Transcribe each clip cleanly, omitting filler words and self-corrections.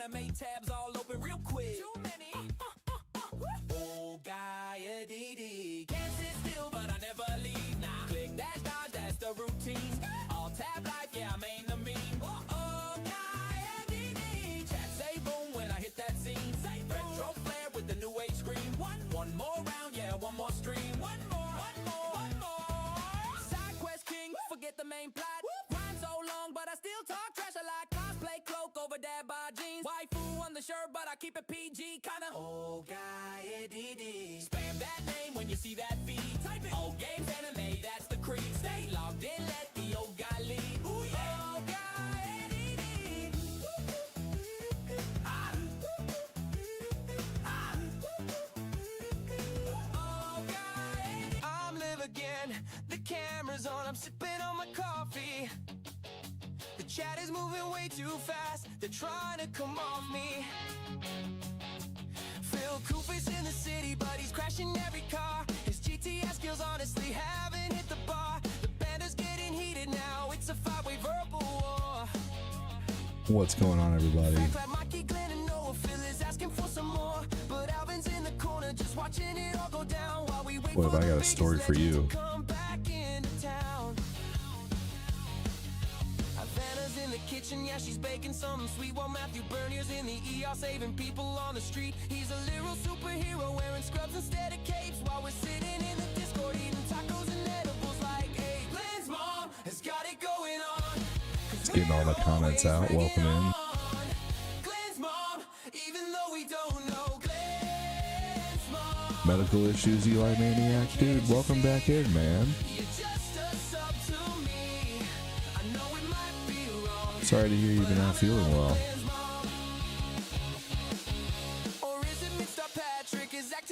gotta make tabs all open real quick. Too many. Oh, Gaia DD. Can't sit still, but I never leave. Nah, click dash dodge, that's the routine. All tab life, yeah, I main the meme. Oh, Gaia DD. Chat say boom when I hit that scene. Retro flare with the new age screen. One more round, yeah, one more stream. One more. Side quest king, forget the main plot. Rhyme so long, but I still talk trash a lot. Cosplay cloak over dad by jeans. Waifu on the shirt, but I keep it PG, kinda. Oh, Gaia DD. Spam that name when you see that feed. Type it. Old games, anime, that's the creed. Stay logged in, let the old guy lead. Ooh, yeah. Oh, Gaia DD. Ah. Ah. Oh, Gaia. I'm live again. The camera's on, I'm sipping on my coffee. The chat is moving way too fast. They're trying to come off me. Phil Cooper's in the city, but he's crashing every car. His GTS skills honestly haven't hit the bar. The banter's getting heated now. It's a five-way verbal war. What's going on, everybody? Mikey, Glenn, and Noah. Phil is asking for some more, but Alvin's in the corner just watching it all go down while we wait. What if I got a story for you? Come back into town. Vanna's in the kitchen, yeah, she's baking something sweet, while Matthew Bernier's in the ER saving people on the street. He's a literal superhero wearing scrubs instead of capes, while we're sitting in the Discord eating tacos and edibles like, hey, Glenn's mom has got it going on. Let's get all the comments out. Welcome in. Glenn's mom, even though we don't know Glenn's mom. Medical issues, Eli Maniac. Dude, welcome back in, man. Sorry to hear you've been not feeling well.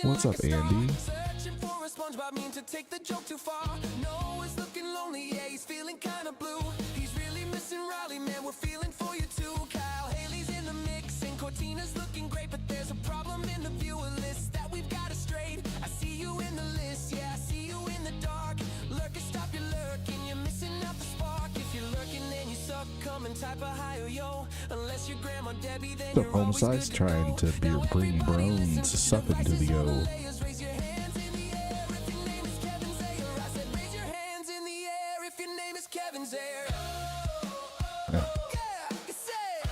What's up, Andy? Searching for a SpongeBob meme to take the joke too far. Noah's looking lonely, yeah, he's feeling kind of blue. He's really missing Riley, man, we're feeling for you too. Kyle Haley's in the mix and Cortina's looking great, but there's a problem in the viewer list that we've got to straight. I see you in the list, yeah, I see you in the dark. Lurking, stop your lurking, you're missing out the spark. If you're lurking, then you suck. Come and type a higher yo. Unless your grandma Debbie, then The home size trying to bring Brones sucking to the O. Raise your hands in the air if your name is Kevin Zayer. I said raise your hands in the air if your name is Kevin Zayer. Yeah, you say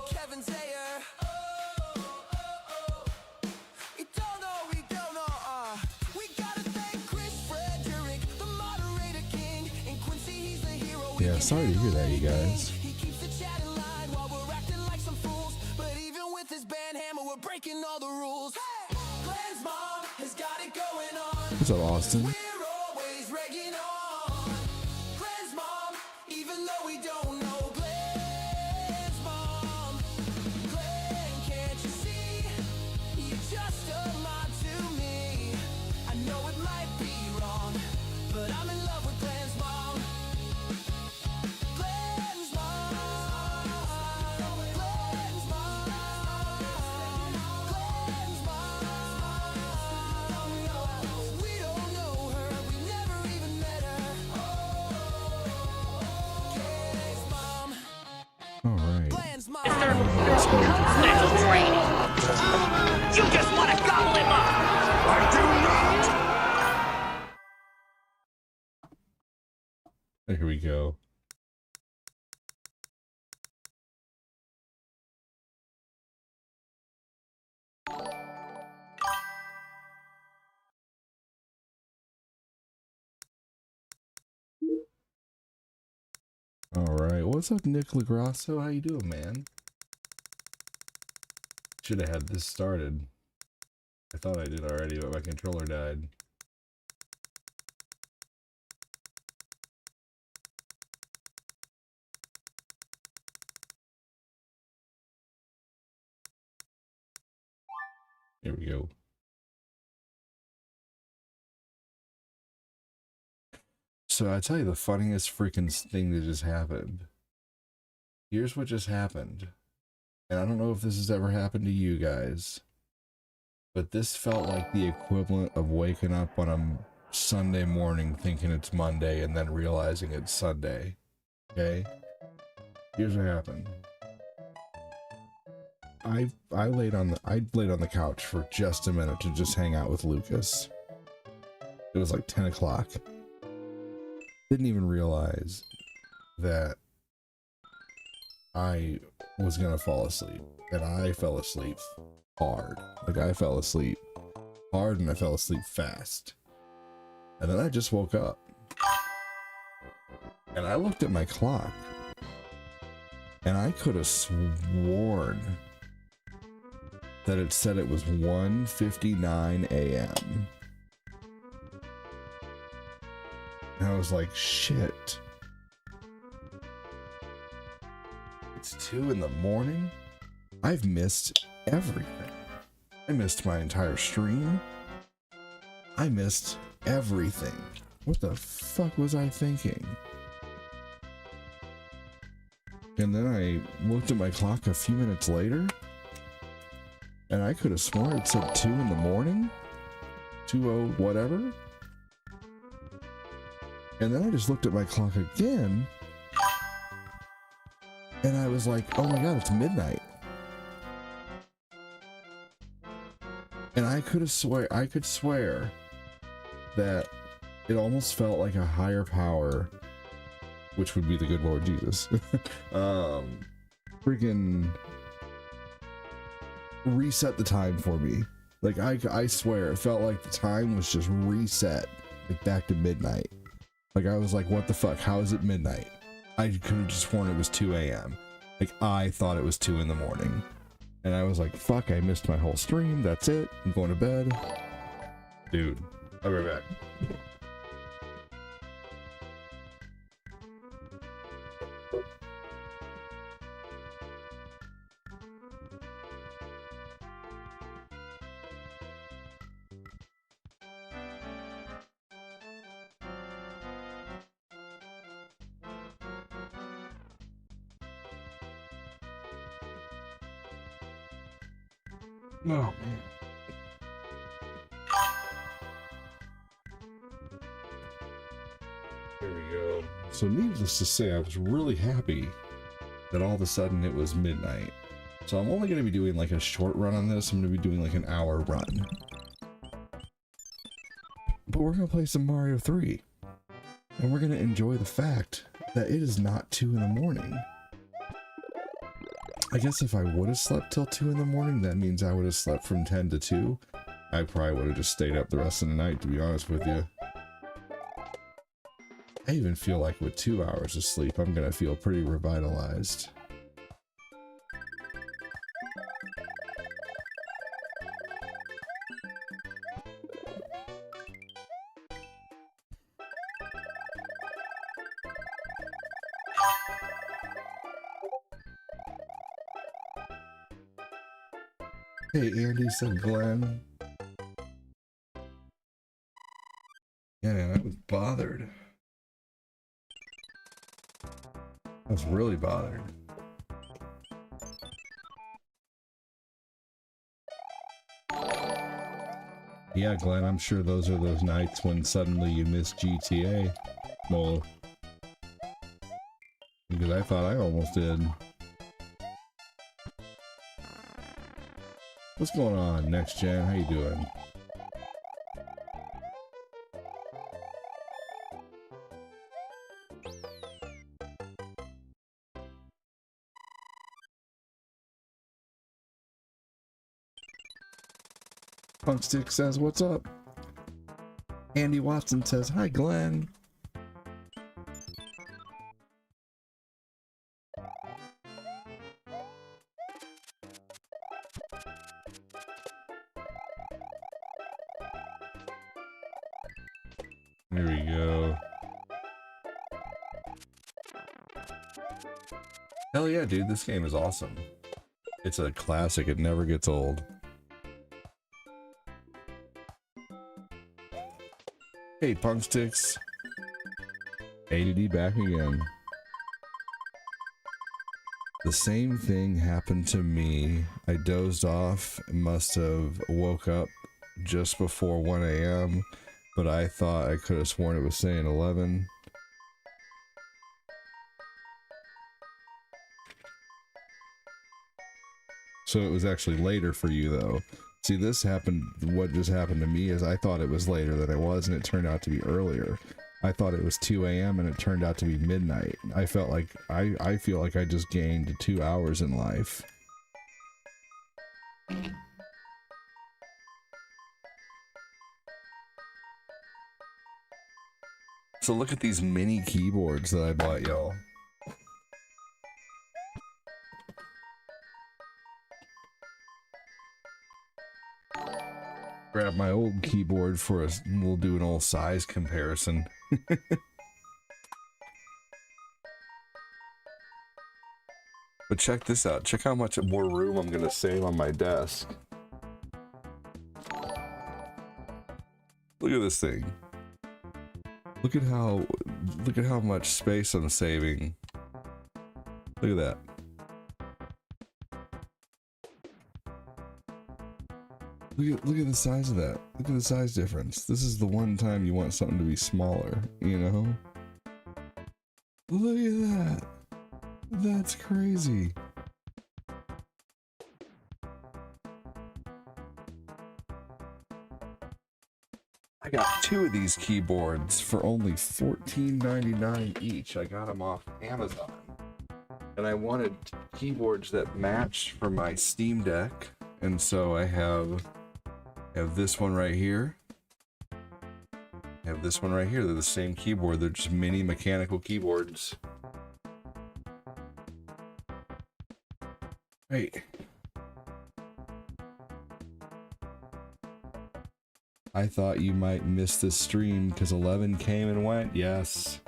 Kevin Zayer. You don't know, we gotta thank Chris Frederick, the moderator king, and Quincy, he's the hero. Yeah, sorry to hear that, you guys. He keeps the chat in line while we're acting like some fools, but even with his band hammer, we're breaking all the rules. Hey! Glenn's mom has got it going on. What's up, Austin? We're always regging on. Glenn's mom, even though we don't know Glenn's mom. Glenn, can't you see? You're just a mod to me. I know it might be wrong, but I'm in love with Glenn's mom. Glenn's mom. Glenn's mom. Glenn's mom. We don't know her, we never even met her. Glenn's mom. All right. Glenn's mom. Little brainy. You just want to gobble him up! I do not! Here we go. All right, what's up, Nick Lagrasso? How you doing, man? Should have had this started. I thought I did already, but my controller died. Here we go. So I tell you the funniest freaking thing that just happened. Here's what just happened. And I don't know if this has ever happened to you guys, but this felt like the equivalent of waking up on a Sunday morning thinking it's Monday and then realizing it's Sunday. Okay? Here's what happened. I laid on the couch for just a minute to just hang out with Lucas. It was like 10 o'clock. Didn't even realize that I was gonna fall asleep, and I fell asleep hard. Like, I fell asleep hard and I fell asleep fast. And then I just woke up and I looked at my clock and I could have sworn that it said it was 1:59 a.m. And I was like, shit. It's 2 in the morning? I've missed everything. I missed my entire stream. I missed everything. What the fuck was I thinking? And then I looked at my clock a few minutes later, and I could have sworn it said 2 in the morning? 2:00 whatever? And then I just looked at my clock again, and I was like, oh my god, it's midnight. And I could swear that it almost felt like a higher power, which would be the good Lord Jesus, freaking reset the time for me. Like, I swear, it felt like the time was just reset, like back to midnight. Like, I was like, what the fuck? How is it midnight? I could have just sworn it was 2 a.m. Like, I thought it was 2 in the morning. And I was like, fuck, I missed my whole stream. That's it. I'm going to bed. Dude, I'll be right back. Oh, man. There we go. So needless to say, I was really happy that all of a sudden it was midnight. So I'm only going to be doing like a short run on this. I'm going to be doing like an hour run. But we're going to play some Mario 3. And we're going to enjoy the fact that it is not 2 in the morning. I guess if I would have slept till 2 in the morning, that means I would have slept from 10 to 2. I probably would have just stayed up the rest of the night, to be honest with you. I even feel like with 2 hours of sleep, I'm gonna feel pretty revitalized. Hey, Andy, said Glenn. Yeah, man, I was bothered. I was really bothered. Yeah, Glenn, I'm sure those are those nights when suddenly you miss GTA. Well, because I thought I almost did. What's going on, Next Gen? How you doing? Punkstick says, what's up? Andy Watson says, hi, Glenn. There we go. Hell yeah, dude, this game is awesome. It's a classic, it never gets old. Hey, Punksticks. ADD back again. The same thing happened to me. I dozed off and must have woke up just before 1 a.m., but I thought I could have sworn it was saying 11. So it was actually later for you though. See, this happened, what just happened to me is I thought it was later than it was, and it turned out to be earlier. I thought it was 2 a.m. and it turned out to be midnight. I felt like, I feel like I just gained 2 hours in life. So look at these mini keyboards that I bought y'all. Grab my old keyboard for us. We'll do an old size comparison. But check this out. Check how much more room I'm gonna save on my desk. Look at this thing. Look at how much space I'm saving. Look at that. Look at the size of that. Look at the size difference. This is the one time you want something to be smaller, you know? Look at that. That's crazy. I got 2 of these keyboards for only $14.99 each. I got them off Amazon. And I wanted keyboards that matched for my Steam Deck. And so I have this one right here. I have this one right here. They're the same keyboard. They're just mini mechanical keyboards. Right. I thought you might miss this stream because 11 came and went. Yes.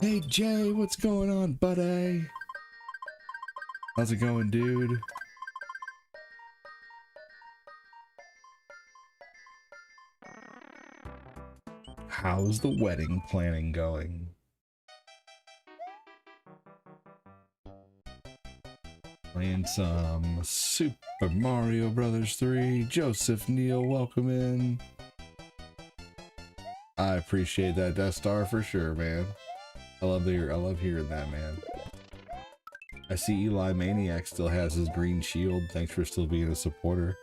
Hey Jay, what's going on, buddy? How's it going, dude? How's the wedding planning going? Playing some Super Mario Brothers 3. Joseph Neal, welcome in. I appreciate that Death Star for sure, man. I love hearing that, man. I see Eli Maniac still has his green shield. Thanks for still being a supporter.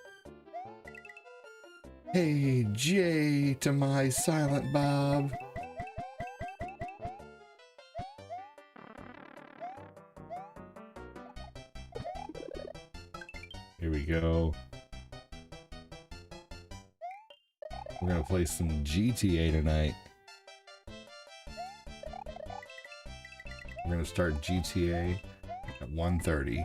Hey, Jay, to my Silent Bob. Here we go. We're gonna play some GTA tonight. We're gonna start GTA at 1:30.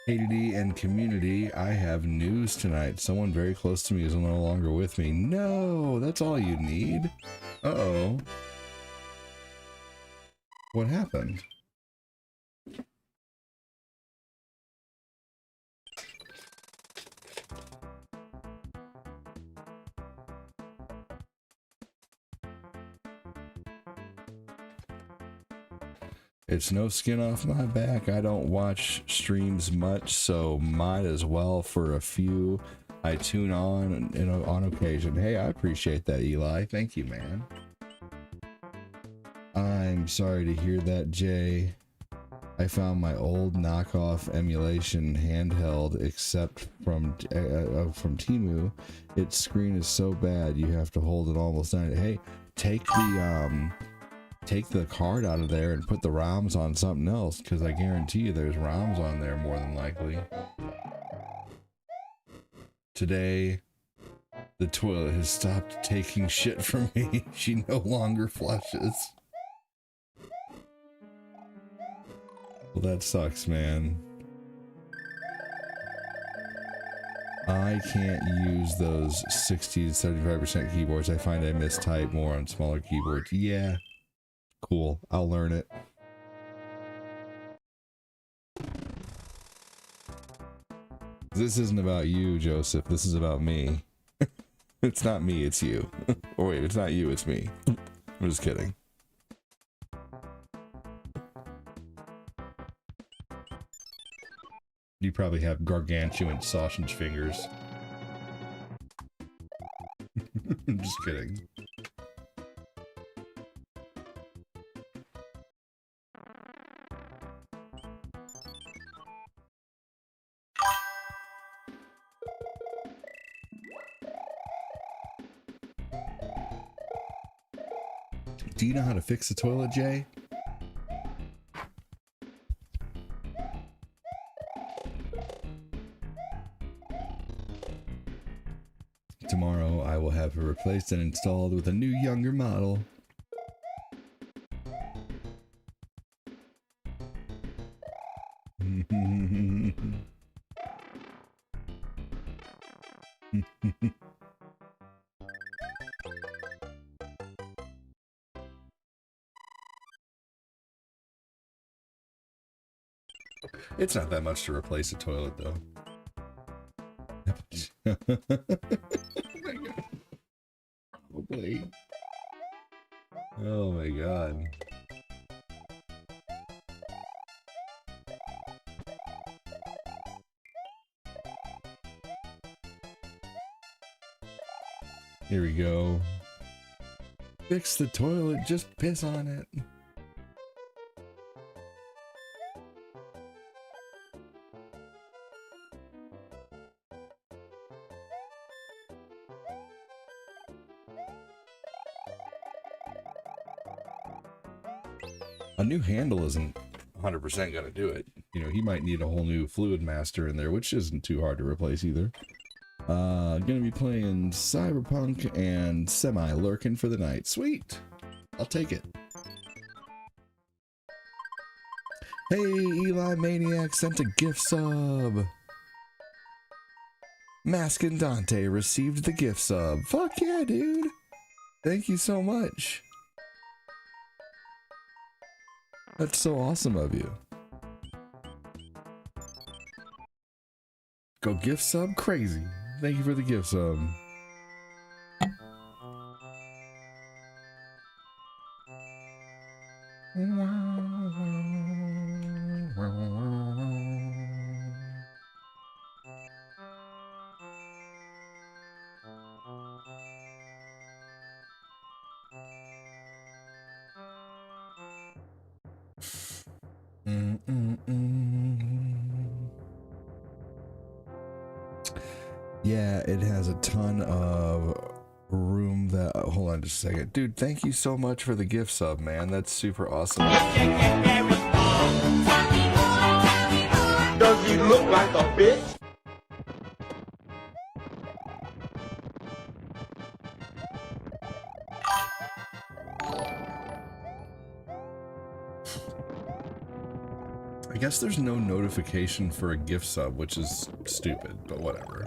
ADD and community, I have news tonight. Someone very close to me is no longer with me. No, that's all you need. Uh-oh. What happened? It's no skin off my back. I don't watch streams much, so might as well for a few. I tune on on occasion. Hey, I appreciate that, Eli. Thank you, man. I'm sorry to hear that, Jay. I found my old knockoff emulation handheld, except from Temu. Its screen is so bad you have to hold it almost 90. Hey, take the card out of there and put the ROMs on something else, because I guarantee you there's ROMs on there more than likely. Today, the toilet has stopped taking shit from me. She no longer flushes. Well, that sucks, man. I can't use those 60 to 75% keyboards. I find I mistype more on smaller keyboards. Yeah. Cool, I'll learn it. This isn't about you, Joseph. This is about me. It's not me, it's you. Or wait, it's not you, it's me. I'm just kidding. You probably have gargantuan sausage fingers. I'm just kidding. Do you know how to fix a toilet, Jay? Tomorrow I will have it replaced and installed with a new younger model. It's not that much to replace a toilet, though. Probably. Oh my god. Here we go. Fix the toilet, just piss on it. A new handle isn't 100% gonna do it. You know, he might need a whole new fluid master in there, which isn't too hard to replace either. Gonna be playing Cyberpunk and Semi-Lurking for the night. Sweet! I'll take it. Hey, Eli Maniac sent a gift sub. Maskin Dante received the gift sub. Fuck yeah, dude! Thank you so much. That's so awesome of you. Go gift sub crazy. Thank you for the gift sub. Yeah, it has a ton of room that... hold on just a second. Dude, thank you so much for the gift sub, man. That's super awesome. Does he look like a bitch? I guess there's no notification for a gift sub, which is stupid, but whatever.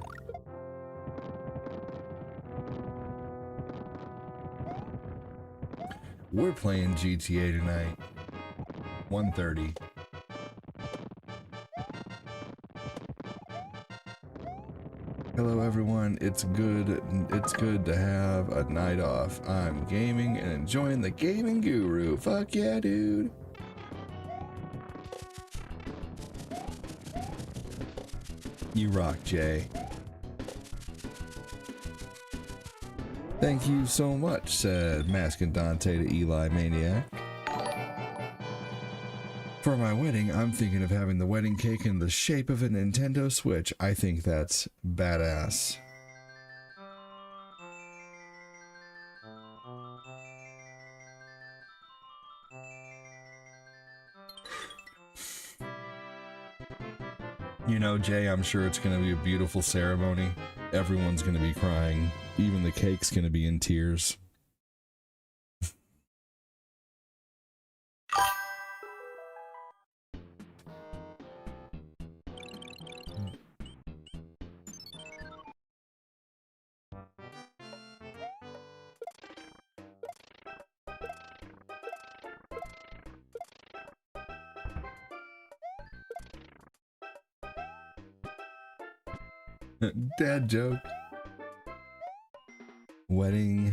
We're playing GTA tonight. 1:30. Hello everyone, it's good to have a night off. I'm gaming and enjoying the gaming guru. Fuck yeah, dude. You rock, Jay. Thank you so much, said Maskin Dante to Eli Maniac. For my wedding, I'm thinking of having the wedding cake in the shape of a Nintendo Switch. I think that's badass. You know, Jay, I'm sure it's going to be a beautiful ceremony. Everyone's going to be crying. Even the cake's going to be in tears. Dad joke. Wedding.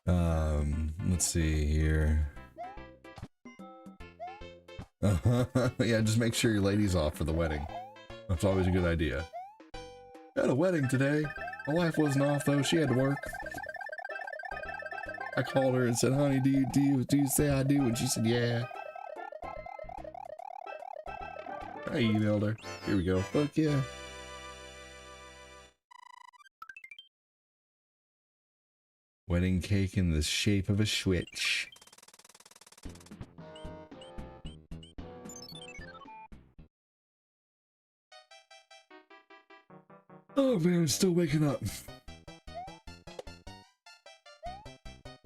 Let's see here. Yeah, just make sure your lady's off for the wedding. That's always a good idea. Had a wedding today. My wife wasn't off though, she had to work. I called her and said, honey, do you say I do? And she said, yeah. I emailed her. Here we go. Fuck yeah. Wedding cake in the shape of a switch. Oh man, I'm still waking up.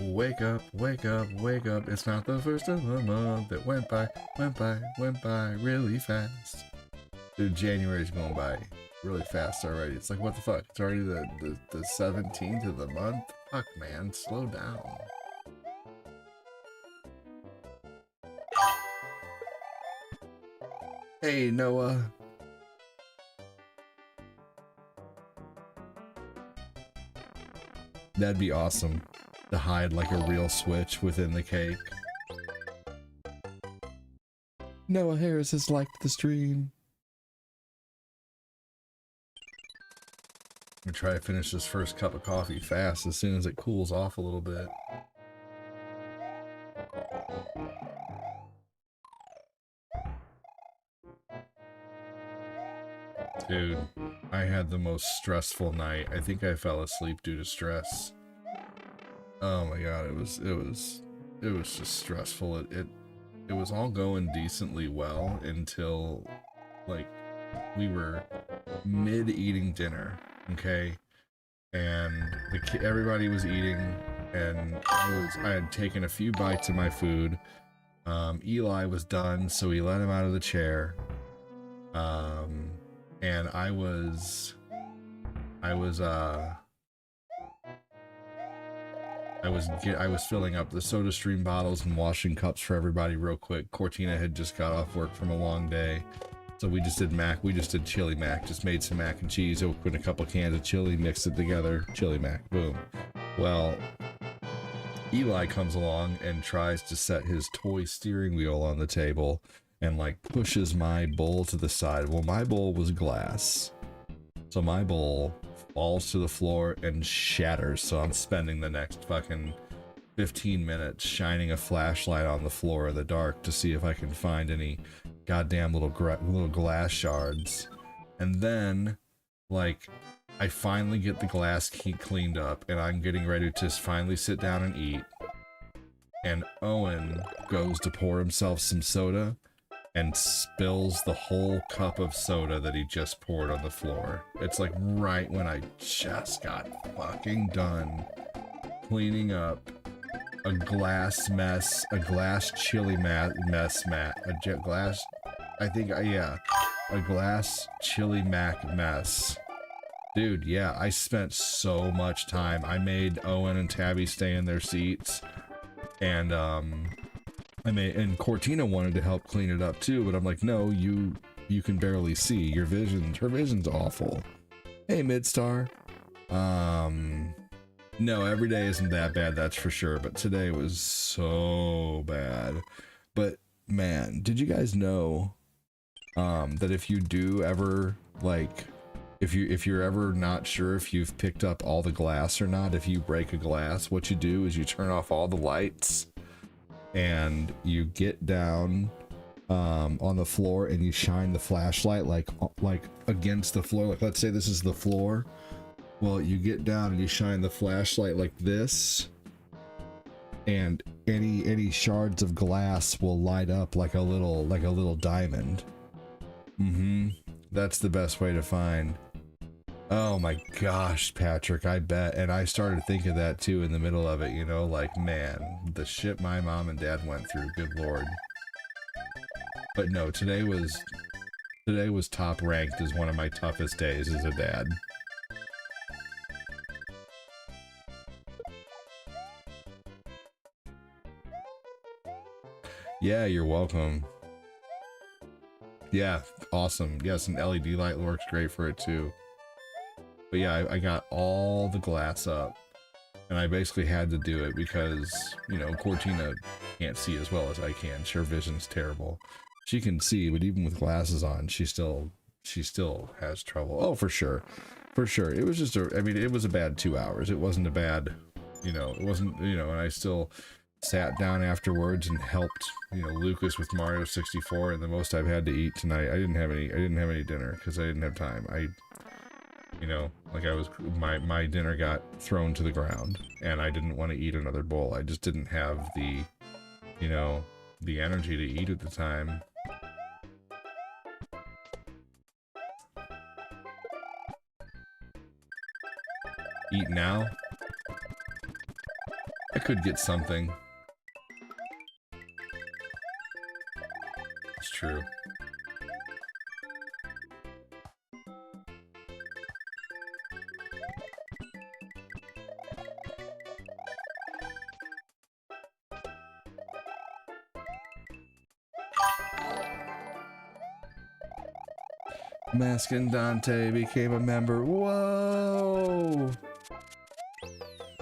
Wake up, wake up, wake up. It's not the first of the month that went by really fast. Dude, January's going by really fast already. It's like, what the fuck? It's already the 17th of the month? Fuck, man, slow down. Hey, Noah. That'd be awesome to hide like a real switch within the cake. Noah Harris has liked the stream. I'm gonna try to finish this first cup of coffee fast as soon as it cools off a little bit. Dude, I had the most stressful night. I think I fell asleep due to stress. Oh my god, it was just stressful. It was all going decently well until like we were mid eating dinner, okay? And everybody was eating, and I had taken a few bites of my food. Eli was done, so we let him out of the chair. And I was filling up the soda stream bottles and washing cups for everybody real quick. Cortina had just got off work from a long day, so we just did chili mac. Just made some mac and cheese, opened a couple cans of chili, mixed it together, chili mac, boom. Well, Eli comes along and tries to set his toy steering wheel on the table and like pushes my bowl to the side. Well, my bowl was glass, so my bowl falls to the floor and shatters. So I'm spending the next fucking 15 minutes shining a flashlight on the floor in the dark to see if I can find any goddamn little glass shards. And then, like, I finally get the glass cleaned up, and I'm getting ready to finally sit down and eat. And Owen goes to pour himself some soda and spills the whole cup of soda that he just poured on the floor. It's like right when I just got fucking done cleaning up a glass chili glass chili mac mess. Dude, yeah, I spent so much time. I made Owen and Tabby stay in their seats, and and Cortina wanted to help clean it up too, but I'm like, no, you can barely see. Her vision's awful. Hey, Midstar. No, every day isn't that bad, that's for sure, but today was so bad. But man, did you guys know that if you do ever, like, if you're ever not sure if you've picked up all the glass or not, if you break a glass, what you do is you turn off all the lights and you get down on the floor and you shine the flashlight like against the floor. Like, let's say this is the floor. Well, you get down and you shine the flashlight like this, and any shards of glass will light up like a little diamond. That's the best way to find. Oh my gosh, Patrick, I bet. And I started to think of that too in the middle of it, you know, like, man, the shit my mom and dad went through, good lord. But no, today was top ranked as one of my toughest days as a dad. Yeah, you're welcome. Yeah, awesome. Yes, an LED light works great for it too. But yeah, I got all the glass up, and I basically had to do it because, you know, Cortina can't see as well as I can. Her vision's terrible. She can see, but even with glasses on, she still has trouble. Oh, for sure. For sure. It was just it was a bad 2 hours. It wasn't a bad, you know, it wasn't, you know, and I still sat down afterwards and helped, you know, Lucas with Mario 64, and the most I've had to eat tonight. I didn't have any dinner because I didn't have time. You know, like I was, my dinner got thrown to the ground and I didn't want to eat another bowl. I just didn't have the, you know, the energy to eat at the time. Eat now? I could get something. It's true. Mask and Dante became a member. Whoa!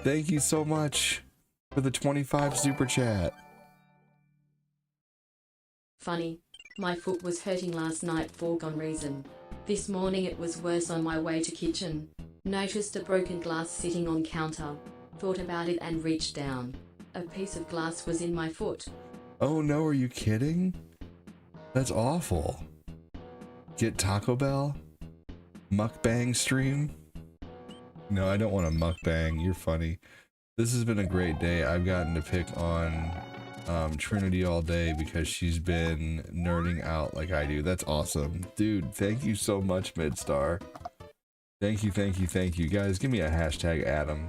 Thank you so much for the 25 super chat. Funny. My foot was hurting last night for gone reason. This morning it was worse on my way to kitchen. Noticed a broken glass sitting on counter. Thought about it and reached down. A piece of glass was in my foot. Oh no, are you kidding? That's awful. Get Taco Bell? Mukbang stream? No, I don't want a mukbang. You're funny. This has been a great day. I've gotten to pick on Trinity all day because she's been nerding out like I do. That's awesome. Dude, thank you so much, Midstar. Thank you, thank you, thank you. Guys, give me a hashtag Adam.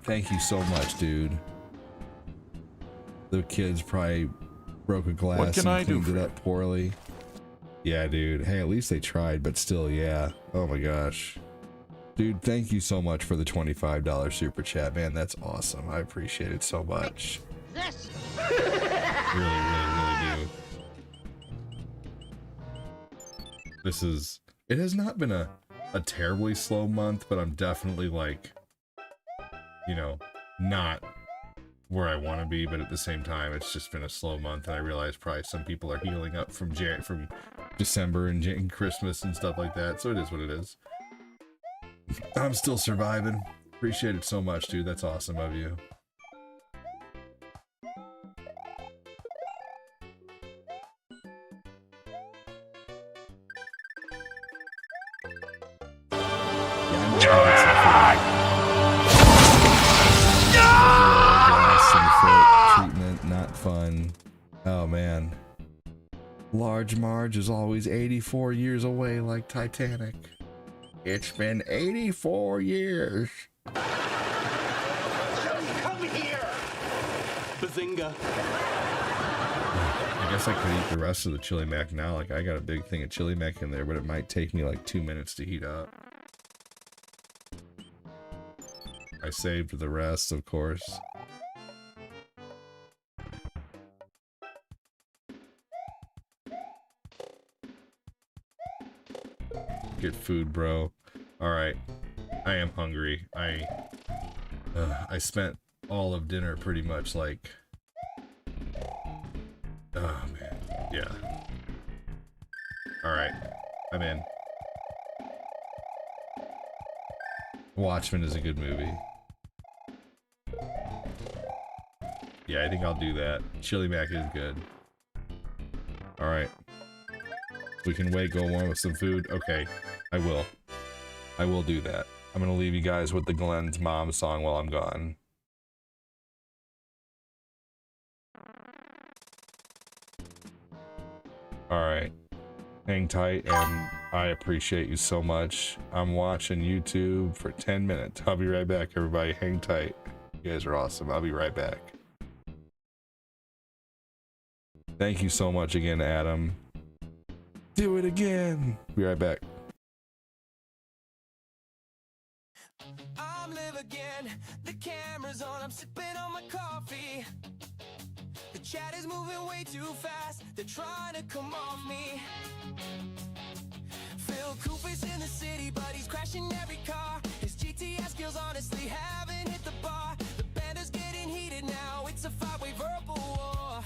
Thank you so much, dude. The kids probably broke a glass and cleaned it up poorly. Yeah, dude. Hey, at least they tried, but still, yeah. Oh my gosh. Dude, thank you so much for the $25 super chat, man. That's awesome. I appreciate it so much. This. Really, really, really do. It has not been a terribly slow month, but I'm definitely like, you know, not where I want to be, but at the same time, it's just been a slow month, and I realize probably some people are healing up from December and Christmas and stuff like that, so it is what it is. I'm still surviving. Appreciate it so much, dude. That's awesome of you. Treatment, not fun. Oh man. Large Marge is always 84 years away like Titanic. It's been 84 years. Come here! Bazinga. I guess I could eat the rest of the chili mac now. Like, I got a big thing of chili mac in there, but it might take me like 2 minutes to heat up. I saved the rest, of course. Get food, bro. Alright. I am hungry. I spent all of dinner pretty much like... Oh, man. Yeah. Alright. I'm in. Watchmen is a good movie. Yeah, I think I'll do that. Chili mac is good. Alright. We can wait, go along with some food. Okay, I will. I will do that. I'm gonna leave you guys with the Glenn's Mom song while I'm gone. Alright. Hang tight, and I appreciate you so much. I'm watching YouTube for 10 minutes. I'll be right back, everybody. Hang tight. You guys are awesome. I'll be right back. Thank you so much again, Adam. Do it again. Be right back. I'm live again. The camera's on. I'm sipping on my coffee. The chat is moving way too fast. They're trying to come off me. Phil Cooper's in the city, but he's crashing every car. His GTS skills honestly haven't hit the bar. The banter's getting heated now. It's a five-way verbal war.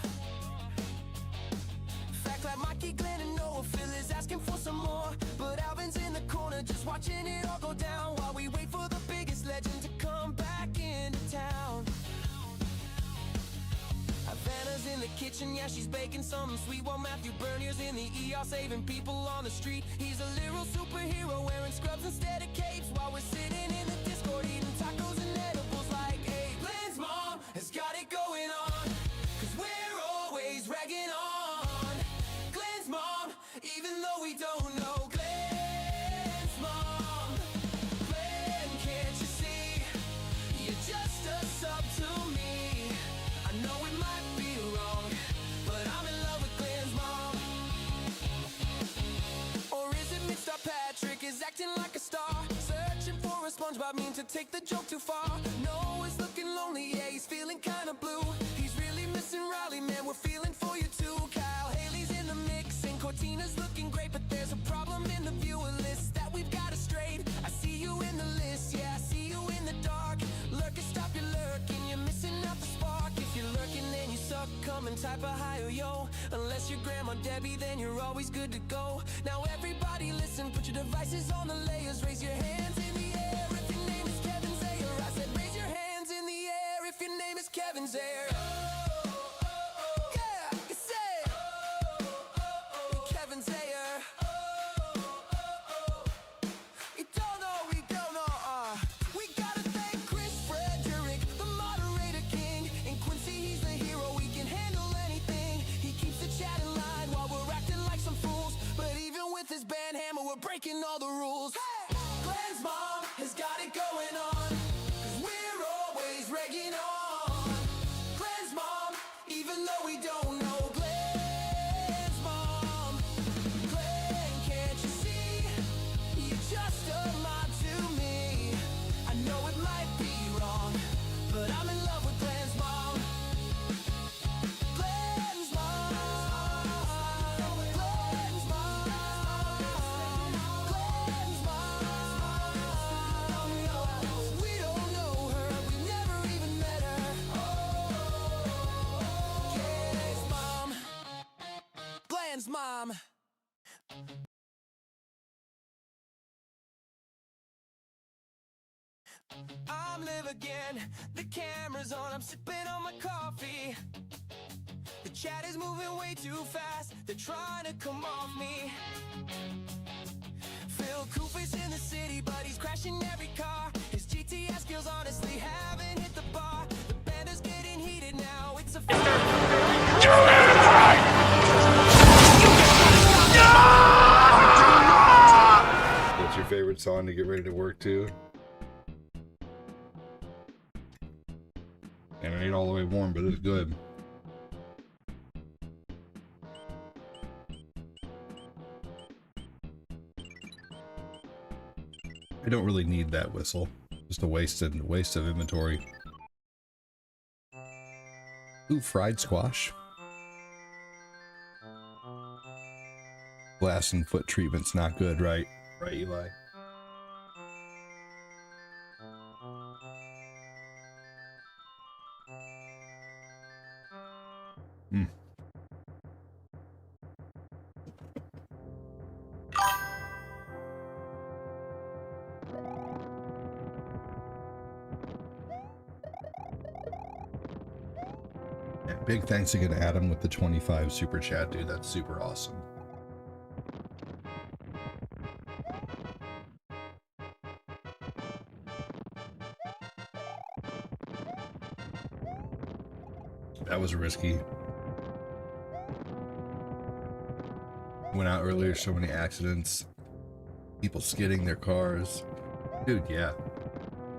Fact like Mikey, Glenn, and Noah. Phil is asking for some more, but Alvin's in the corner just watching it all go down while we wait for the biggest legend to come back into town. Havana's in the the kitchen, yeah, she's baking something sweet. While Matthew Bernier's in the ER saving people on the street. He's a literal superhero wearing scrubs instead of capes. While we're sitting in the Discord eating tacos and edibles like, hey, Glenn's mom has got it going on. Cause we're always ragging on Glenn's mom, even though we don't know Glenn's mom. Glenn, can't you see? You're just a sub to me. I know it might be wrong, but I'm in love with Glenn's mom. Or is it mixed up? Patrick is acting like a star, searching for a SpongeBob meme to take the joke too far. Noah's looking lonely, yeah, he's feeling kinda blue. He's really missing Riley, man, we're feeling for you too. Kyle Haley's in the mix and Cortina's looking great, but there's a problem in the viewer list that we've got to straight. I see you in the list, yeah, I see you in the dark. Lurking, stop your lurking, you're missing out the spark. If you're lurking, then you suck, come and type a hi or yo. Unless you're Grandma Debbie, then you're always good to go. Now everybody listen, put your devices on the layers. Raise your hands in the air if your name is Kevin Zayer. I said raise your hands in the air if your name is Kevin Zayer. Yeah, you say Kevin Zayer. You don't know, we don't know. We gotta thank Chris Frederick, the moderator king. And Quincy, he's the hero, he can handle anything. He keeps the chat in line while we're acting like some fools. But even with his band hammer, we're breaking all the rules. Hey! Glenn's mom has got it going on. Cause we're always ragging on Glenn's mom, even though we don't know Glenn's mom. Glenn, can't you see? You're just a mod to me. I know it might be wrong, but I'm in love with Glenn's mom. Glenn's mom. Glenn's mom. Glenn's mom. We don't know her, we never even met her. Glenn's mom. Glenn's mom. I'm live again, the camera's on, I'm sipping on my coffee. The chat is moving way too fast, they're trying to come off me. Phil Koof's in the city, but he's crashing every car. His GTS skills honestly haven't hit the bar. The banner's getting heated now, it's a What's your favorite song to get ready to work to? And it ain't all the way warm, but it's good. I don't really need that whistle. Just a waste of inventory. Ooh, fried squash. Glass and foot treatment's not good, right? Right, Eli? Big thanks again to Adam with the 25 super chat, dude. That's super awesome. That was risky. Went out earlier, so many accidents. People skidding their cars. Dude, yeah.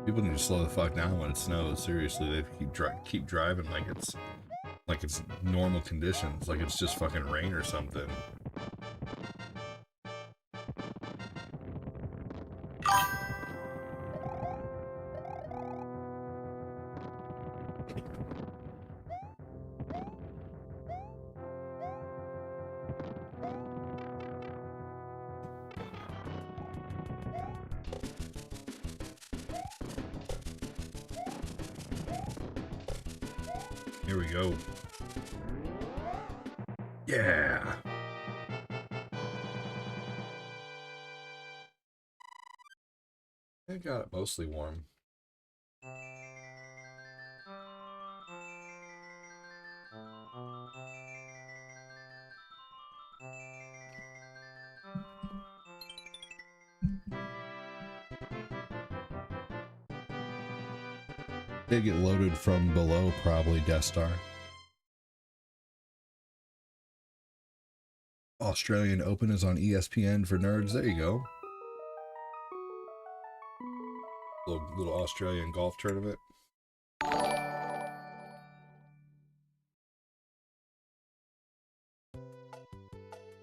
People need to slow the fuck down when it snows. Seriously, they keep driving like it's normal conditions, like it's just fucking rain or something. Here we go. Yeah. I got it mostly warm. They get loaded from below, probably Death Star. Australian Open is on ESPN for nerds. There you go. Little Australian golf tournament.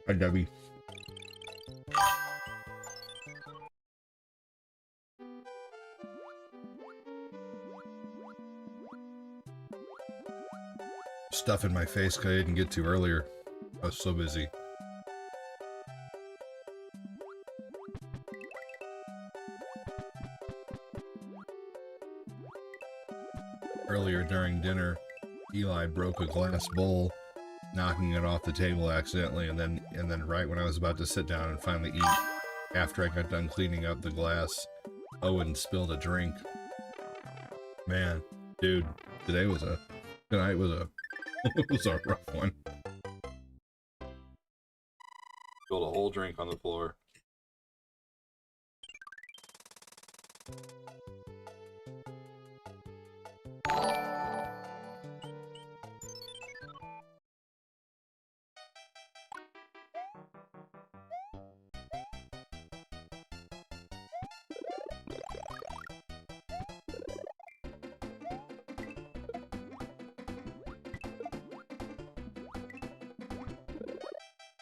Hi, Debbie. Stuff in my face I didn't get to earlier. I was so busy. Earlier during dinner, Eli broke a glass bowl, knocking it off the table accidentally, and then right when I was about to sit down and finally eat, after I got done cleaning up the glass, Owen spilled a drink. Man, dude, tonight was a it was a rough one. Spilled a whole drink on the floor.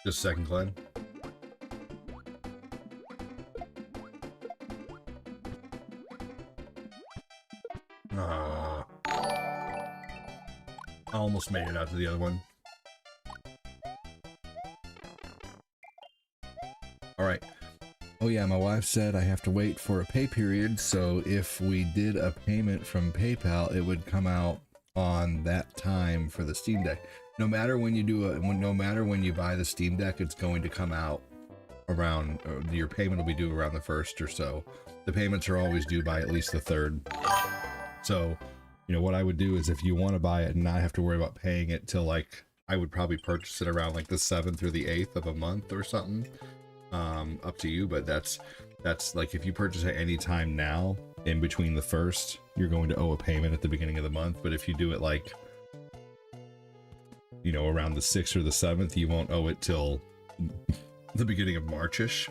Just a second, Glenn. I almost made it out to the other one. Alright. Oh yeah, my wife said I have to wait for a pay period, so if we did a payment from PayPal, it would come out on that time for the Steam Deck. No matter when you do no matter when you buy the Steam Deck, it's going to come out around, your payment will be due around the 1st or so. The payments are always due by at least the 3rd. So, you know, what I would do is if you want to buy it and not have to worry about paying it till, like, I would probably purchase it around like the 7th or the 8th of a month or something. Up to you, but that's like if you purchase it any time now in between the 1st, you're going to owe a payment at the beginning of the month. But if you do it like, you know, around the 6th or the 7th, you won't owe it till the beginning of Marchish.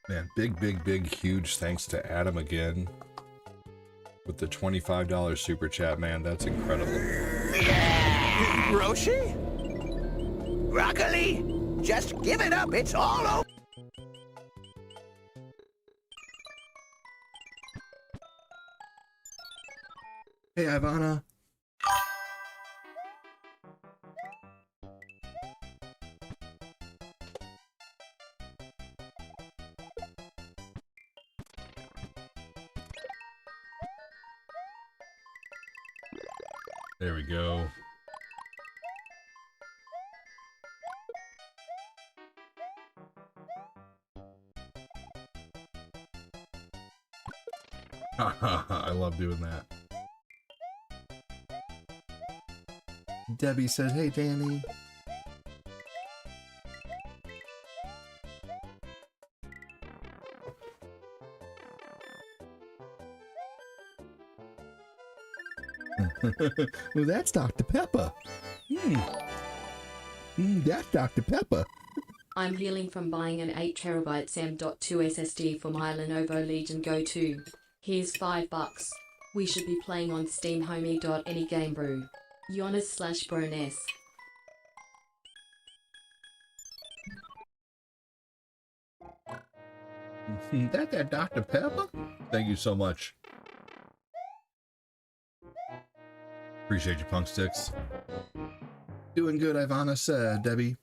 Man, big, huge thanks to Adam again with the $25 super chat, man. That's incredible. Roshi? Broccoli? Just give it up. It's all over. Hey, Ivana. There we go. I love doing that. Debbie says, hey, Danny. Well, that's Dr. Pepper. That's Dr. Pepper. I'm healing from buying an 8TB SAM.2 SSD for my Lenovo Legion Go 2. Here's $5. We should be playing on Steam Homie.AnyGameBrew. Jonas/Broness. That Dr. Pepper? Thank you so much. Appreciate you, Punk Sticks. Doing good, Ivana said, Debbie.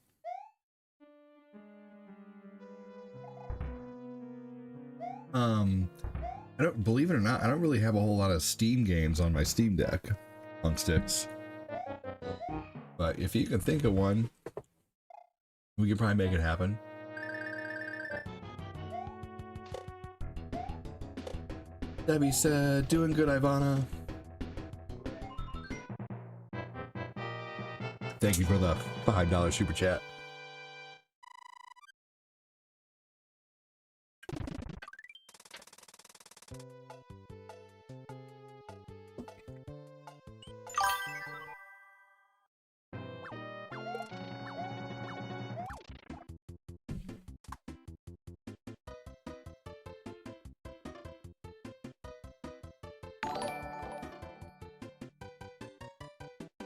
I don't, believe it or not, I don't really have a whole lot of Steam games on my Steam Deck, Punk Sticks. But if you can think of one, we could probably make it happen. Debbie said, doing good, Ivana. thank you for the $5 super chat.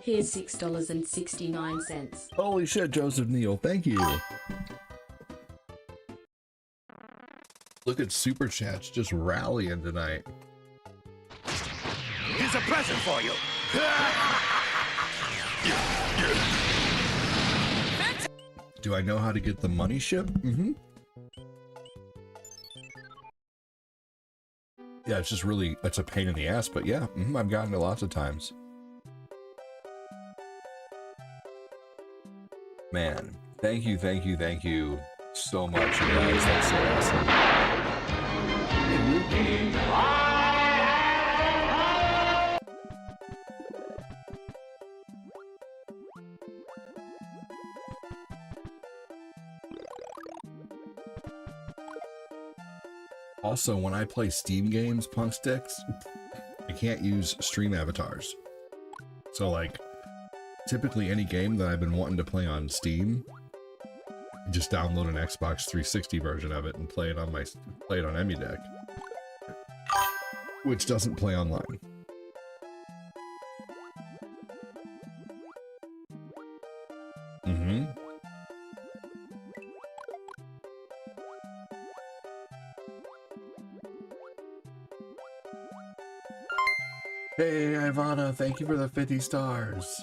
Here's $6.69. Holy shit, Joseph Neal, thank you. Look at super chats just rallying tonight. Here's a present for you. Do I know how to get the money ship? Mm-hmm. Yeah, it's just really, it's a pain in the ass, but yeah, I've gotten it lots of times. Man, thank you so much, you guys. That's so awesome. Also, when I play Steam games, Punk Sticks, I can't use stream avatars. So, like, typically any game that I've been wanting to play on Steam, just download an Xbox 360 version of it and play it on EmuDeck, which doesn't play online. Hey, Ivana, thank you for the 50 stars.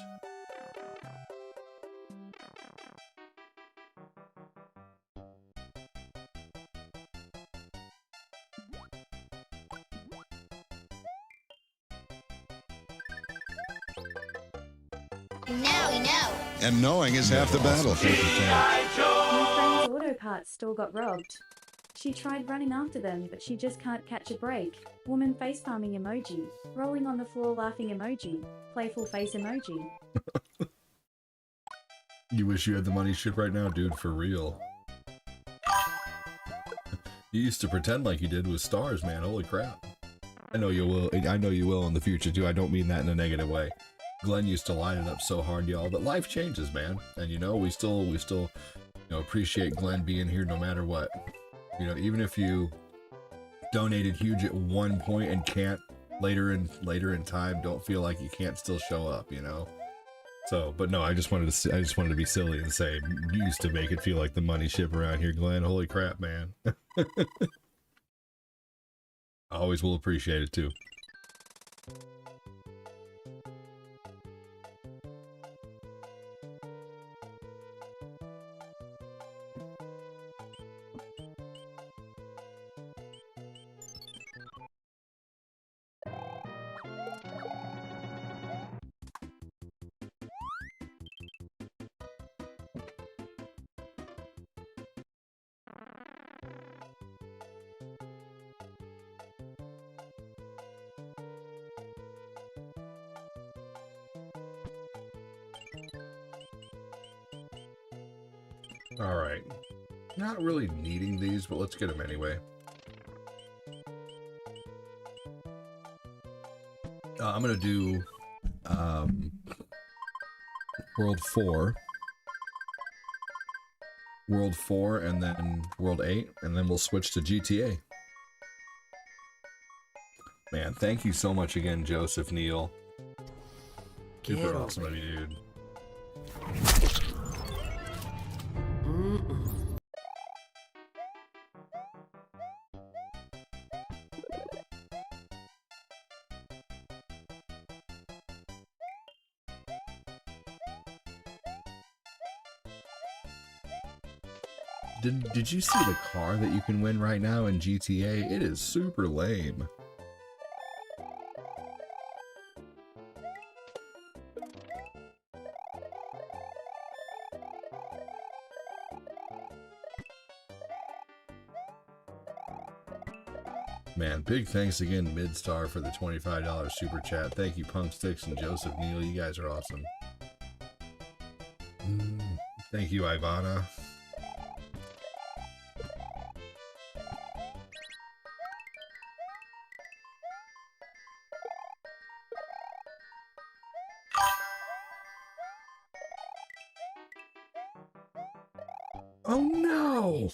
Now we know. And knowing is half the battle. My friend's auto parts store got robbed. She tried running after them, but she just can't catch a break. Woman face palming emoji. Rolling on the floor laughing emoji. Playful face emoji. You wish you had the money ship right now, dude, for real. You used to pretend like you did with stars, man. Holy crap. I know you will. I know you will in the future, too. I don't mean that in a negative way. Glenn used to line it up so hard, y'all, but life changes, man. And, you know, we still, you know, appreciate Glenn being here no matter what. You know, even if you donated huge at one point and can't later in time, don't feel like you can't still show up, you know? So, but no, I just wanted to be silly and say, you used to make it feel like the money ship around here, Glenn. Holy crap, man. I always will appreciate it, too. Alright. Not really needing these, but let's get them anyway. I'm gonna do World 4. World 4 and then World 8, and then we'll switch to GTA. Man, thank you so much again, Joseph Neal. Super awesome of you, dude. Did you see the car that you can win right now in GTA? It is super lame. Man, big thanks again, Midstar, for the $25 super chat. Thank you, Punk Sticks and Joseph Neal. You guys are awesome. Thank you, Ivana. Oh no!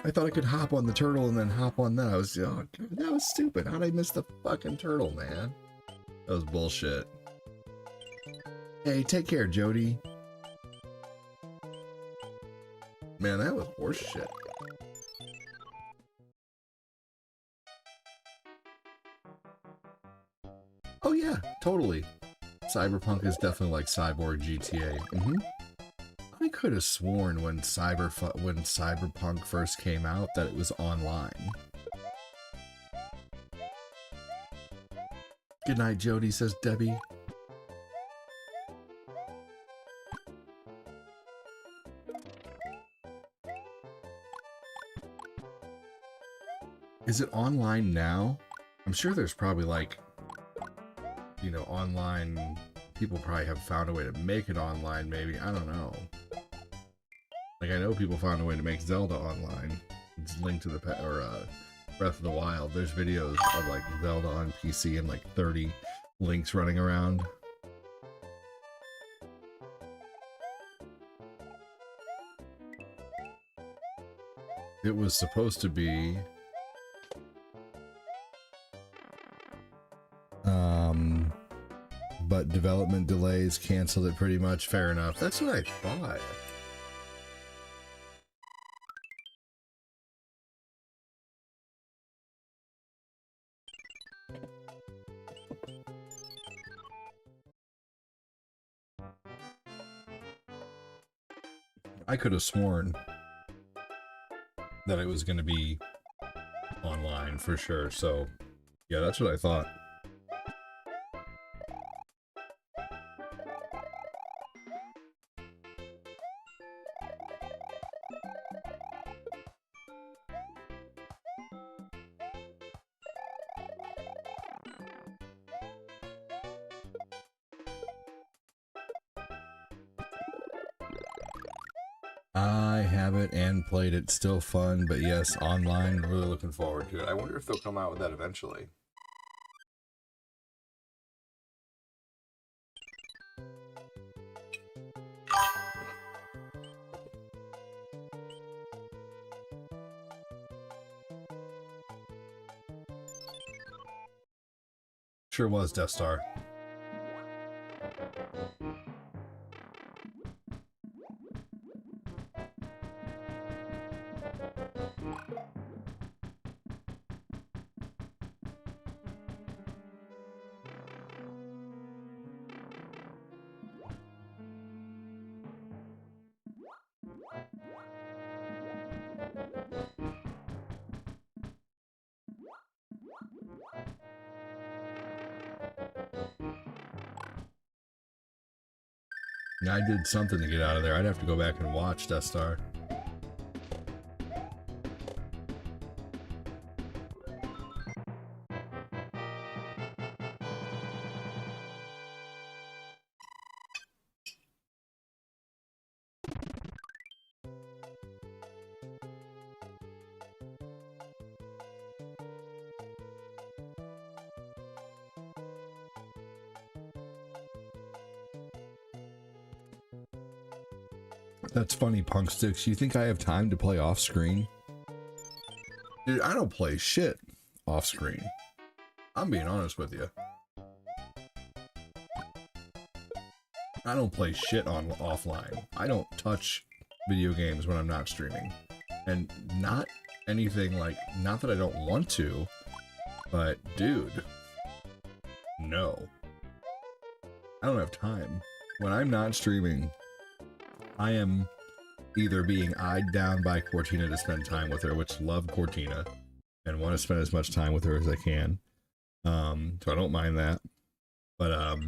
I thought I could hop on the turtle and then hop on that. That was stupid. How'd I miss the fucking turtle, man? That was bullshit. Hey, take care, Jody. Man, that was horse shit. Oh yeah, totally. Cyberpunk is definitely like Cyborg GTA. I could have sworn when Cyberpunk first came out that it was online. Good night, Jody, says Debbie. Is it online now? I'm sure there's probably like, you know, online people probably have found a way to make it online, maybe. I don't know. Like, I know people found a way to make Zelda online. It's linked to the Breath of the Wild. There's videos of like Zelda on PC and like 30 links running around. It was supposed to be but development delays canceled it pretty much. Fair enough. That's what I thought. I could have sworn that it was going to be online for sure. So, yeah, that's what I thought. I have it and played it. Still fun, but yes, online. Really looking forward to it. I wonder if they'll come out with that eventually. Sure was, Death Star. I did something to get out of there. I'd have to go back and watch Death Star. That's funny, Punk Sticks. You think I have time to play off screen? Dude, I don't play shit off screen. I'm being honest with you. I don't play shit on offline. I don't touch video games when I'm not streaming. And not anything like, not that I don't want to, but dude, no. I don't have time. When I'm not streaming, I am either being eyed down by Cortina to spend time with her, which love Cortina, and want to spend as much time with her as I can. So I don't mind that. But,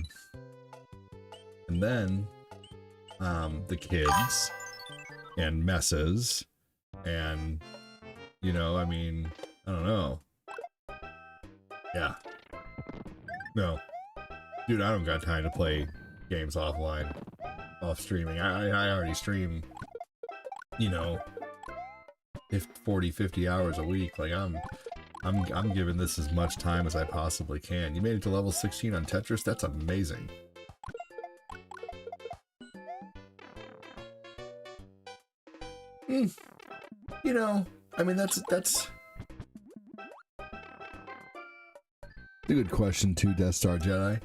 and then, the kids, and messes, and, you know, I mean, I don't know. Yeah. No. Dude, I don't got time to play games offline. Off streaming. I already stream you know, if 40, 50 hours a week. Like I'm giving this as much time as I possibly can. You made it to level 16 on Tetris? That's amazing. You know, I mean, that's a good question too, Death Star Jedi.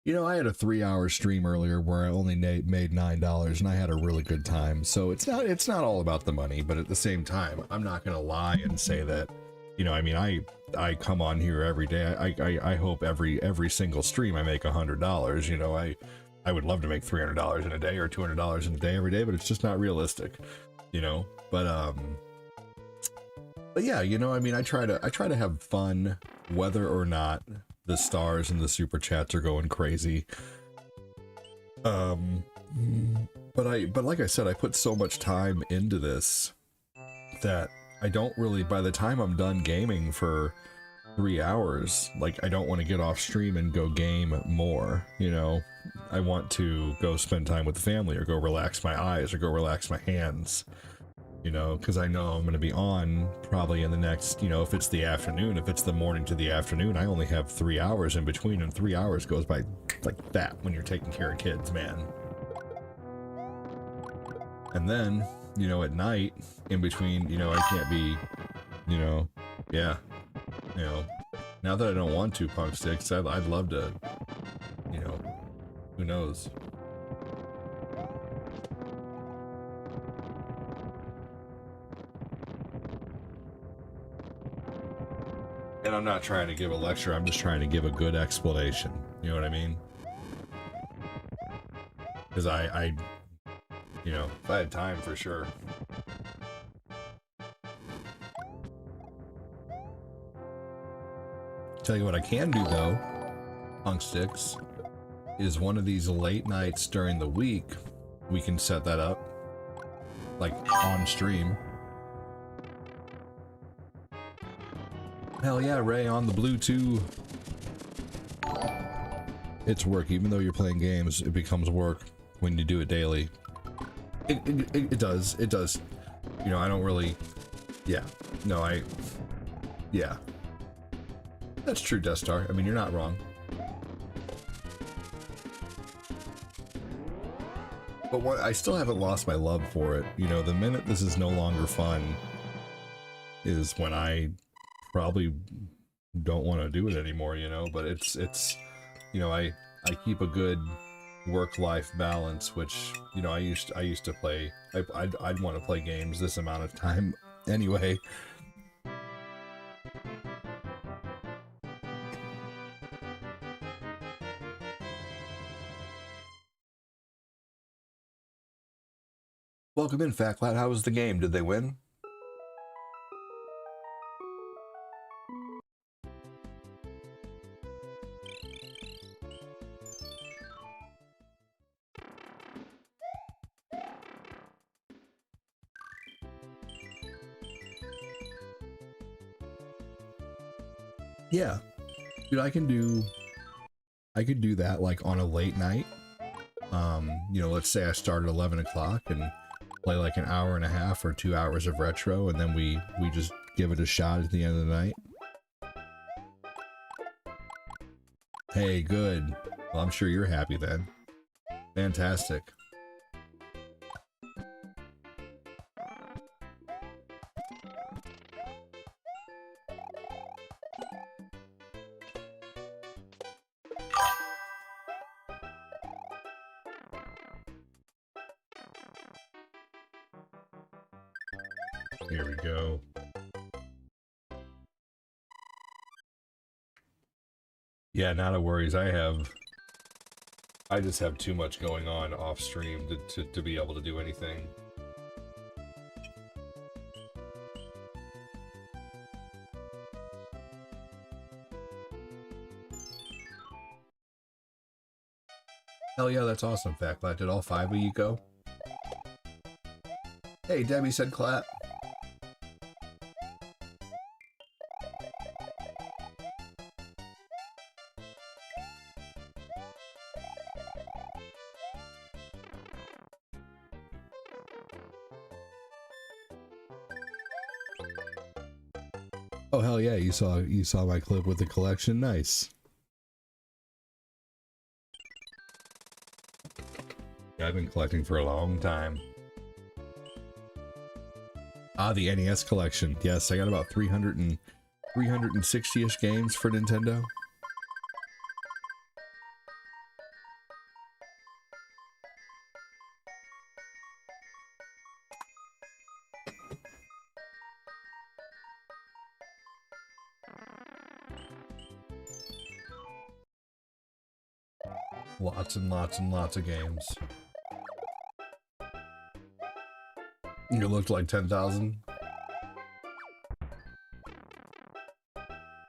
You know, I had a 3-hour stream earlier where I only made $9 and I had a really good time. So it's not all about the money, but at the same time, I'm not gonna lie and say that, you know, I mean, I come on here every day. I hope every single stream I make $100. You know, I would love to make $300 in a day or $200 in a day every day, but it's just not realistic, you know. But yeah, you know, I mean, I try to have fun, whether or not the stars and the super chats are going crazy. But like I said, I put so much time into this that I don't really, by the time I'm done gaming for 3 hours, like, I don't want to get off stream and go game more, you know. I want to go spend time with the family or go relax my eyes or go relax my hands, you know, because I know I'm going to be on probably in the next, you know, if it's the afternoon, if it's the morning to the afternoon, I only have 3 hours in between, and 3 hours goes by like that when you're taking care of kids, man. And then, you know, at night, in between, you know, I can't be, you know, yeah, you know, now that I don't want to, Punk Sticks, I'd love to, you know, who knows. And I'm not trying to give a lecture, I'm just trying to give a good explanation. You know what I mean? Because I you know, if I had time, for sure. Tell you what I can do, though, Punk Sticks, is one of these late nights during the week, we can set that up, like, on stream. Hell yeah, Ray, on the blue too. It's work. Even though you're playing games, it becomes work when you do it daily. It does. It does. You know, I don't really... Yeah. No, yeah. That's true, Death Star. I mean, you're not wrong. But what, I still haven't lost my love for it. You know, the minute this is no longer fun is when I probably don't want to do it anymore, you know. But it's you know, I keep a good work-life balance, which, you know, I used to play. I'd want to play games this amount of time anyway. Welcome in, Fat Lad. How was the game? Did they win? Yeah, dude, I could do that like on a late night. You know, let's say I start at 11 o'clock and play like an hour and a half or 2 hours of retro, and then we just give it a shot at the end of the night. Hey, good. Well, I'm sure you're happy then. Fantastic. Here we go. Yeah, not a worries. I just have too much going on off stream to be able to do anything. Hell yeah, that's awesome, Fat Clap. Did all 5 of you go? Hey, Debbie said clap. Oh hell yeah, you saw my clip with the collection. Nice. Yeah, I've been collecting for a long time. Ah, the NES collection. Yes, I got about 360-ish games for Nintendo. Lots and lots and lots of games. It looked like 10,000.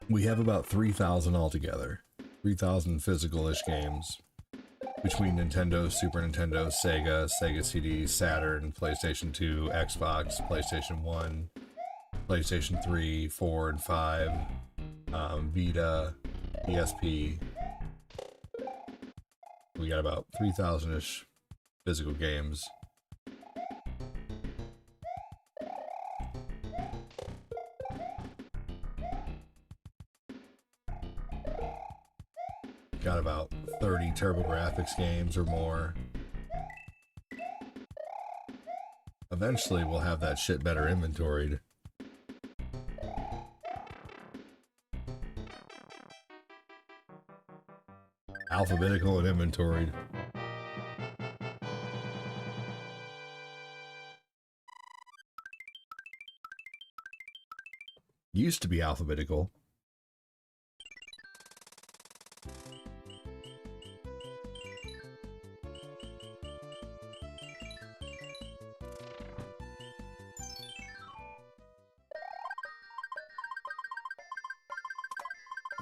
We have about 3,000 altogether. 3,000 physical-ish games. Between Nintendo, Super Nintendo, Sega, Sega CD, Saturn, PlayStation 2, Xbox, PlayStation 1, PlayStation 3, 4, and 5, Vita, PSP. We got about 3,000-ish physical games. Got about 30 TurboGrafx games or more. Eventually we'll have that shit better inventoried. Alphabetical and inventoried. Used to be alphabetical.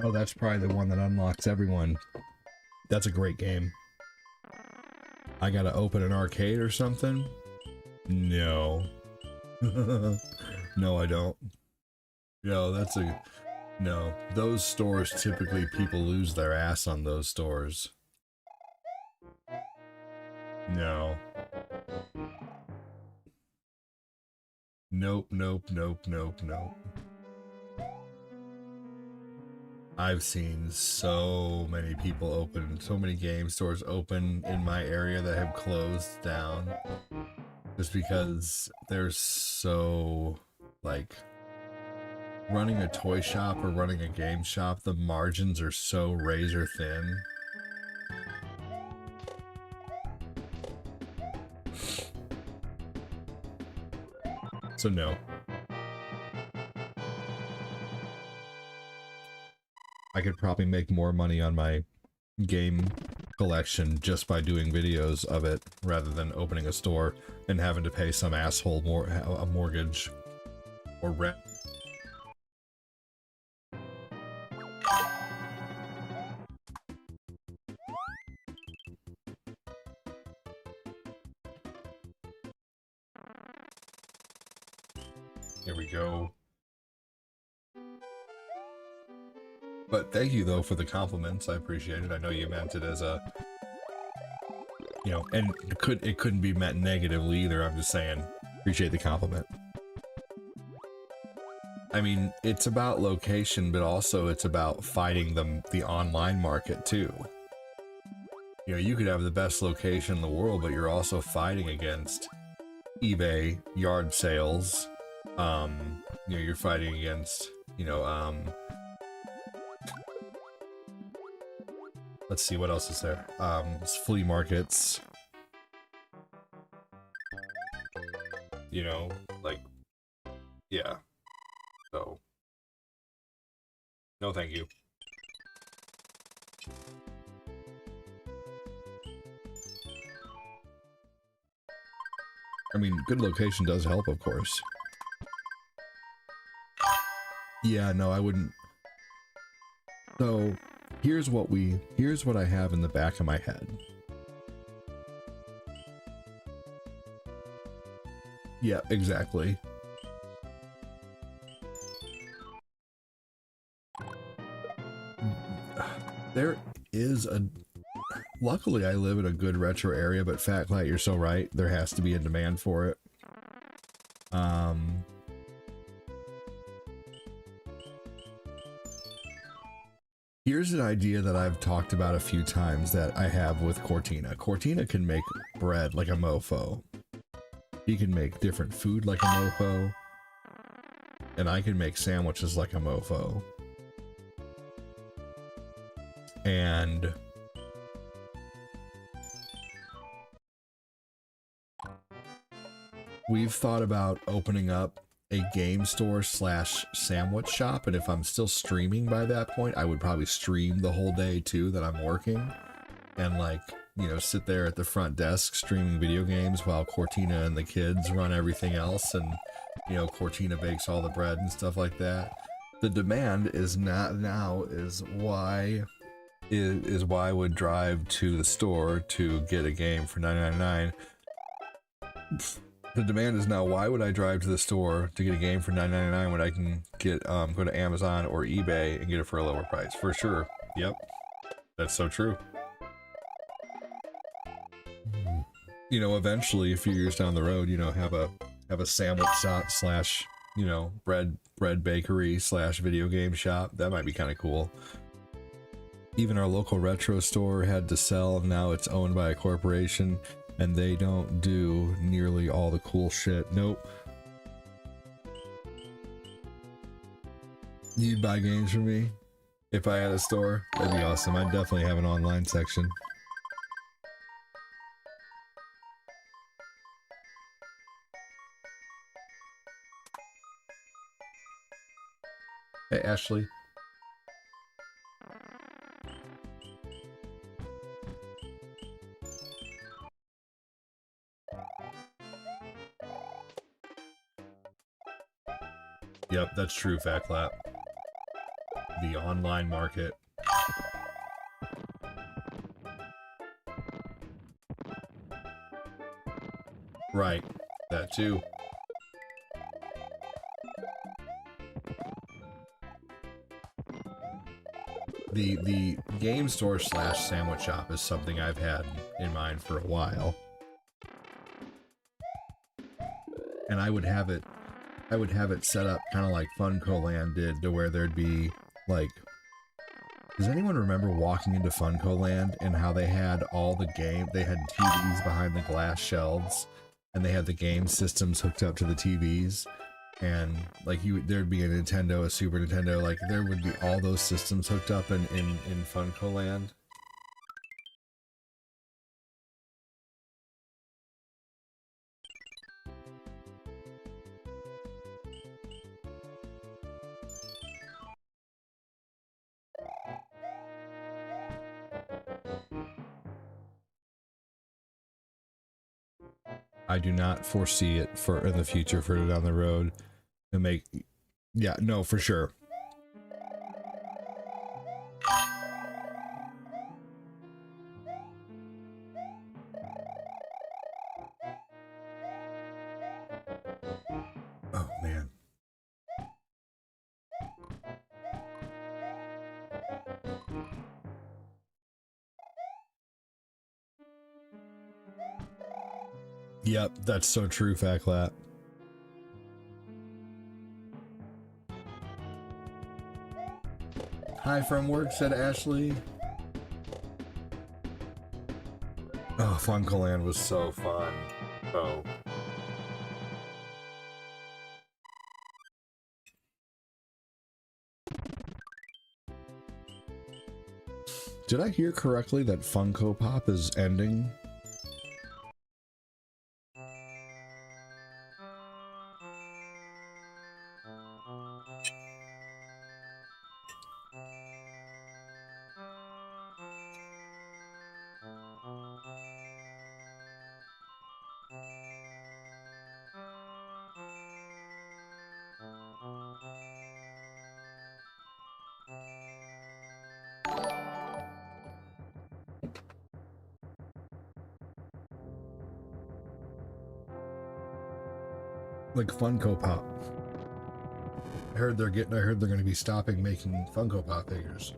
Oh, that's probably the one that unlocks everyone. That's a great game. I gotta open an arcade or something? No. No, I don't. No, that's a... No. Those stores, typically people lose their ass on those stores. No. Nope, nope, nope, nope, nope. I've seen so many people open, so many game stores open in my area that have closed down just because they're so, like, running a toy shop or running a game shop, the margins are so razor thin. So no. I could probably make more money on my game collection just by doing videos of it rather than opening a store and having to pay some asshole a mortgage or rent. There we go. But thank you, though, for the compliments. I appreciate it. I know you meant it as a... You know, and it couldn't be meant negatively either. I'm just saying, appreciate the compliment. I mean, it's about location, but also it's about fighting the online market, too. You know, you could have the best location in the world, but you're also fighting against eBay, yard sales. You know, you're fighting against, you know, let's see, what else is there? It's flea markets. You know, like, yeah. So, no thank you. I mean, good location does help, of course. Yeah, no, I wouldn't. So, here's what I have in the back of my head. Yeah, exactly. There is a... Luckily, I live in a good retro area, but Fat Flat, you're so right. There has to be a demand for it. Here's an idea that I've talked about a few times that I have with Cortina. Cortina can make bread like a mofo. He can make different food like a mofo. And I can make sandwiches like a mofo. And we've thought about opening up a game store slash sandwich shop, and if I'm still streaming by that point, I would probably stream the whole day too that I'm working, and like, you know, sit there at the front desk streaming video games while Cortina and the kids run everything else, and you know, Cortina bakes all the bread and stuff like that. The demand is not now is why I would drive to the store to get a game for $9.99. The demand is now, why would I drive to the store to get a game for $9.99 when I can get go to Amazon or eBay and get it for a lower price? For sure. Yep. That's so true. You know, eventually, a few years down the road, you know, have a sandwich shop slash, you know, bread bakery slash video game shop. That might be kind of cool. Even our local retro store had to sell, and now it's owned by a corporation. And they don't do nearly all the cool shit. Nope. You'd buy games from me? If I had a store? That'd be awesome. I'd definitely have an online section. Hey, Ashley. Yep, that's true, Fat Clap. The online market. Right, that too. The game store slash sandwich shop is something I've had in mind for a while. And I would have it set up kind of like Funko Land did, to where there'd be like, does anyone remember walking into Funko Land and how they had all the game, they had TVs behind the glass shelves and they had the game systems hooked up to the TVs, and like there'd be a Nintendo, a Super Nintendo, like there would be all those systems hooked up in Funko Land. I do not foresee it for in the future, further down the road, to make, yeah, no, for sure. Oh man. Yep, that's so true, Fat Clap. Hi from work, said Ashley. Oh, Funko Land was so fun. Oh. Did I hear correctly that Funko Pop is ending? Like Funko Pop. I heard they're going to be stopping making Funko Pop figures.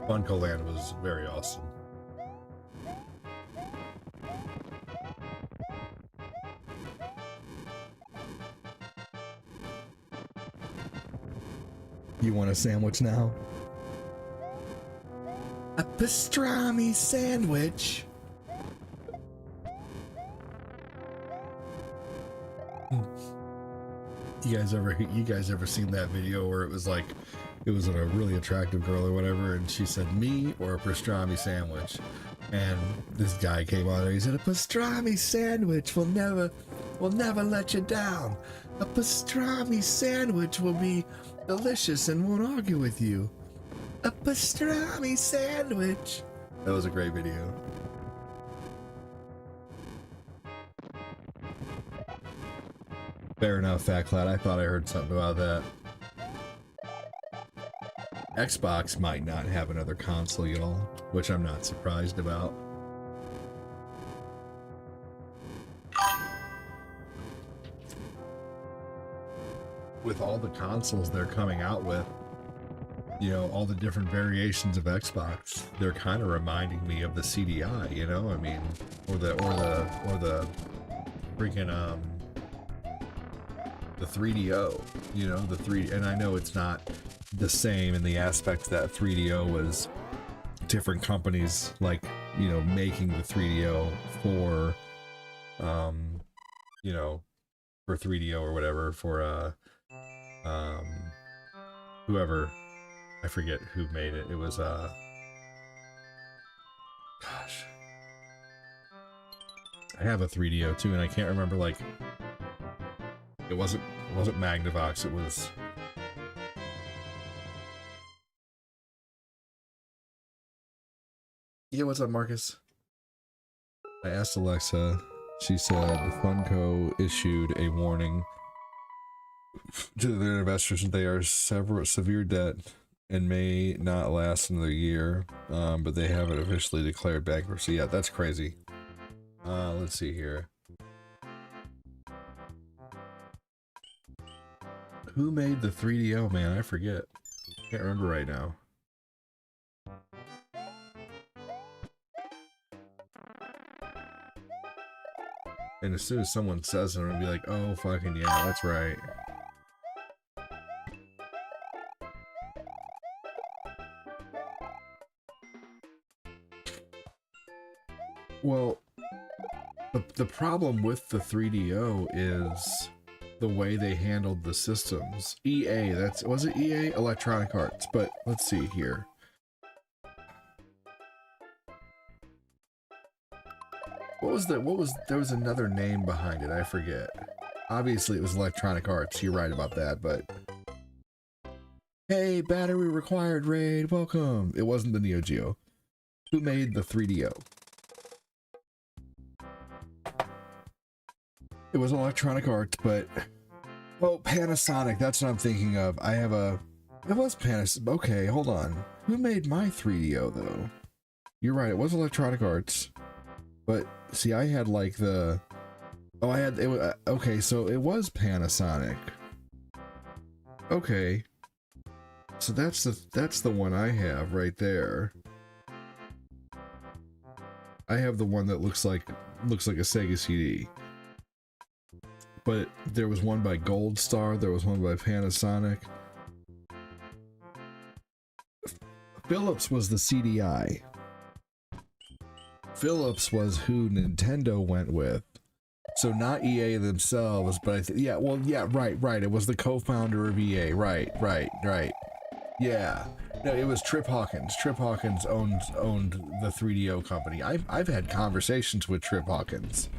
Funko Land was very awesome. You want a sandwich now? A pastrami sandwich. You guys ever seen that video where it was like, it was a really attractive girl or whatever, and she said me or a pastrami sandwich, and this guy came on there, he said, a pastrami sandwich will never let you down. A pastrami sandwich will be delicious and won't argue with you. A pastrami sandwich. That was a great video. Fair enough, Fat Cloud. I thought I heard something about that. Xbox might not have another console, y'all, which I'm not surprised about. With all the consoles they're coming out with, you know, all the different variations of Xbox, they're kind of reminding me of the CDI, you know, I mean, or the freaking the 3DO, you know, and I know it's not the same in the aspect that 3DO was different companies, like, you know, making the 3DO for, you know, for 3DO or whatever, for, whoever, I forget who made it. It was, gosh, I have a 3DO too, and I can't remember, like, it wasn't Magnavox, it was... Yeah, what's up, Marcus? I asked Alexa, she said Funko issued a warning to their investors that they are severe debt and may not last another year, but they haven't officially declared bankruptcy yet. That's crazy. Let's see here. Who made the 3DO, man? I forget. Can't remember right now. And as soon as someone says it, I'm gonna be like, oh, fucking yeah, that's right. Well, the problem with the 3DO is the way they handled the systems. EA, was it EA? Electronic Arts, but let's see here. There was another name behind it, I forget. Obviously it was Electronic Arts, you're right about that, but... Hey, battery required raid, welcome! It wasn't the Neo Geo. Who made the 3DO? It was Electronic Arts, but... Oh, Panasonic, that's what I'm thinking of. It was Panasonic. Okay, hold on. Who made my 3DO, though? You're right, it was Electronic Arts. But, see, I had, like, the... Oh, I had... okay, so it was Panasonic. Okay. So that's the one I have right there. I have the one that looks like a Sega CD. But there was one by Gold Star, there was one by Panasonic. Philips was the CDI. Philips was who Nintendo went with. So not EA themselves, but yeah, right. It was the co-founder of EA. Right. Yeah. No, it was Trip Hawkins. Trip Hawkins owned the 3DO company. I've had conversations with Trip Hawkins.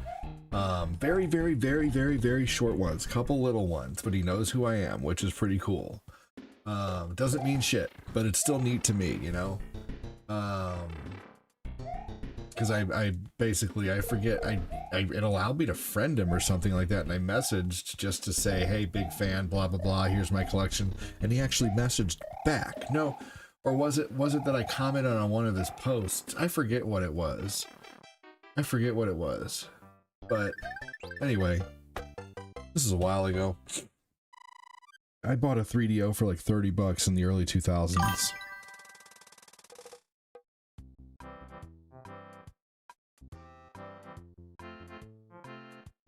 Very short ones, couple little ones, but he knows who I am, which is pretty cool. Doesn't mean shit, but it's still neat to me, you know? Because I basically, I forget, it allowed me to friend him or something like that, and I messaged just to say, hey, big fan, blah, blah, blah, here's my collection, and he actually messaged back. No, or was it that I commented on one of his posts? I forget what it was. But anyway, this is a while ago. I bought a 3DO for like $30 in the early 2000s.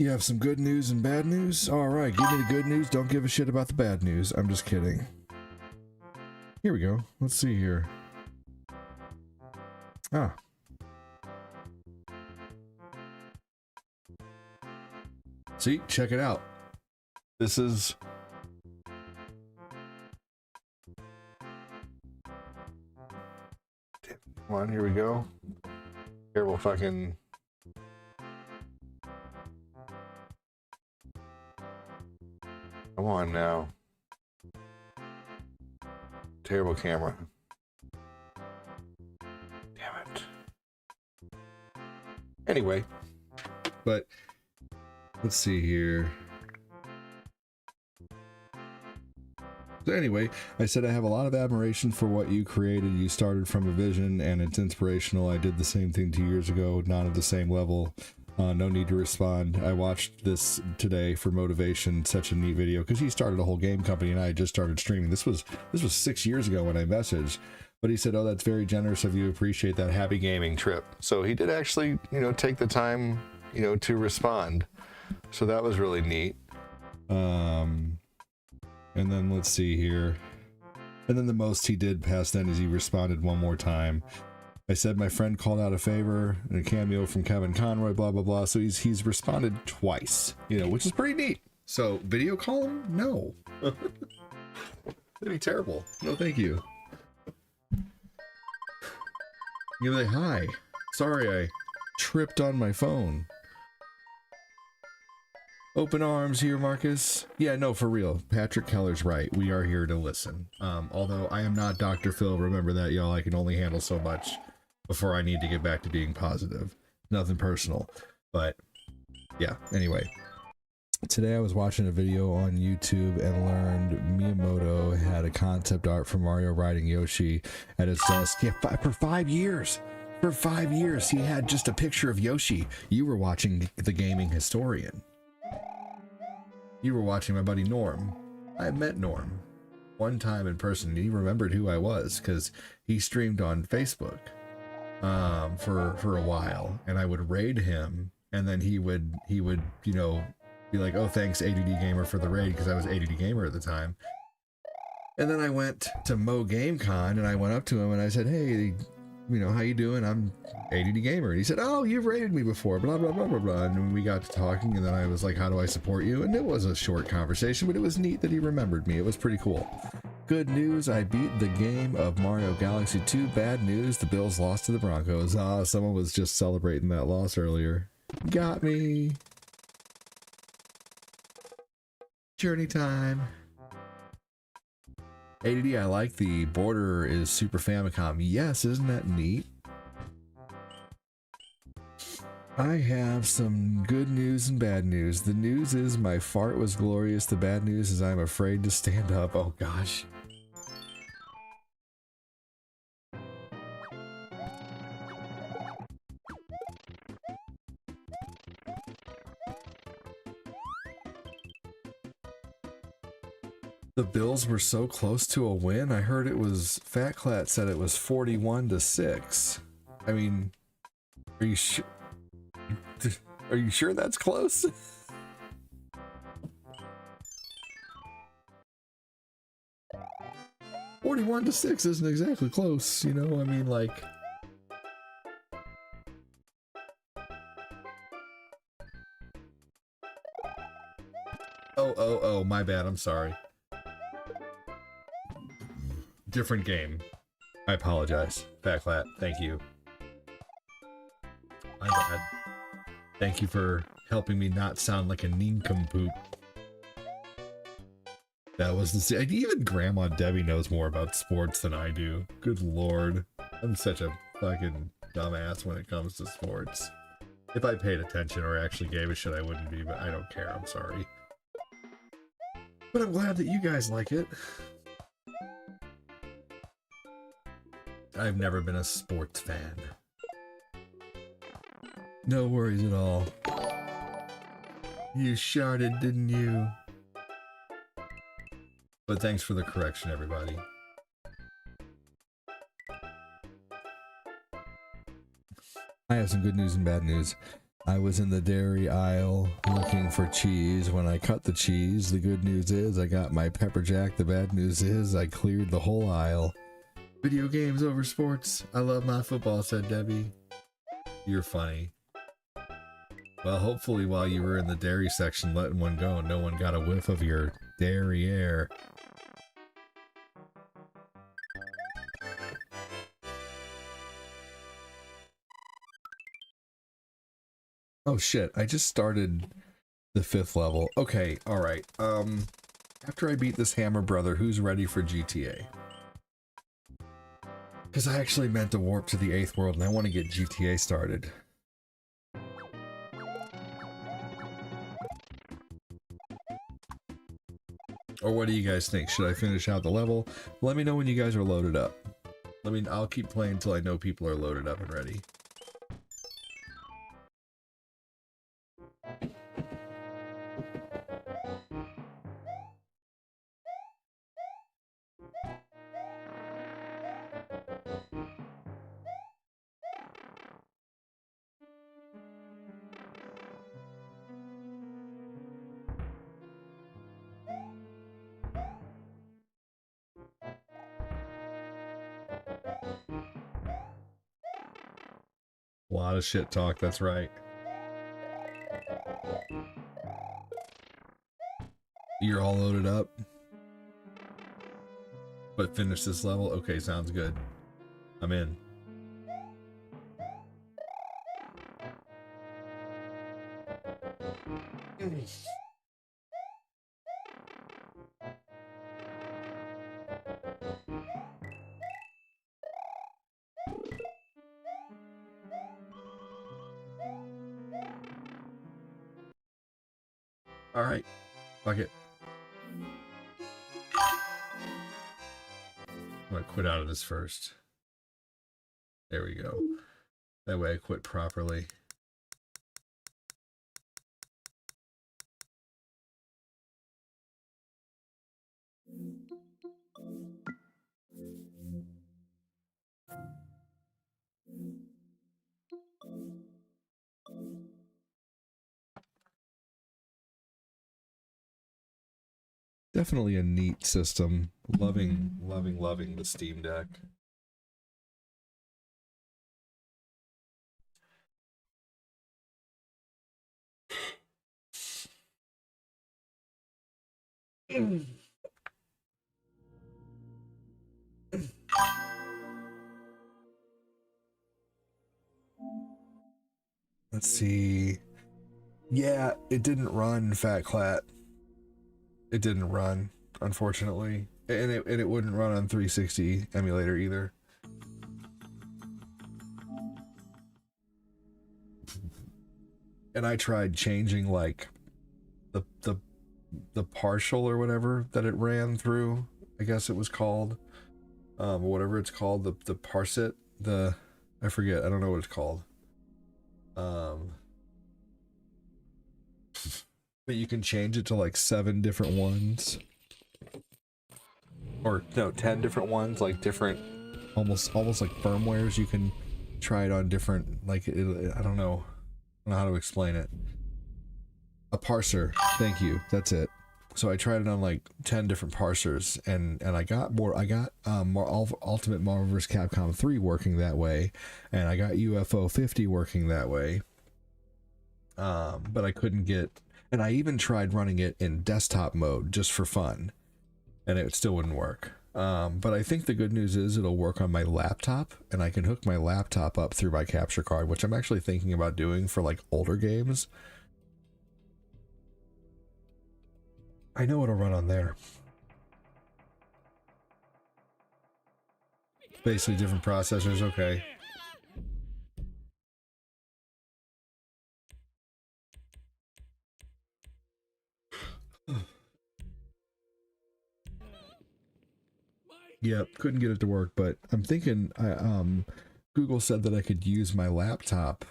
You have some good news and bad news? Alright, give me the good news, don't give a shit about the bad news. I'm just kidding. Here we go. Let's see here. Ah. See, check it out. This is... Come on, here we go. Here we'll fucking... Come on now. Terrible camera. Damn it. Anyway. But, let's see here. So anyway, I said I have a lot of admiration for what you created. You started from a vision and it's inspirational. I did the same thing 2 years ago, not at the same level. No need to respond. I watched this today for motivation. Such a neat video because he started a whole game company and I had just started streaming. This was 6 years ago when I messaged, but he said, "Oh, that's very generous of you. Appreciate that. Happy gaming trip." So he did actually, take the time, to respond. So that was really neat. And then let's see here. And then the most he did past then is he responded one more time. I said my friend called out a favor and a cameo from Kevin Conroy, blah, blah, blah. So he's responded twice, which is pretty neat. So video call him? No. That'd be terrible. No, thank you. You're like, "Hi. Sorry, I tripped on my phone." Open arms here, Marcus. Yeah, no, for real. Patrick Keller's right. We are here to listen. Although I am not Dr. Phil. Remember that, y'all. I can only handle so much before I need to get back to being positive. Nothing personal. But, yeah. Anyway. Today I was watching a video on YouTube and learned Miyamoto had a concept art for Mario riding Yoshi at his desk. Yeah, for 5 years. For 5 years, he had just a picture of Yoshi. You were watching The Gaming Historian. You were watching my buddy Norm. I met Norm one time in person. He remembered who I was because he streamed on Facebook for a while, and I would raid him, and then he would be like, "Oh, thanks ADD Gamer for the raid," because I was ADD Gamer at the time. And then I went to Mo GameCon and I went up to him and I said, "Hey, how you doing? I'm ADD Gamer." And he said, "Oh, you've raided me before, blah, blah, blah, blah, blah." And we got to talking, and then I was like, "How do I support you?" And it was a short conversation, but it was neat that he remembered me. It was pretty cool. Good news, I beat the game of Mario Galaxy 2. Bad news, the Bills lost to the Broncos. Someone was just celebrating that loss earlier. Got me. Journey time. ADD, I like the border is Super Famicom. Yes, isn't that neat? I have some good news and bad news. The news is my fart was glorious. The bad news is I'm afraid to stand up. Oh gosh. The Bills were so close to a win. I heard it was, Fatclat said it was 41-6. I mean, are you sure? Are you sure that's close? "41-6 isn't exactly close, I mean, like. Oh, my bad, I'm sorry. Different game. I apologize. Fatclat, thank you. My bad. Thank you for helping me not sound like a nincompoop. That was the... Even Grandma Debbie knows more about sports than I do. Good lord. I'm such a fucking dumbass when it comes to sports. If I paid attention or actually gave a shit, I wouldn't be, but I don't care. I'm sorry. But I'm glad that you guys like it. I've never been a sports fan. No worries at all. You sharted, didn't you? But thanks for the correction, everybody. I have some good news and bad news. I was in the dairy aisle looking for cheese. When I cut the cheese, the good news is I got my pepper jack. The bad news is I cleared the whole aisle. Video games over sports. I love my football, said Debbie. You're funny. Well, hopefully while you were in the dairy section letting one go, no one got a whiff of your dairy air. Oh shit, I just started the 5th level. Okay, alright. After I beat this Hammer Brother, who's ready for GTA? Because I actually meant to warp to the 8th world and I want to get GTA started. Or what do you guys think? Should I finish out the level? Let me know when you guys are loaded up. I'll keep playing until I know people are loaded up and ready. A lot of shit talk, that's right. You're all loaded up? But finish this level? Okay, sounds good. I'm in. Alright, fuck it. I'm gonna quit out of this first. There we go. That way I quit properly. Definitely a neat system. Loving the Steam Deck. Let's see. Yeah, it didn't run, Fat Clat. It didn't run, unfortunately. And it wouldn't run on 360 emulator either. And I tried changing like the partial or whatever that it ran through, I guess it was called. Whatever it's called, the parsit, I forget, I don't know what it's called. But you can change it to like 7 different ones. Or no, 10 different ones, like different, almost like firmwares. You can try it on different, like, I don't know how to explain it. A parser, thank you, that's it. So I tried it on like 10 different parsers, and I got more Ultimate Marvel vs. Capcom 3 working that way, and I got UFO 50 working that way. But I couldn't get, and I even tried running it in desktop mode just for fun, and it still wouldn't work. But I think the good news is it'll work on my laptop, and I can hook my laptop up through my capture card, which I'm actually thinking about doing for like older games. I know it'll run on there. Basically different processors, okay. Yep, couldn't get it to work, but I'm thinking Google said that I could use my laptop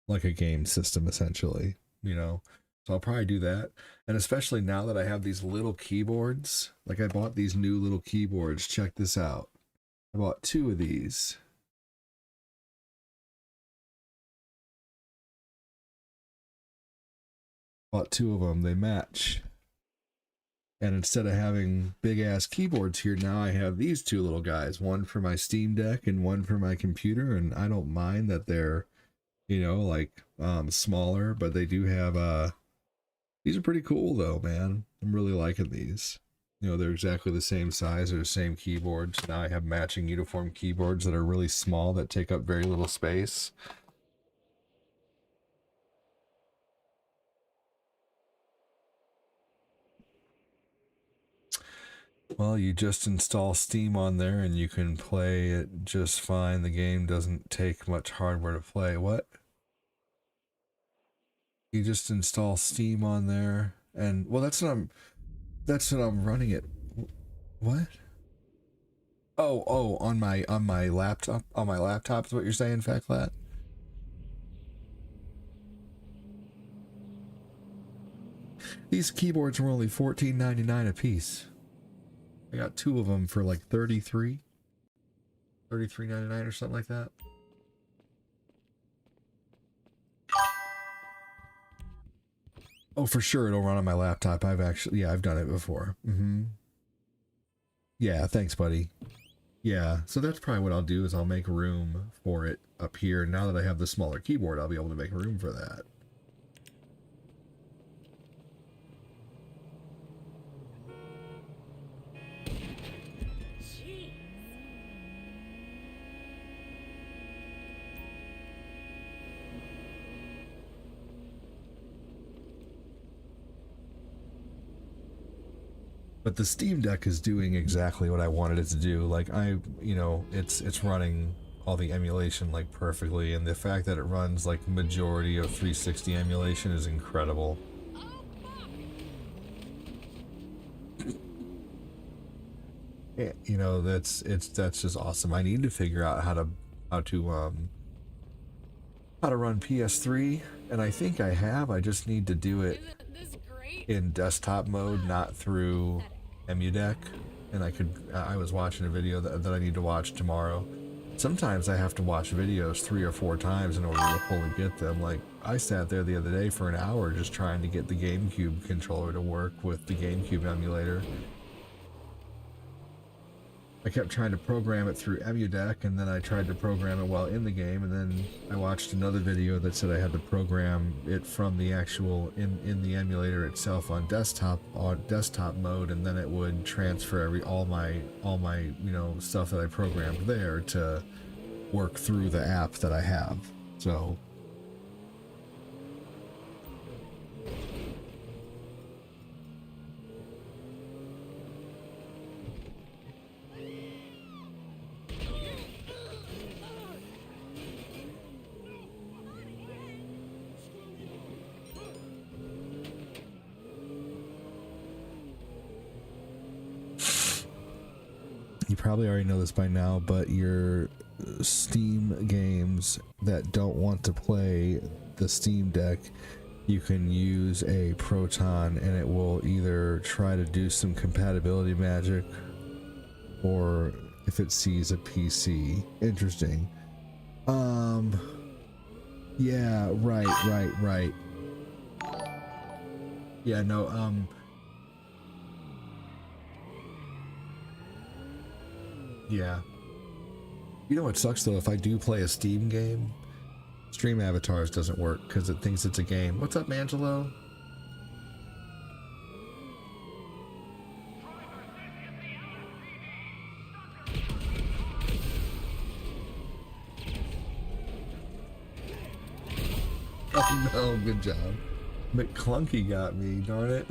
like a game system essentially, you know. So I'll probably do that. And especially now that I have these little keyboards, like I bought these new little keyboards. Check this out. I bought 2 of these. Bought 2 of them. They match. And instead of having big ass keyboards here, now I have these 2 little guys. One for my Steam Deck and one for my computer. And I don't mind that they're, you know, like smaller, but they do have these are pretty cool though, man. I'm really liking these. You know, they're exactly the same size, they're the same keyboards. Now I have matching uniform keyboards that are really small that take up very little space. Well, you just install Steam on there and you can play it just fine. The game doesn't take much hardware to play. What? You just install Steam on there and well, that's what I'm running it. What? Oh, on my laptop. On my laptop is what you're saying, Fatflat? These keyboards were only $14.99 a piece. I got 2 of them for like $33.99 or something like that. Oh, for sure it'll run on my laptop. I've done it before. Yeah, thanks, buddy. Yeah, so that's probably what I'll do is I'll make room for it up here. Now that I have the smaller keyboard, I'll be able to make room for that. But the Steam Deck is doing exactly what I wanted it to do. Like you know, it's running all the emulation like perfectly, and the fact that it runs like majority of 360 emulation is incredible. Yeah, you know, that's just awesome. I need to figure out how to run PS3, and I think I have. I just need to do it in desktop mode, not through EmuDeck. And I was watching a video that I need to watch tomorrow. Sometimes I have to watch videos 3 or 4 times in order to fully get them. Like, I sat there the other day for an hour just trying to get the GameCube controller to work with the GameCube emulator. I kept trying to program it through EmuDeck, and then I tried to program it while in the game, and then I watched another video that said I had to program it from the actual in the emulator itself on desktop mode, and then it would transfer all my you know, stuff that I programmed there to work through the app that I have. So you probably already know this by now, but your Steam games that don't want to play the Steam Deck, you can use a Proton and it will either try to do some compatibility magic, or if it sees a PC. Interesting. Yeah, right. Yeah, no, yeah. You know what sucks though? If I do play a Steam game, Stream Avatars doesn't work because it thinks it's a game. What's up, Angelo? Oh no, good job. McClunky got me, darn it.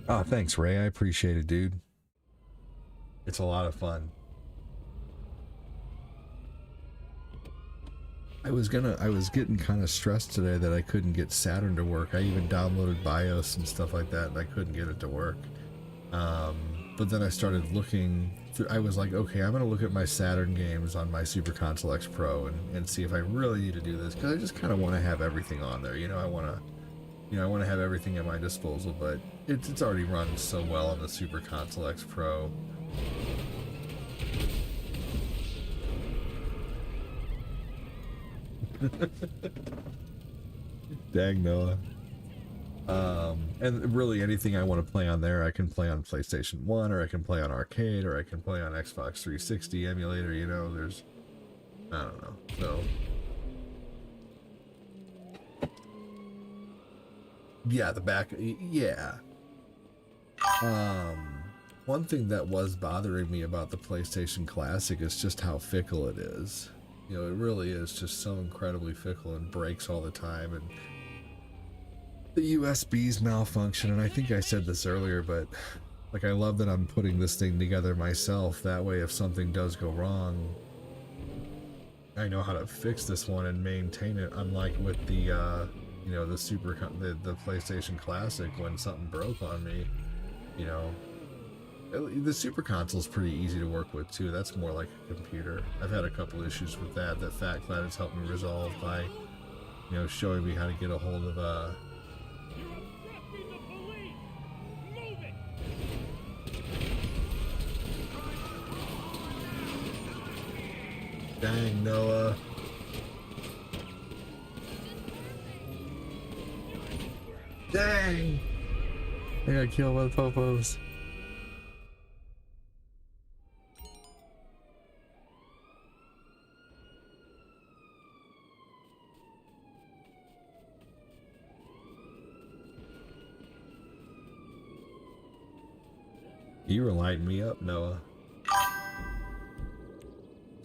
Oh, thanks, Ray. I appreciate it, dude. It's a lot of fun. I was getting kind of stressed today that I couldn't get Saturn to work. I even downloaded BIOS and stuff like that, and I couldn't get it to work. But then I started looking through, I was like, okay, I'm going to look at my Saturn games on my Super Console X Pro and see if I really need to do this, because I just kind of want to have everything on there. You know, I want to have everything at my disposal, but it's already run so well on the Super Console X Pro. Dang, Noah. And really anything I want to play on there, I can play on PlayStation 1, or I can play on arcade, or I can play on Xbox 360 emulator, you know, there's, I don't know, so. Yeah, the back, yeah. One thing that was bothering me about the PlayStation Classic is just how fickle it is. You know, it really is just so incredibly fickle and breaks all the time, and the USBs malfunction, and I think I said this earlier, but like I love that I'm putting this thing together myself. That way if something does go wrong, I know how to fix this one and maintain it, unlike with the you know, the PlayStation Classic. When something broke on me, you know, the Super Console's pretty easy to work with too. That's more like a computer. I've had a couple issues with that FatClad has helped me resolve by, you know, showing me how to get a hold of Dang, Noah. Dang! I got killed by the popos. You were lighting me up, Noah.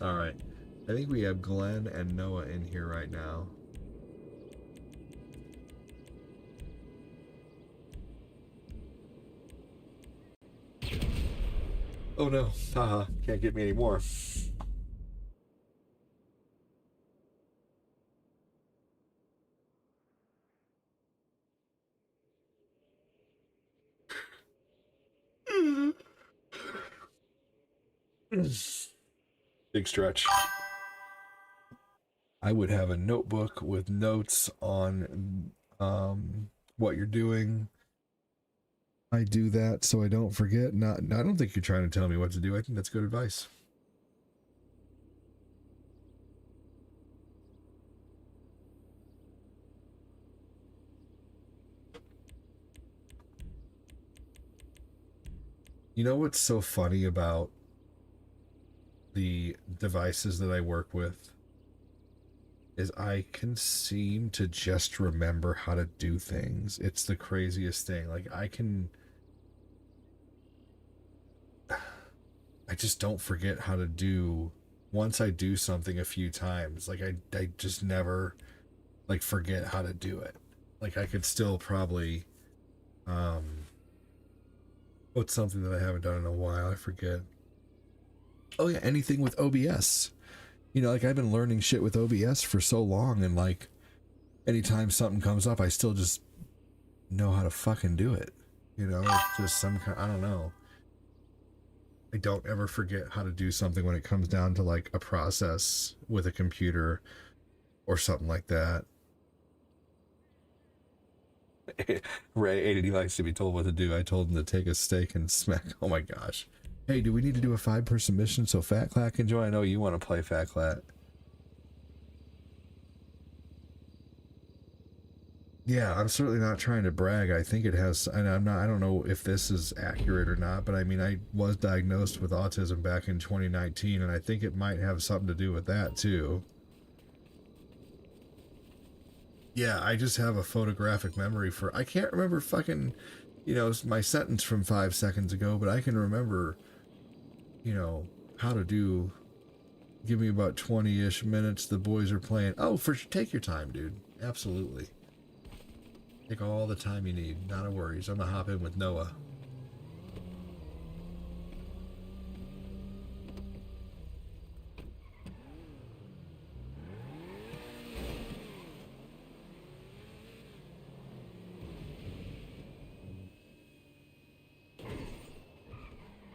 Alright. I think we have Glenn and Noah in here right now. Oh no, haha, can't get me anymore. Big stretch. I would have a notebook with notes on what you're doing. I do that so I don't forget. I don't think you're trying to tell me what to do. I think that's good advice. You know what's so funny about the devices that I work with is I can seem to just remember how to do things. It's the craziest thing. Like I just don't forget how to do, once I do something a few times, like I just never like forget how to do it. Like I could still probably what's something that I haven't done in a while? I forget. Oh yeah, anything with OBS. You know, like I've been learning shit with OBS for so long, and like anytime something comes up, I still just know how to fucking do it. You know, it's just some kind, I don't know. I don't ever forget how to do something when it comes down to like a process with a computer or something like that. Ray 80 likes to be told what to do. I told him to take a steak and smack. Oh my gosh. Hey, do we need to do a 5-person mission so FatClat can join? I know you want to play FatClat. Yeah, I'm certainly not trying to brag. I think it has, and I don't know if this is accurate or not, but I mean, I was diagnosed with autism back in 2019, and I think it might have something to do with that too. Yeah, I just have a photographic memory for, I can't remember fucking, you know, my sentence from 5 seconds ago, but I can remember, you know, how to do, give me about 20-ish minutes, the boys are playing. Oh, take your time, dude. Absolutely. Take all the time you need, not a worries. I'm gonna hop in with Noah.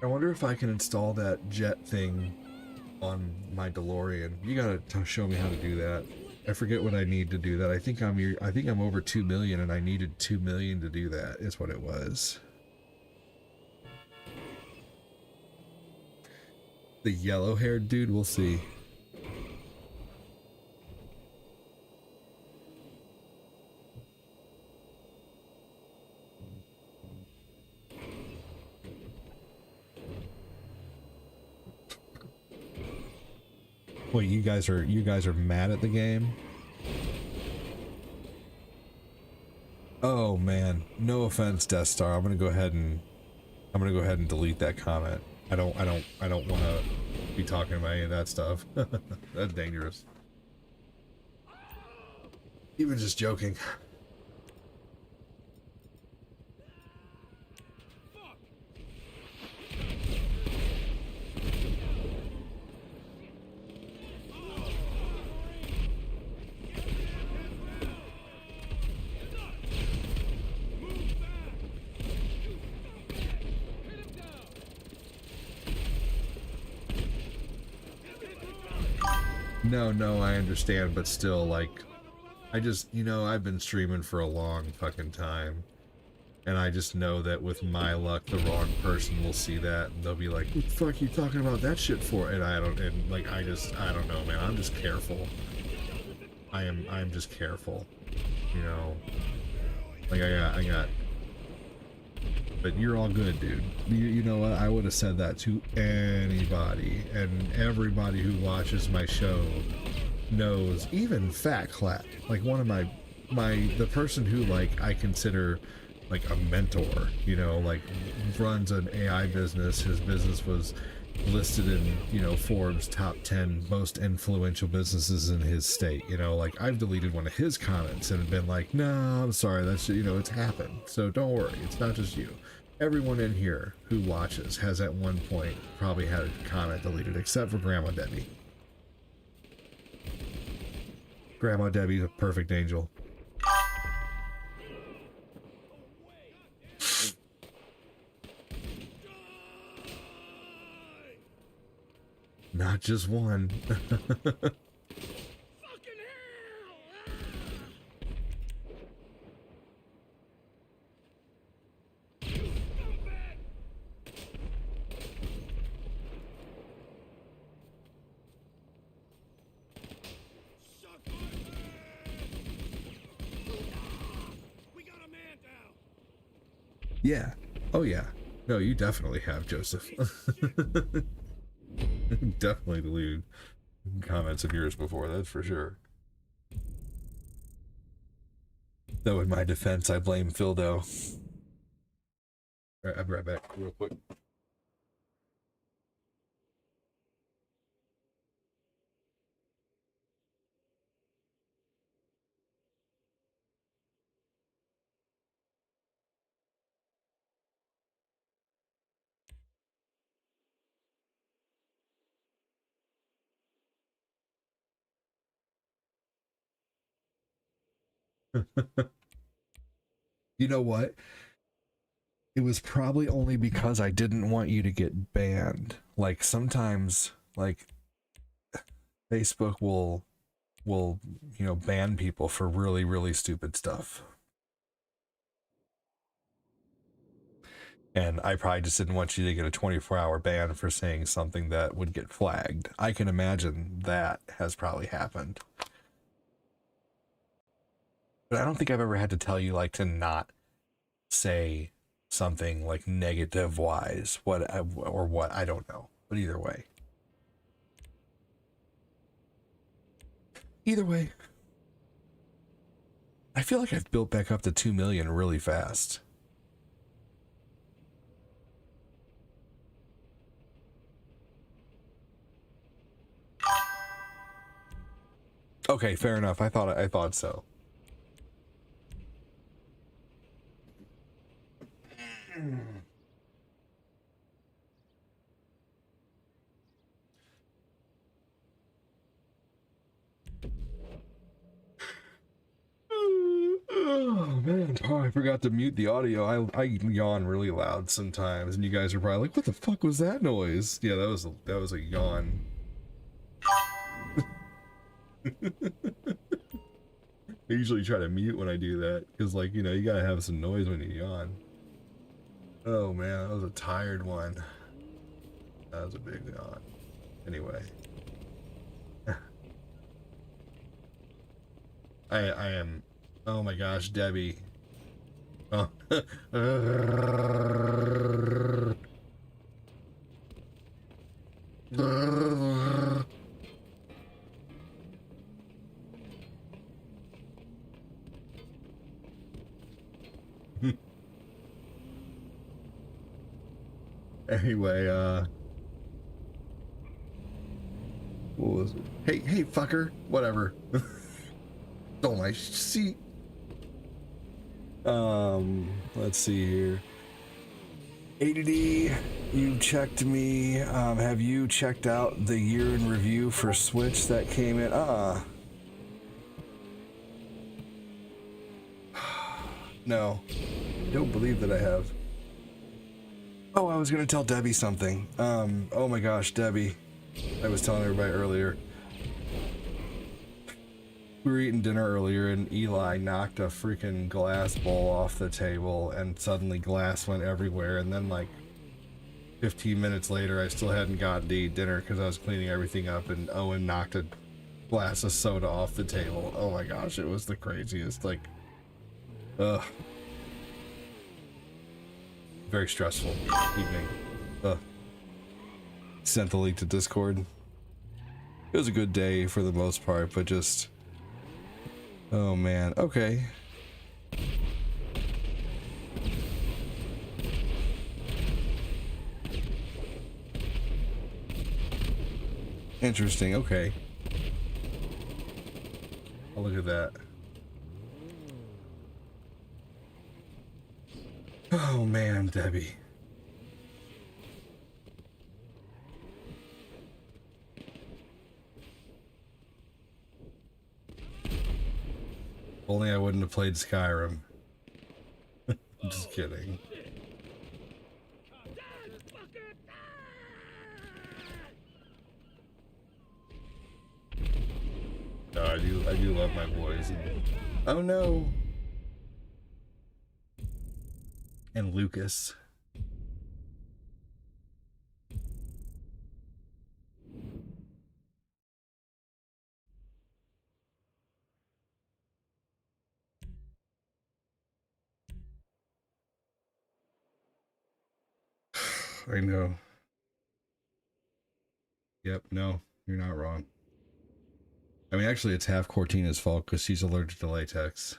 I wonder if I can install that jet thing on my DeLorean. You gotta show me how to do that. I forget what I need to do that. I think I'm over 2 million, and I needed 2 million to do that. Is what it was. The yellow-haired dude, we'll see. Wait, you guys are mad at the game? Oh man, no offense, Death Star. I'm gonna go ahead and delete that comment. I don't want to be talking about any of that stuff. That's dangerous. Even just joking. No, I understand, but still, like, I just, you know, I've been streaming for a long fucking time, and I just know that with my luck, the wrong person will see that, and they'll be like, what the fuck are you talking about that shit for? And I don't know, man, I'm just careful. I'm just careful, you know, like, I got, but you're all good, dude. You know what? I would have said that to anybody, and everybody who watches my show knows, even Fat Clap, like one of the person who, like, I consider like a mentor, you know, like runs an AI business. His business was listed in, you know, Forbes top 10 most influential businesses in his state. You know, like, I've deleted one of his comments and been like, no, I'm sorry, that's, you know, it's happened, so don't worry, it's not just you. Everyone in here who watches has at one point probably had a comment deleted, except for Grandma Debbie. Grandma Debbie's a perfect angel. Not just one. Yeah. Oh yeah. No, you definitely have, Joseph. Definitely deleted comments of yours before, that's for sure. Though in my defense, I blame Phildo. Alright, I'll be right back real quick. You know what? It was probably only because I didn't want you to get banned. Like, sometimes, like, Facebook will, you know, ban people for really, really stupid stuff. And I probably just didn't want you to get a 24-hour ban for saying something that would get flagged. I can imagine that has probably happened. But I don't think I've ever had to tell you, like, to not say something, like, negative-wise. What, I don't know. But either way. Either way. I feel like I've built back up to 2 million really fast. Okay, fair enough. I thought so. Oh man, I forgot to mute the audio. I yawn really loud sometimes, and you guys are probably like, "What the fuck was that noise?" Yeah, that was a yawn. I usually try to mute when I do that, because, like, you know, you gotta have some noise when you yawn. Oh man, that was a tired one. That was a big yawn. Anyway. I am, oh my gosh, Debbie. Oh. Anyway, what was it? Hey, fucker. Whatever. Stole my seat. Let's see here. ADD, you checked me. Have you checked out the year in review for Switch that came in? No. Don't believe that I have. Oh, I was gonna tell Debbie something. Oh my gosh, Debbie. I was telling everybody earlier. We were eating dinner earlier and Eli knocked a freaking glass bowl off the table and suddenly glass went everywhere, and then like 15 minutes later I still hadn't gotten to eat dinner because I was cleaning everything up and Owen knocked a glass of soda off the table. Oh my gosh, it was the craziest, like, ugh. Very stressful evening. Sent the link to Discord. It was a good day for the most part, but just, oh man. Okay. Interesting. Okay. I'll look at that. Oh man, Debbie. Only I wouldn't have played Skyrim. I'm just kidding. No, I do love my boys. Oh no. And Lucas. I know. Yep, no, you're not wrong. I mean, actually, it's half Cortina's fault because she's allergic to latex.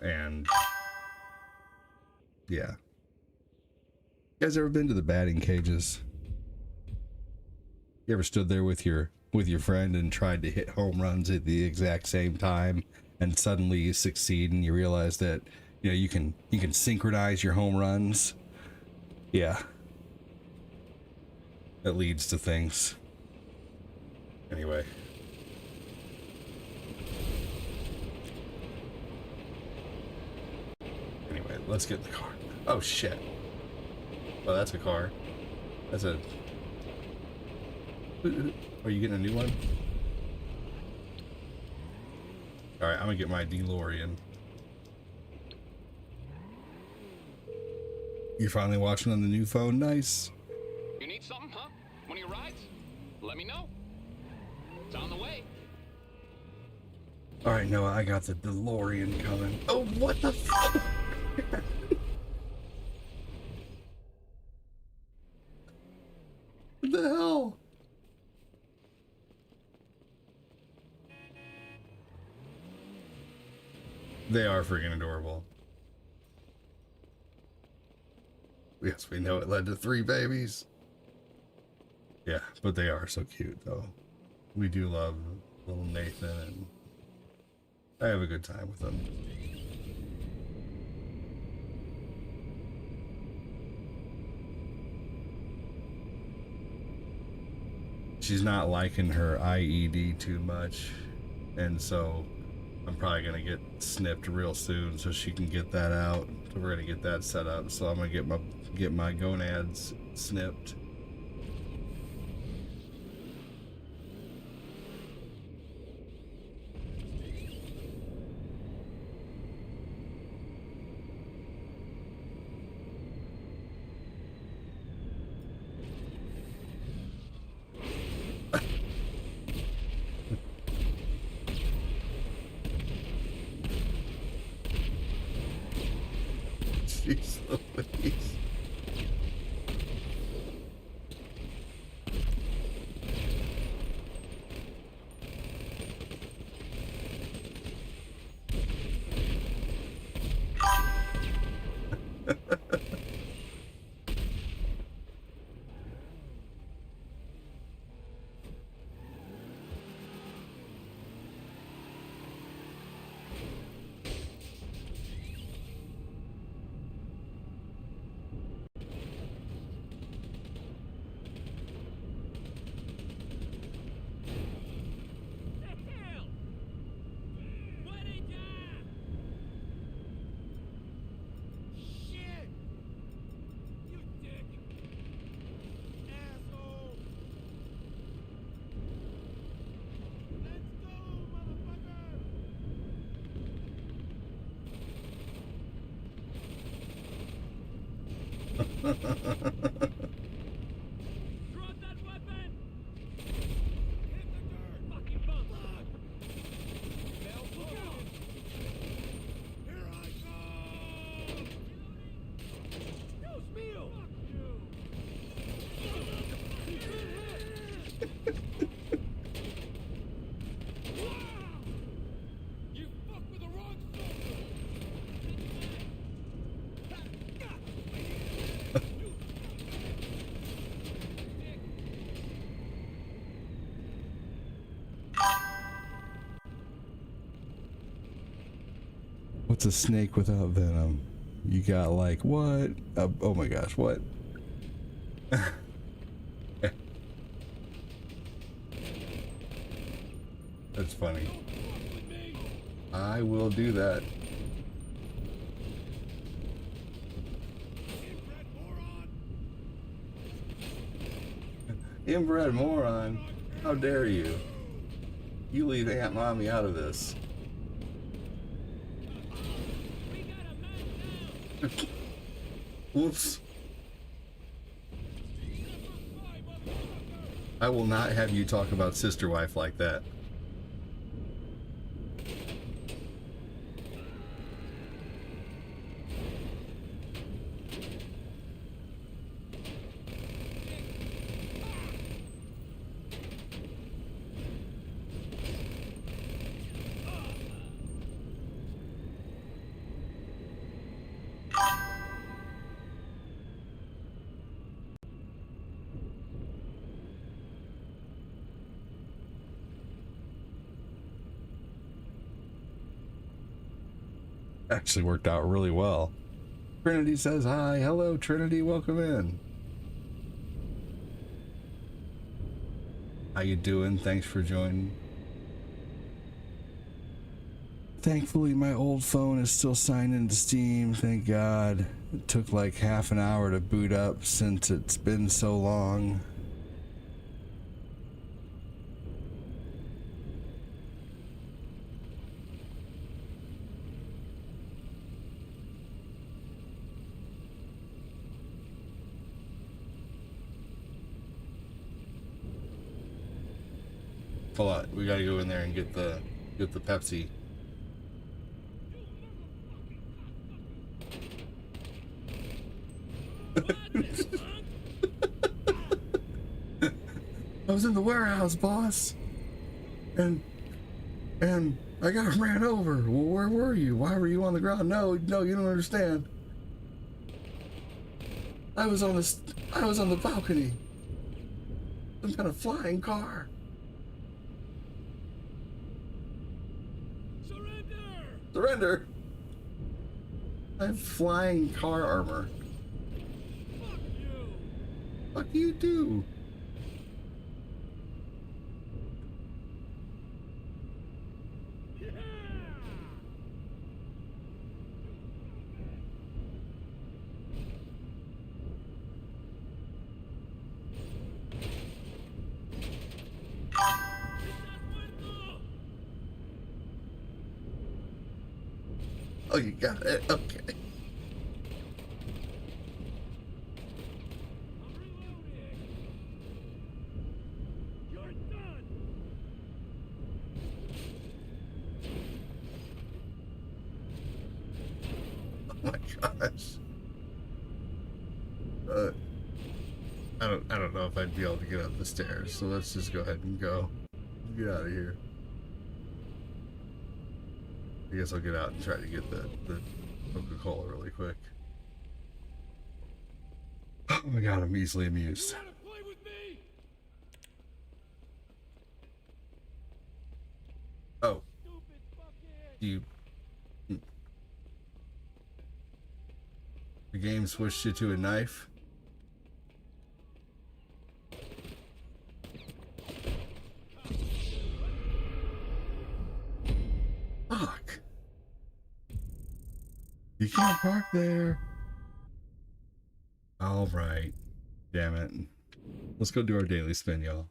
And yeah. You guys ever been to the batting cages? You ever stood there with your friend and tried to hit home runs at the exact same time, and suddenly you succeed and you realize that, you know, you can synchronize your home runs? Yeah. That leads to things. Anyway. Anyway, let's get in the car. Oh shit. Oh, that's a car. That's a... Are you getting a new one? Alright, I'm gonna get my DeLorean. You're finally watching on the new phone? Nice. You need something, huh? One of your rides? Let me know. It's on the way. Alright, Noah, I got the DeLorean coming. Oh, what the fuck? What the hell? They are freaking adorable. Yes, we know it led to 3 babies. Yeah, but they are so cute, though. We do love little Nathan, and I have a good time with them. She's not liking her IED too much, and so I'm probably gonna get snipped real soon so she can get that out. So we're gonna get that set up. So I'm gonna get my gonads snipped. Jeez Louise. What's a snake without venom? You got like what? Oh my gosh, what? That's funny. I will do that. Inbred moron. How dare you? You leave Aunt Mommy out of this. Whoops. I will not have you talk about sister wife like that. Actually worked out really well. Trinity says hi. Hello, Trinity. Welcome in. How you doing? Thanks for joining. Thankfully, my old phone is still signed into Steam. Thank God. It took like half an hour to boot up since it's been so long. Hold on, we gotta go in there and get the Pepsi. I was in the warehouse, boss, and I got ran over. Well, where were you? Why were you on the ground? No, you don't understand. I was on the balcony. Some kind of flying car. Surrender! I have flying car armor. Fuck you! Fuck you too! Yeah. Oh, you got it. Okay. You're done. Oh my gosh. I don't know if I'd be able to get up the stairs, so let's just go ahead and go. Get out of here. I guess I'll get out and try to get the Coca-Cola really quick. Oh my god, I'm easily amused. Oh. You... The game switched you to a knife? Fuck. You can't park there. Alright. Damn it. Let's go do our daily spin, y'all.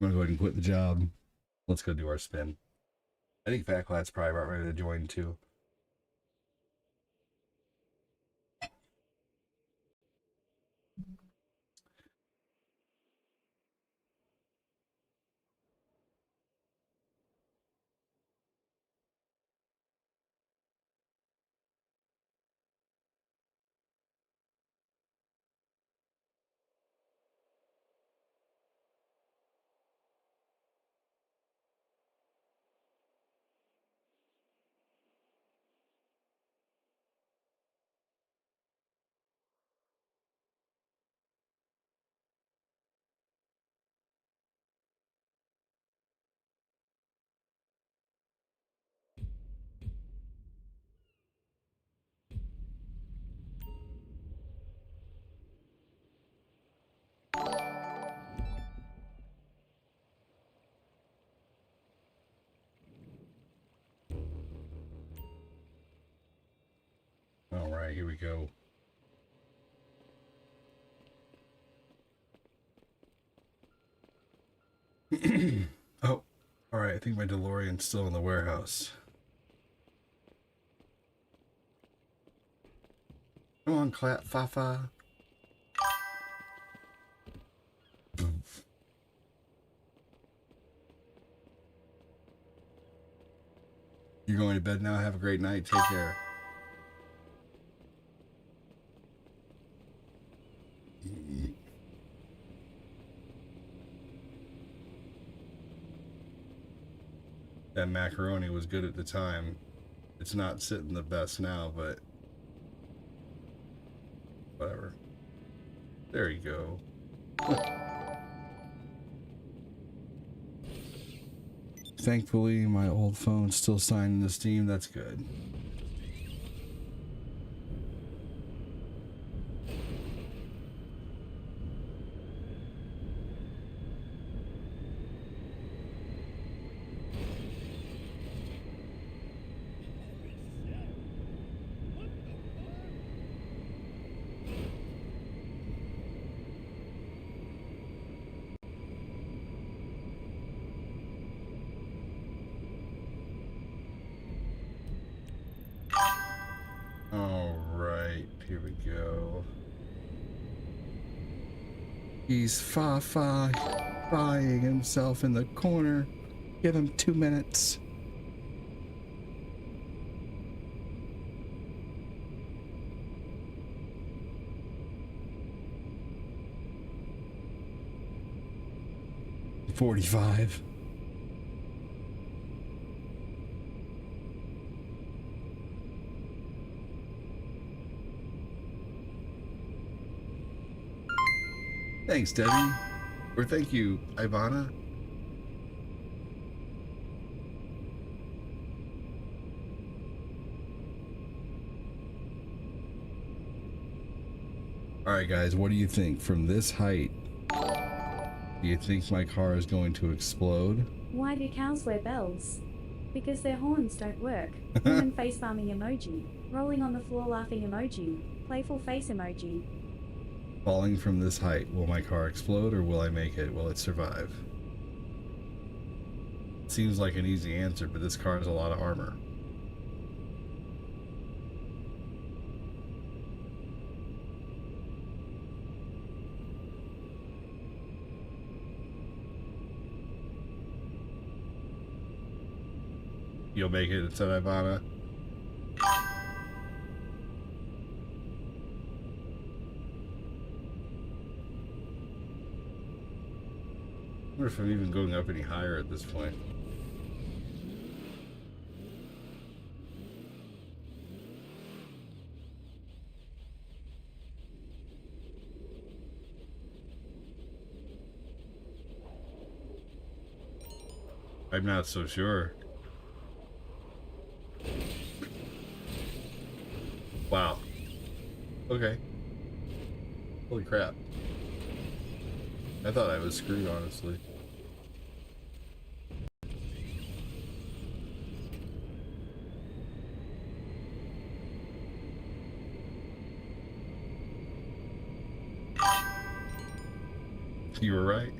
I'm gonna go ahead and quit the job. Let's go do our spin. I think Fat Clad's probably about ready to join too. All right, here we go. Oh, all right. I think my DeLorean's still in the warehouse. Come on, clap, Fafa. You're going to bed now. Have a great night. Take care. That macaroni was good at the time. It's not sitting the best now, but whatever. There you go. Thankfully, my old phone's still signed into Steam. That's good. He's fa-fa-fying himself in the corner. Give him 2 minutes. $45. Thanks, Debbie. Or thank you, Ivana. Alright guys, what do you think? From this height, do you think my car is going to explode? Why do cows wear bells? Because their horns don't work. Woman face farming emoji. Rolling on the floor laughing emoji. Playful face emoji. Falling from this height, will my car explode or will I make it? Will it survive? Seems like an easy answer, but this car has a lot of armor. You'll make it, said Ivana. wonder if I'm even going up any higher at this point. I'm not so sure. Wow. Okay. Holy crap. I thought I was screwed, honestly. You were right.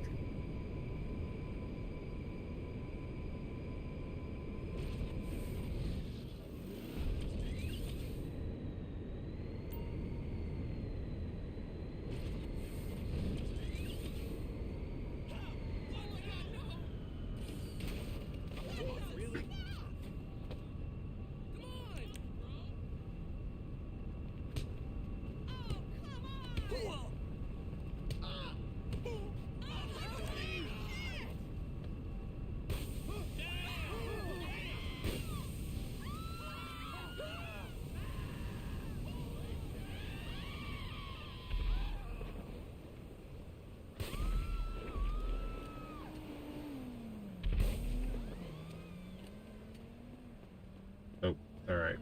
Oh, all right.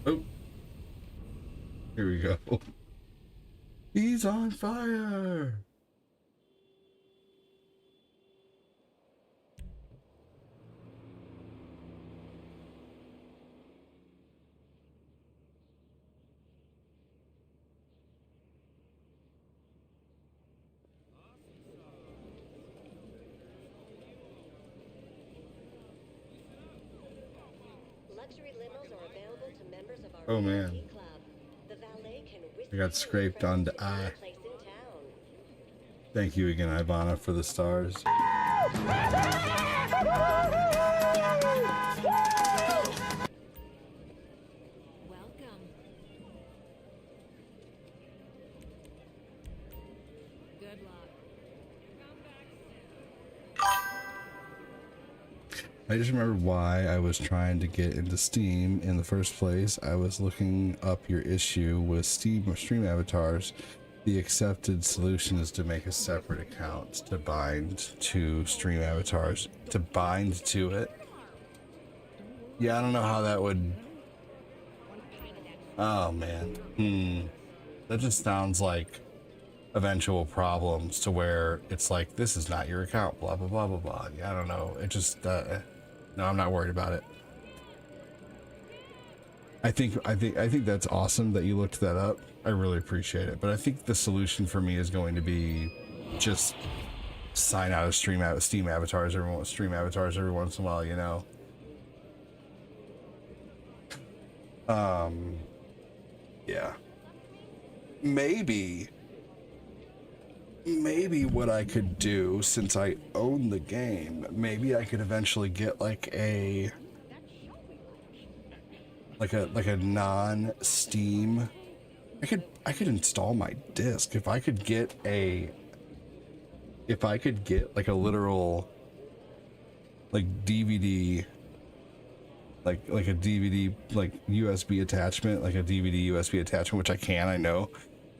Oh, here we go. He's on fire. Luxury limos are available to members of our Oh, man. VIP club. The valet can whisk I got you scraped and onto friends to any eye. place in town. Thank you again, Ivana, for the stars. Welcome. Good luck. I just remember why I was trying to get into Steam in the first place. I was looking up your issue with Steam stream avatars. The accepted solution is to make a separate account to bind to stream avatars. To bind to it? Yeah, I don't know how that would... Oh, man. That just sounds like eventual problems to where it's like, this is not your account, blah, blah, blah, blah, blah. Yeah, I don't know. It just... no, I'm not worried about it. I think that's awesome that you looked that up. I really appreciate it. But I think the solution for me is going to be just sign out of Steam avatars every once in a while, you know. Yeah. Maybe what I could do, since I own the game, maybe I could eventually get like a non-Steam. I could install my disc if I could get like a literal like DVD, like a DVD like USB attachment, like a DVD USB attachment, which I know.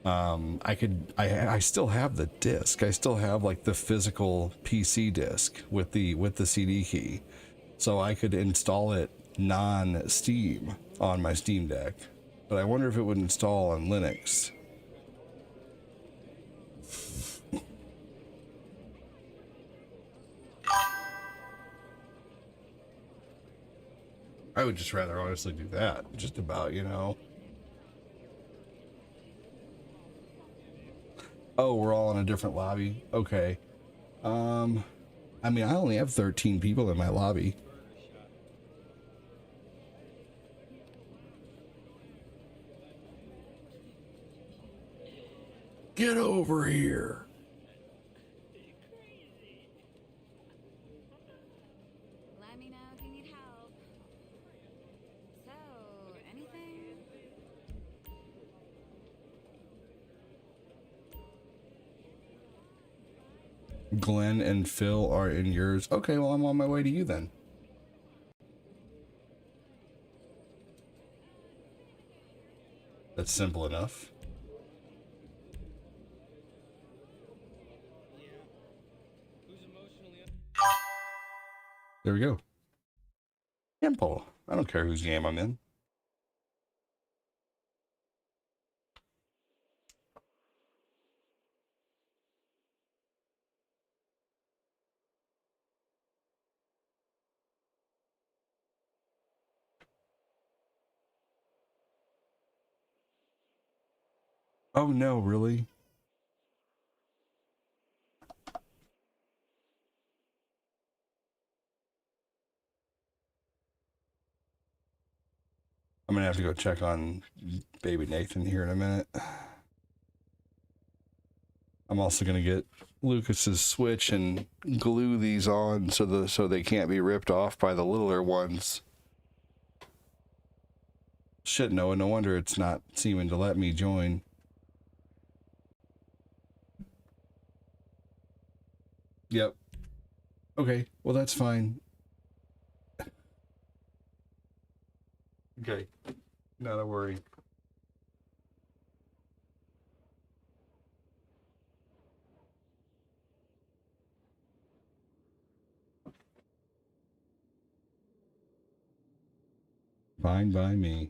I still have the disc. I still have like the physical PC disc with the CD key, so I could install it non-Steam on my Steam Deck. But I wonder if it would install on Linux. I would just rather honestly do that, just about, you know. Oh, we're all in a different lobby. Okay. I mean, I only have 13 people in my lobby. Get over here. Let me know if you need help. So, anything? Glenn and Phil are in yours. Okay, well, I'm on my way to you then. That's simple enough. There we go. Simple. I don't care whose game I'm in. Oh no, really? I'm gonna have to go check on baby Nathan here in a minute. I'm also gonna get Lucas's Switch and glue these on so they can't be ripped off by the littler ones. Shit, Noah, no wonder it's not seeming to let me join. Yep. Okay, well that's fine. Okay, not a worry. Fine by me.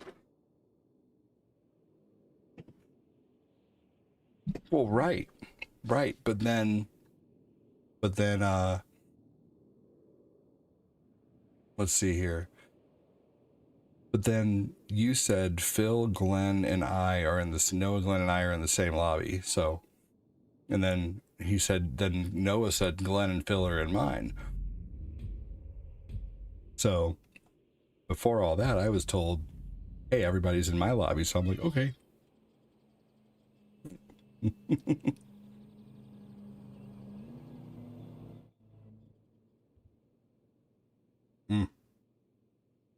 Well, right, but then, let's see here. But then you said Phil, Glenn, and I are in this. Noah, Glenn, and I are in the same lobby. So, and then he said. Then Noah said Glenn and Phil are in mine. So, before all that, I was told, "Hey, everybody's in my lobby." So I'm like, okay.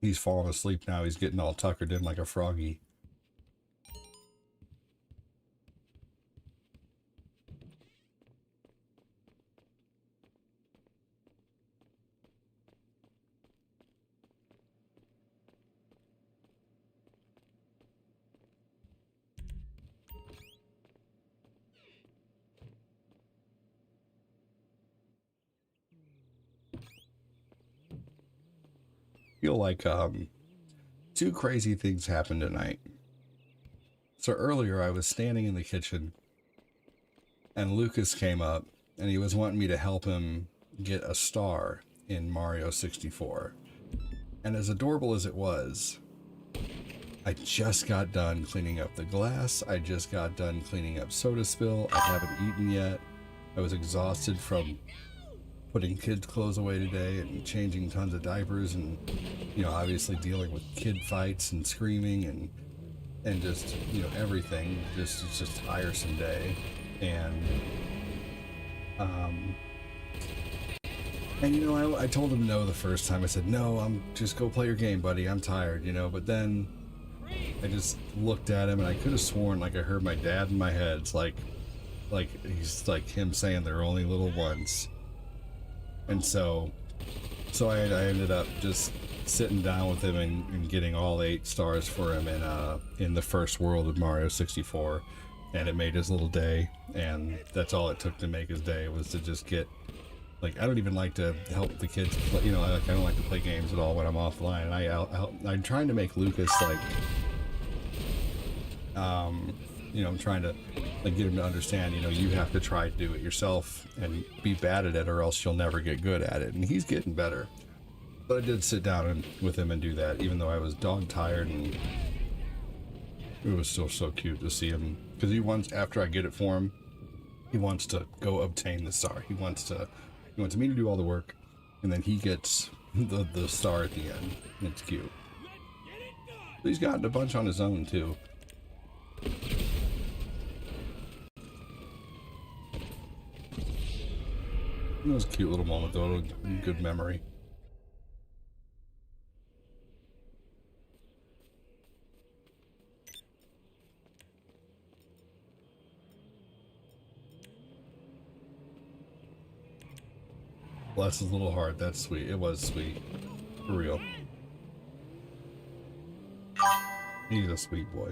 He's falling asleep now. He's getting all tuckered in like a froggy. Feel like two crazy things happened tonight. So earlier I was standing in the kitchen and Lucas came up and he was wanting me to help him get a star in Mario 64. And as adorable as it was, I just got done cleaning up the glass. I just got done cleaning up soda spill. I haven't eaten yet. I was exhausted from putting kids' clothes away today and changing tons of diapers and, you know, obviously dealing with kid fights and screaming and just, you know, everything. It's just a tiresome day. And you know, I told him no the first time. I said, no, I'm just go play your game, buddy. I'm tired, you know, but then I just looked at him and I could have sworn like I heard my dad in my head. It's like he's like him saying they're only little ones. And so I ended up just sitting down with him and getting all 8 stars for him in the first world of Mario 64, and it made his little day. And that's all it took to make his day, was to just get, like, I don't even like to help the kids play, you know, I don't like to play games at all when I'm offline. And I'm trying to make Lucas like, you know, I'm trying to like get him to understand, you know, you have to try to do it yourself and be bad at it or else you'll never get good at it. And he's getting better. But I did sit down with him and do that, even though I was dog tired, and it was still so cute to see him, because he wants, after I get it for him, he wants to go obtain the star. He wants me to do all the work, and then he gets the star at the end. It's cute. But he's gotten a bunch on his own too. It was a cute little moment though, a good memory. Bless his little heart. That's sweet. It was sweet. For real. He's a sweet boy.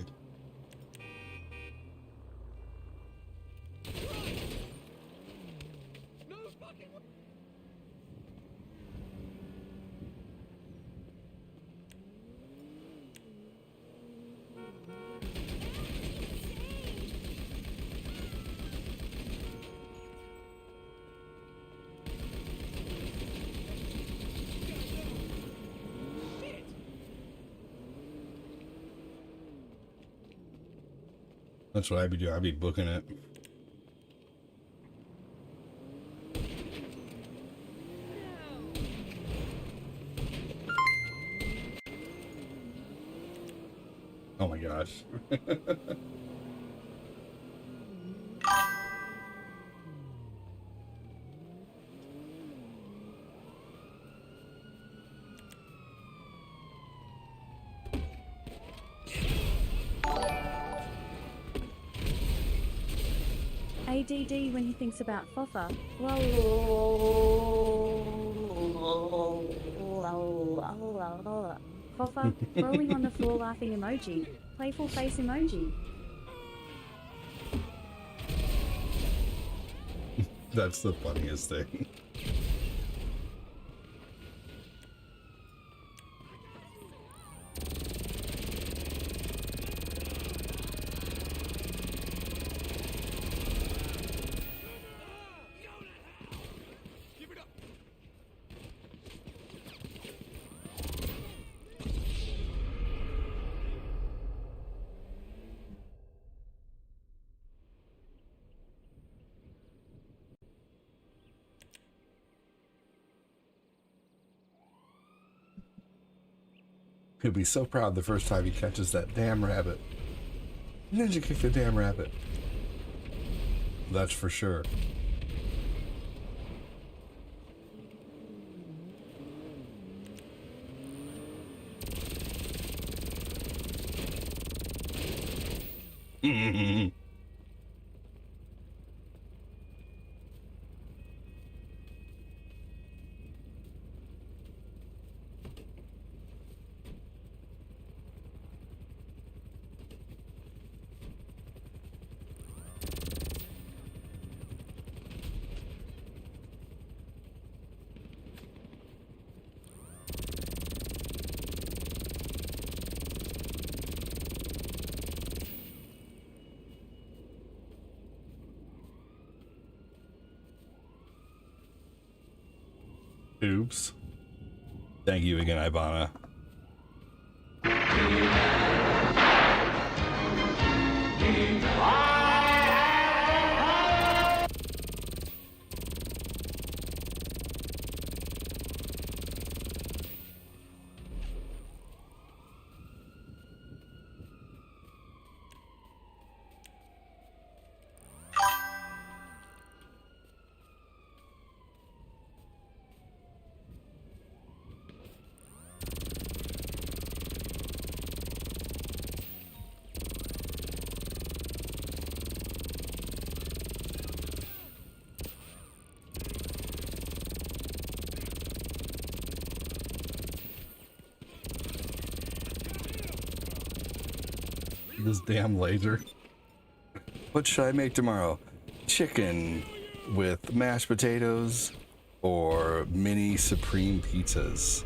That's what I'd be doing. I'd be booking it. Oh my gosh. ADD when he thinks about Foffa. Foffa, rolling on the floor laughing emoji. Playful face emoji. That's the funniest thing. He'll be so proud the first time he catches that damn rabbit. Ninja kicked the damn rabbit. That's for sure. Oops. Thank you again, Ivana. This damn laser. What should I make tomorrow? Chicken with mashed potatoes or mini supreme pizzas?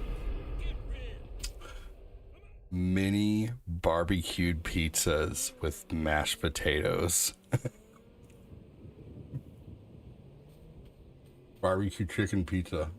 Mini barbecued pizzas with mashed potatoes. Barbecue chicken pizza.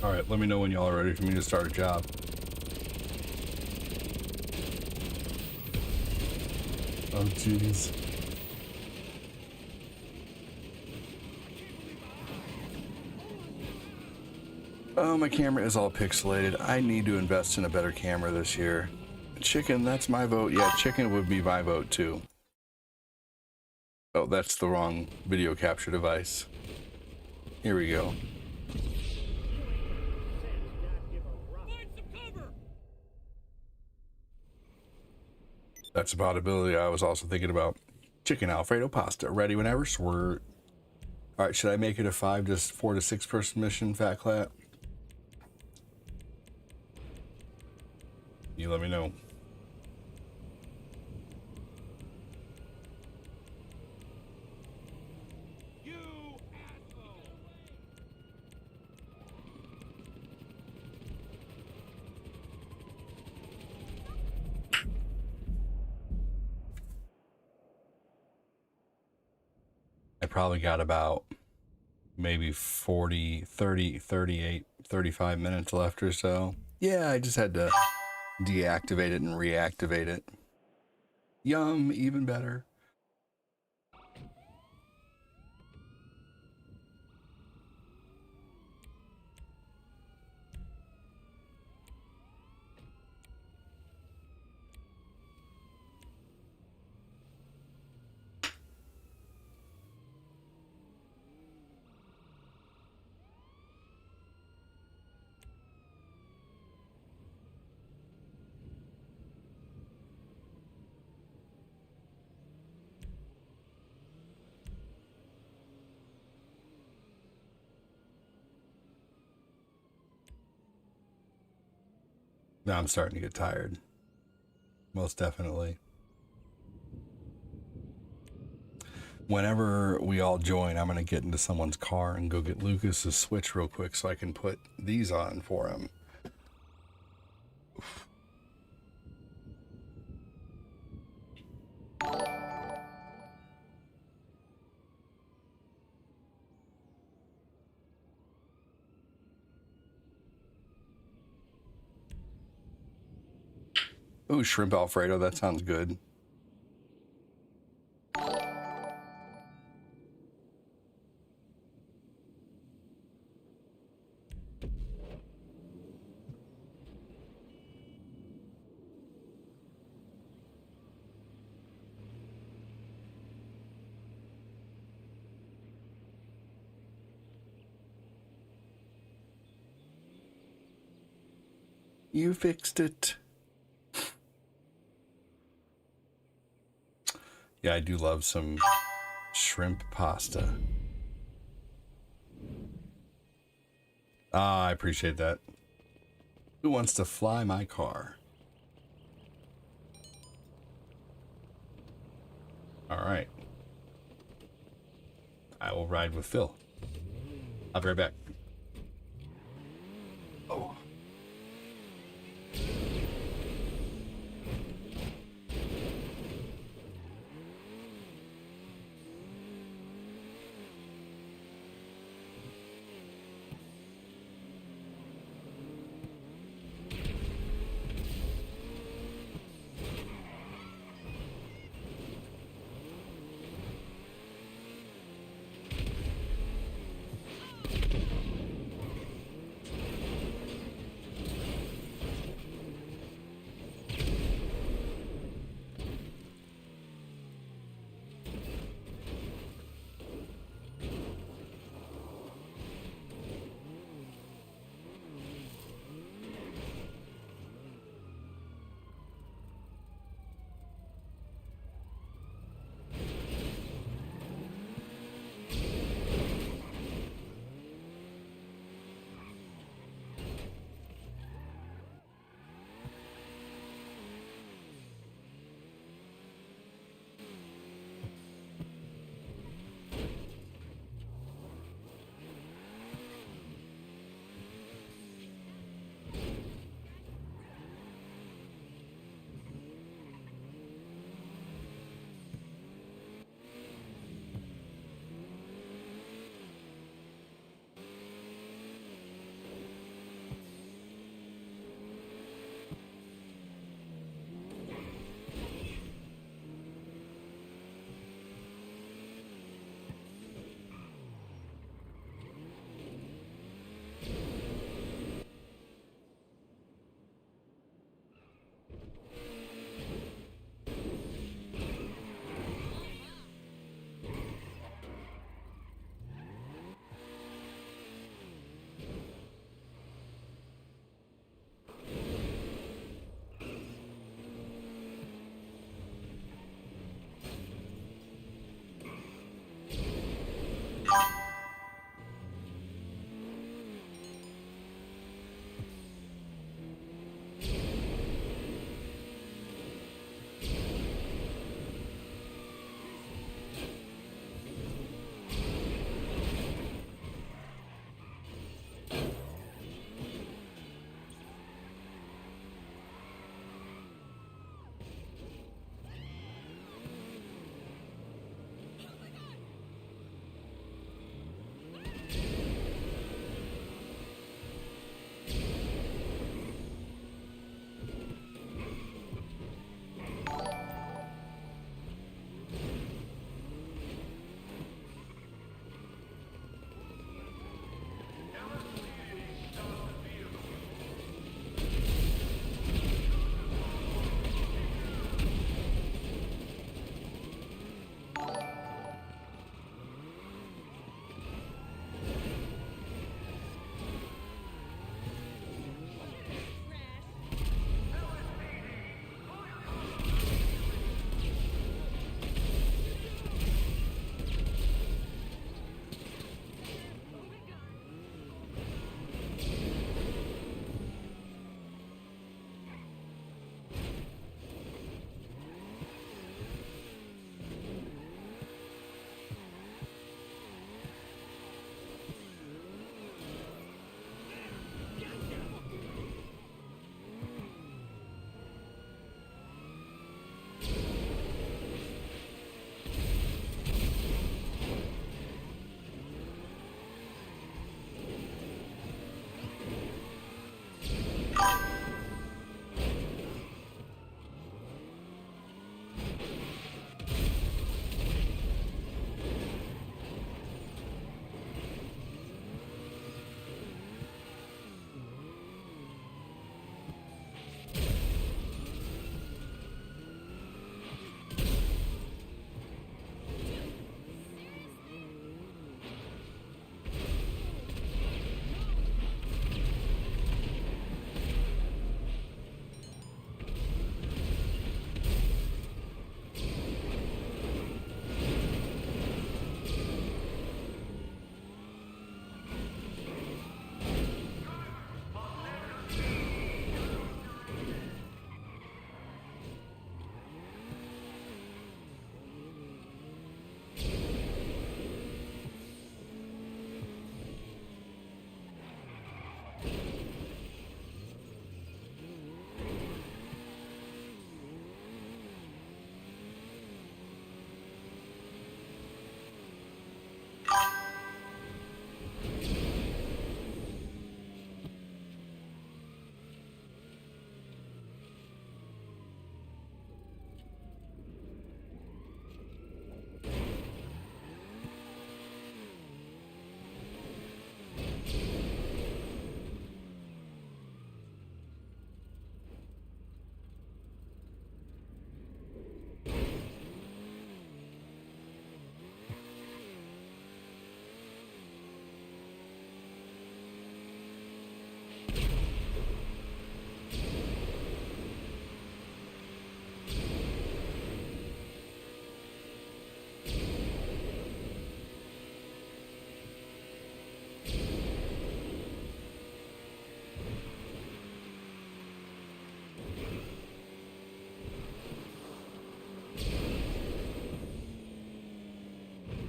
Alright, let me know when y'all are ready for me to start a job. Oh, jeez. Oh, my camera is all pixelated. I need to invest in a better camera this year. Chicken, that's my vote. Yeah, chicken would be my vote too. Oh, that's the wrong video capture device. Here we go. That's about ability. I was also thinking about chicken Alfredo pasta. Ready whenever. Swear. All right, should I make it a 4 to 6 person mission, Fat Clat? You let me know. I probably got about maybe 40, 30, 38, 35 minutes left or so. Yeah, I just had to deactivate it and reactivate it. Yum, even better. Now I'm starting to get tired. Most definitely. Whenever we all join, I'm going to get into someone's car and go get Lucas's Switch real quick so I can put these on for him. Ooh, shrimp Alfredo, that sounds good. You fixed it. Yeah, I do love some shrimp pasta. Ah, I appreciate that. Who wants to fly my car? All right. I will ride with Phil. I'll be right back. Oh.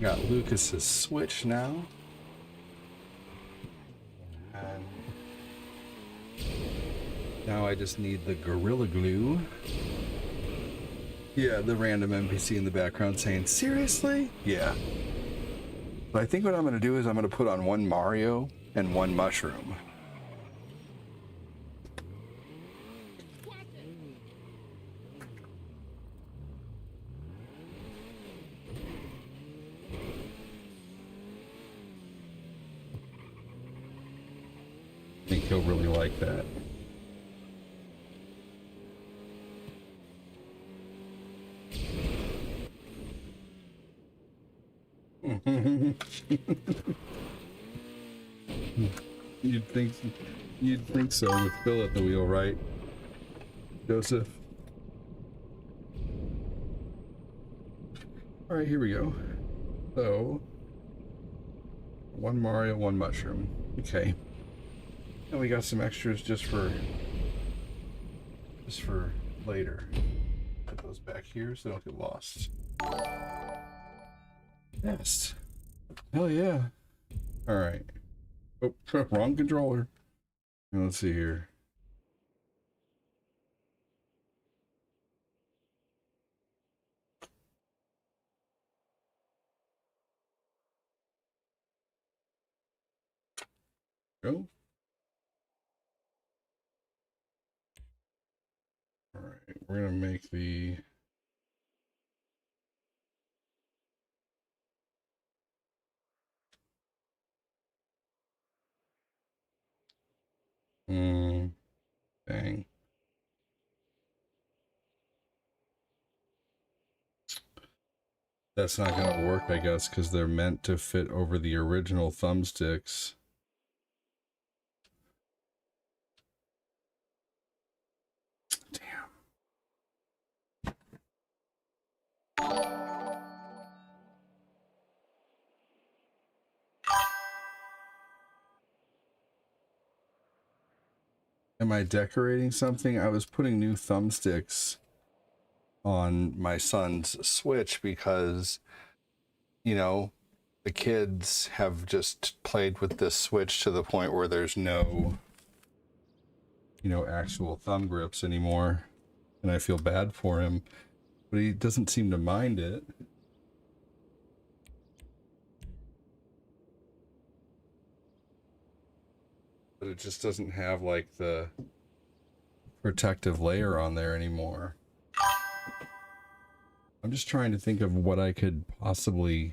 Got Lucas's Switch now. And now I just need the Gorilla Glue. Yeah, the random NPC in the background saying, seriously? Yeah. But I think what I'm going to do is I'm going to put on one Mario and one Mushroom. I think he'll really like that. You'd think so with Phil at the wheel, right, Joseph? All right, here we go. So, one Mario, one Mushroom. Okay. And we got some extras just for later. Put those back here so they don't get lost. Yes. Hell yeah. All right. Oh, wrong controller. Let's see here. Go. All right, we're gonna make the dang. That's not gonna work, I guess, because they're meant to fit over the original thumbsticks. Damn. Am I decorating something? I was putting new thumbsticks on my son's Switch because, you know, the kids have just played with this Switch to the point where there's no, you know, actual thumb grips anymore. And I feel bad for him, but he doesn't seem to mind it. But it just doesn't have like the protective layer on there anymore. I'm just trying to think of what I could possibly,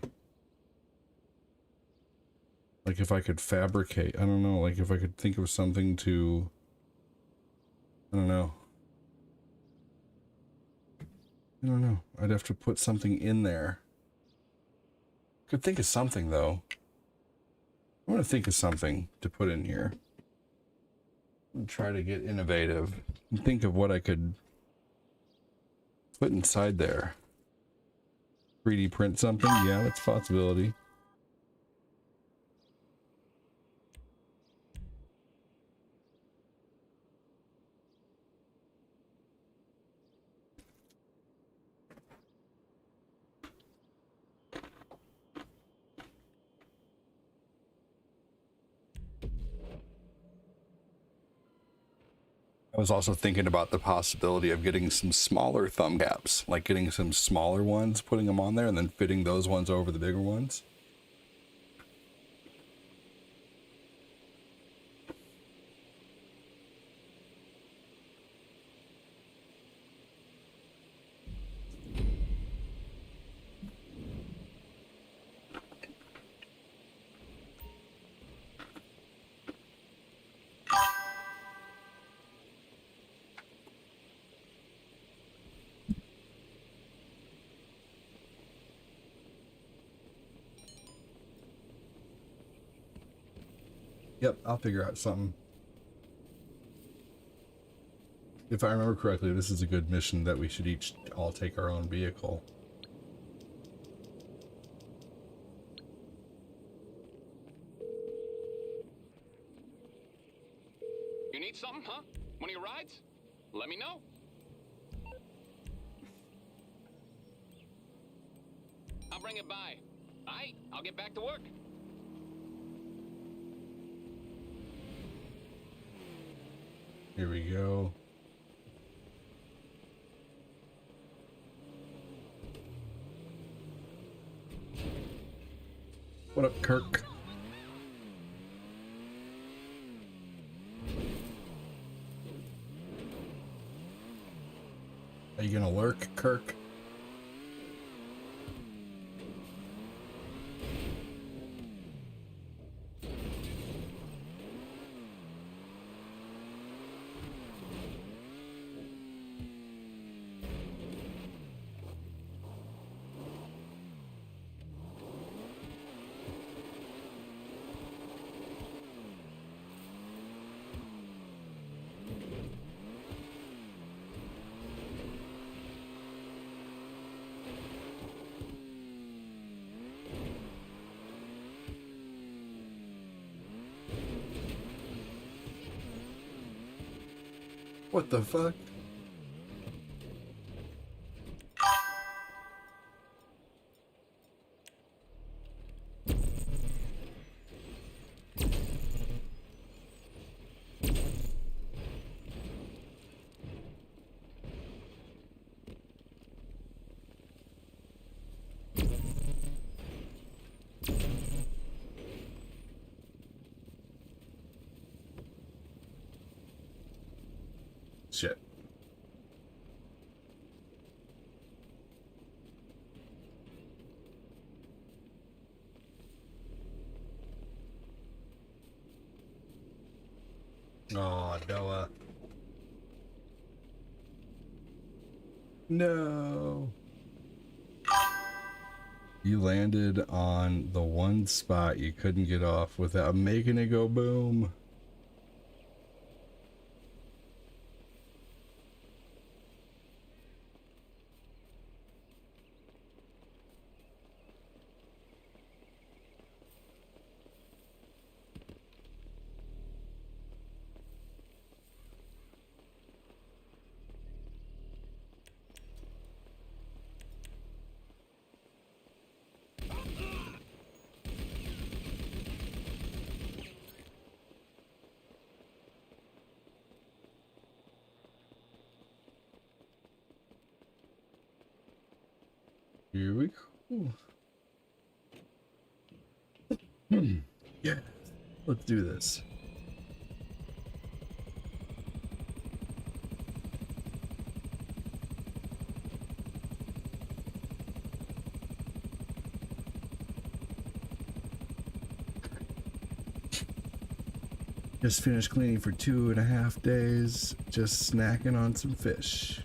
like if I could fabricate, I don't know, like if I could think of something to, I don't know. I'd have to put something in there. Could think of something though. I want to think of something to put in here. And try to get innovative and think of what I could put inside there. 3D print something? Yeah, that's a possibility. I was also thinking about the possibility of getting some smaller thumb gaps, like getting some smaller ones, putting them on there, and then fitting those ones over the bigger ones. Yep, I'll figure out something. If I remember correctly, this is a good mission that we should each all take our own vehicle. You need something, huh? One of your rides? Let me know. I'll bring it by. Aight, I'll get back to work. Here we go. What up, Kirk? Are you gonna lurk, Kirk? What the fuck? Shit. Oh, Noah. No. You landed on the one spot you couldn't get off without making it go boom. Here we go. Yeah, let's do this. Just finished cleaning for 2.5 days, just snacking on some fish.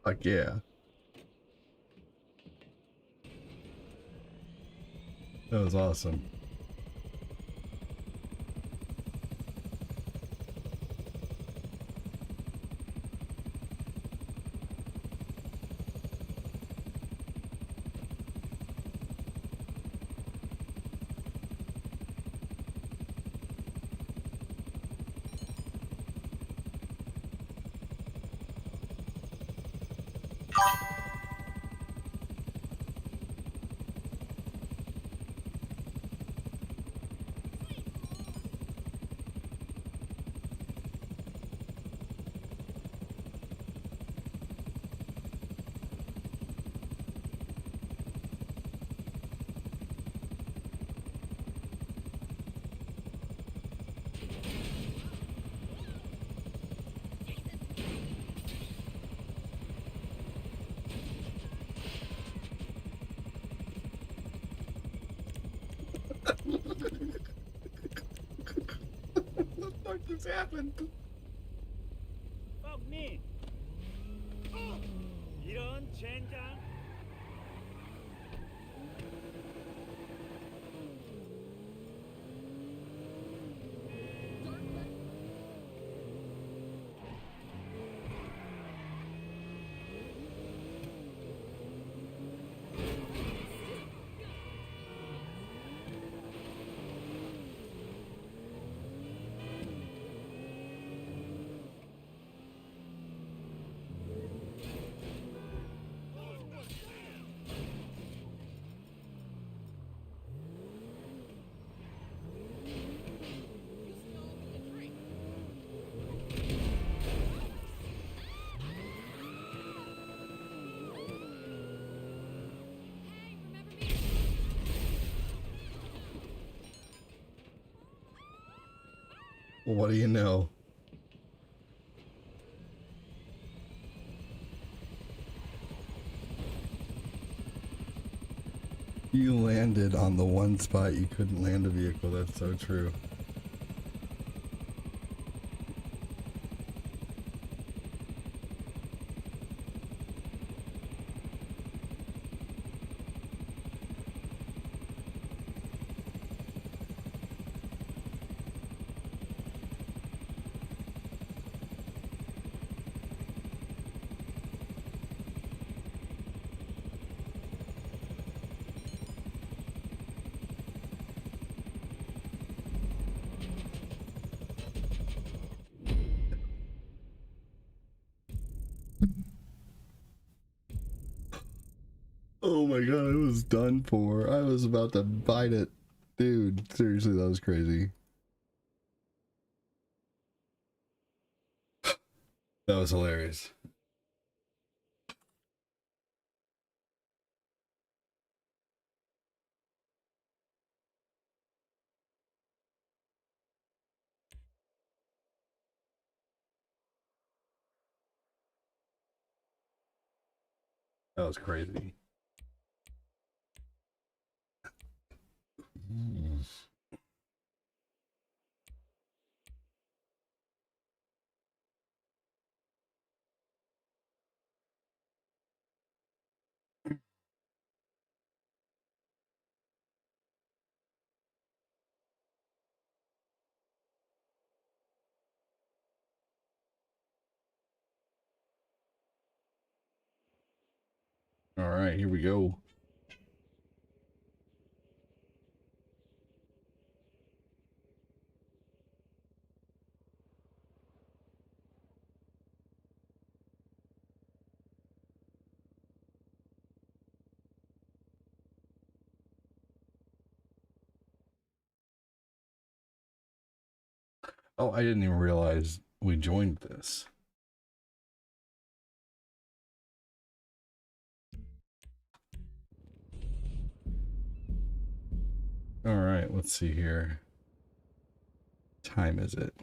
Fuck yeah. That was awesome. just happened? Fuck me. 이런 젠장. Well, what do you know? You landed on the one spot you couldn't land a vehicle. That's so true. Oh my god, I was done for. I was about to bite it. Dude, seriously, that was crazy. That was hilarious. That was crazy. All right, here we go. Oh, I didn't even realize we joined this. All right, let's see here. Time is it?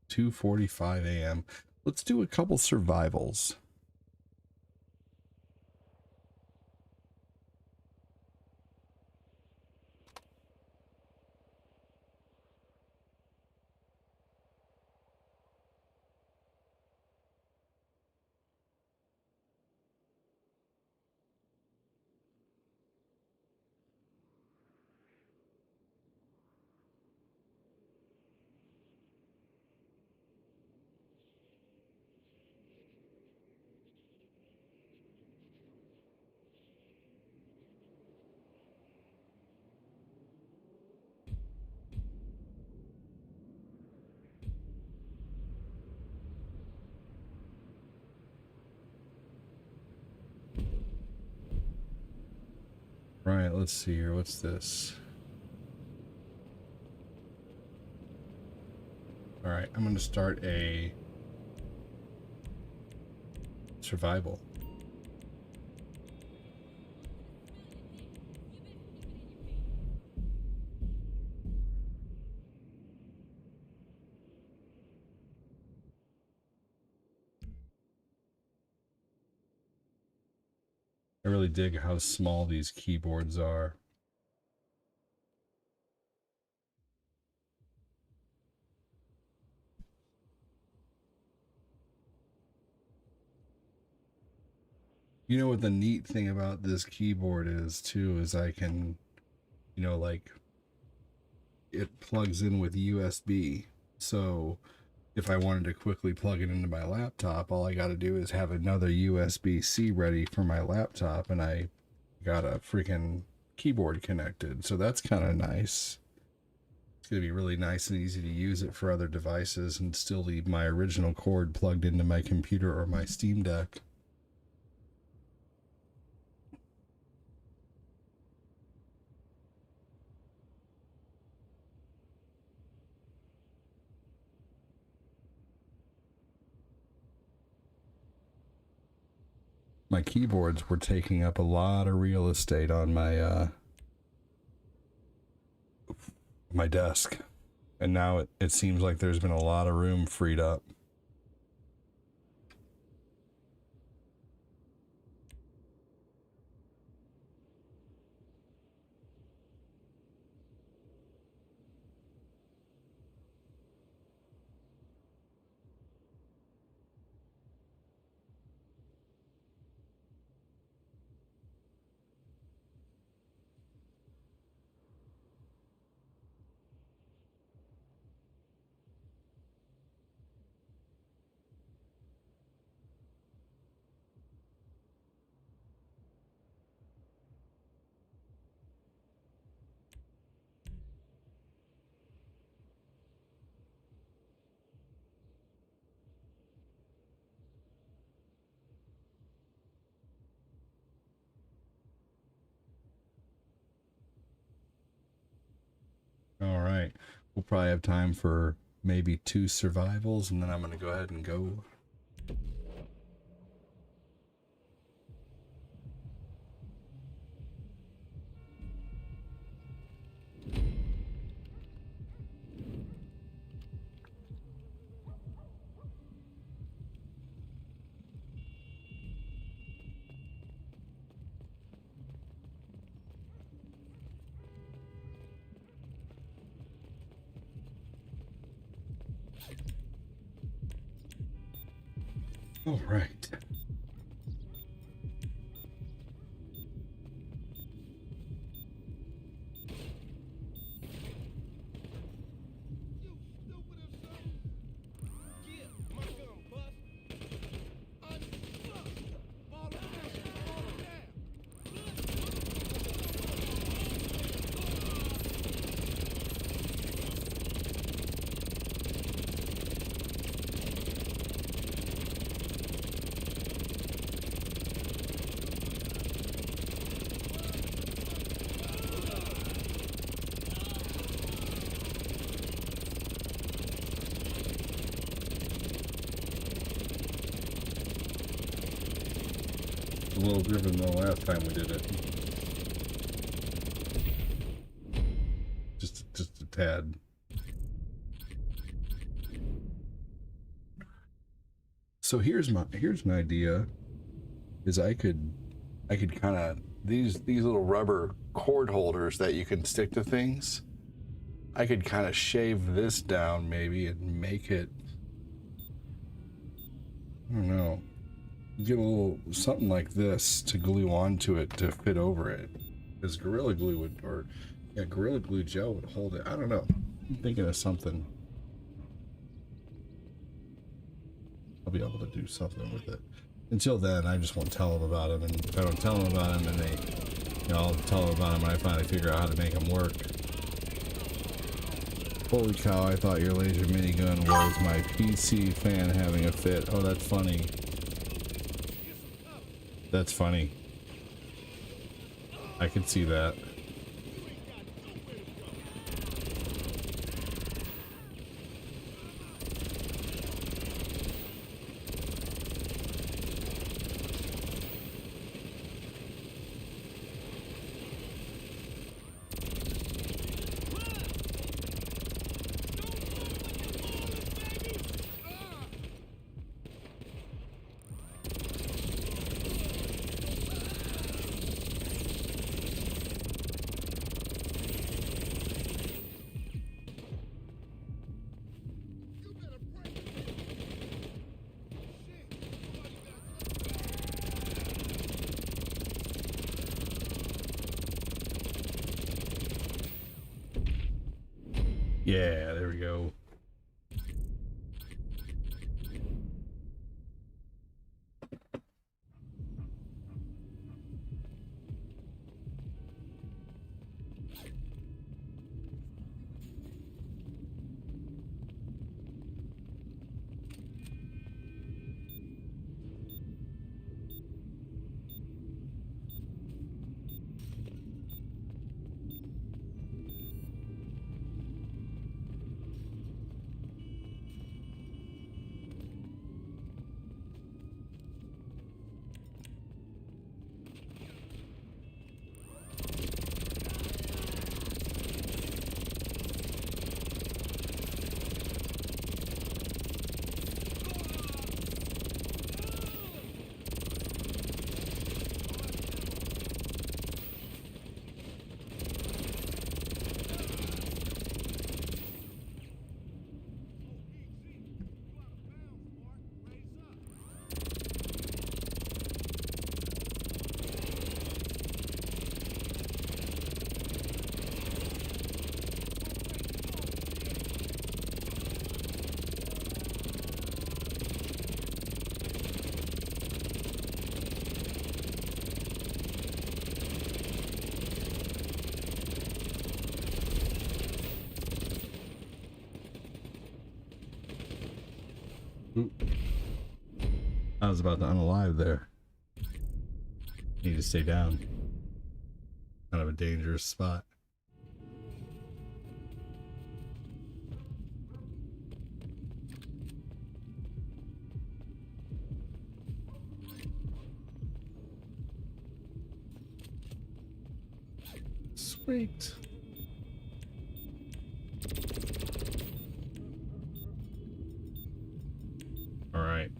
2:45 a.m. Let's do a couple survivals. Right, let's see here. What's this? All right, I'm going to start a survival. I really dig how small these keyboards are. You know what the neat thing about this keyboard is too, is I can, you know, like it plugs in with USB. So if I wanted to quickly plug it into my laptop, all I got to do is have another USB-C ready for my laptop, and I got a freaking keyboard connected. So that's kind of nice. It's going to be really nice and easy to use it for other devices and still leave my original cord plugged into my computer or my Steam Deck. My keyboards were taking up a lot of real estate on my my desk, and now it seems like there's been a lot of room freed up. All right, we'll probably have time for maybe 2 survivals, and then I'm going to go ahead and go. All right. A little different than the last time we did it. Just a tad. So here's an idea. Is I could kind of these little rubber cord holders that you can stick to things. I could kind of shave this down maybe and make it, I don't know, get a little something like this to glue onto it to fit over it, because Gorilla Glue would, or yeah, Gorilla Glue gel would hold it. I don't know, I'm thinking of something. I'll be able to do something with it. Until then, I just won't tell them about them, and if I don't tell them about them, then they, you know, I'll tell them about them when I finally figure out how to make them work. Holy cow, I thought your laser minigun was my PC fan having a fit. Oh, that's funny. That's funny. I can see that. Yeah, there we go. Ooh. I was about to unalive there. Need to stay down. Kind of a dangerous spot. Sweet. All right.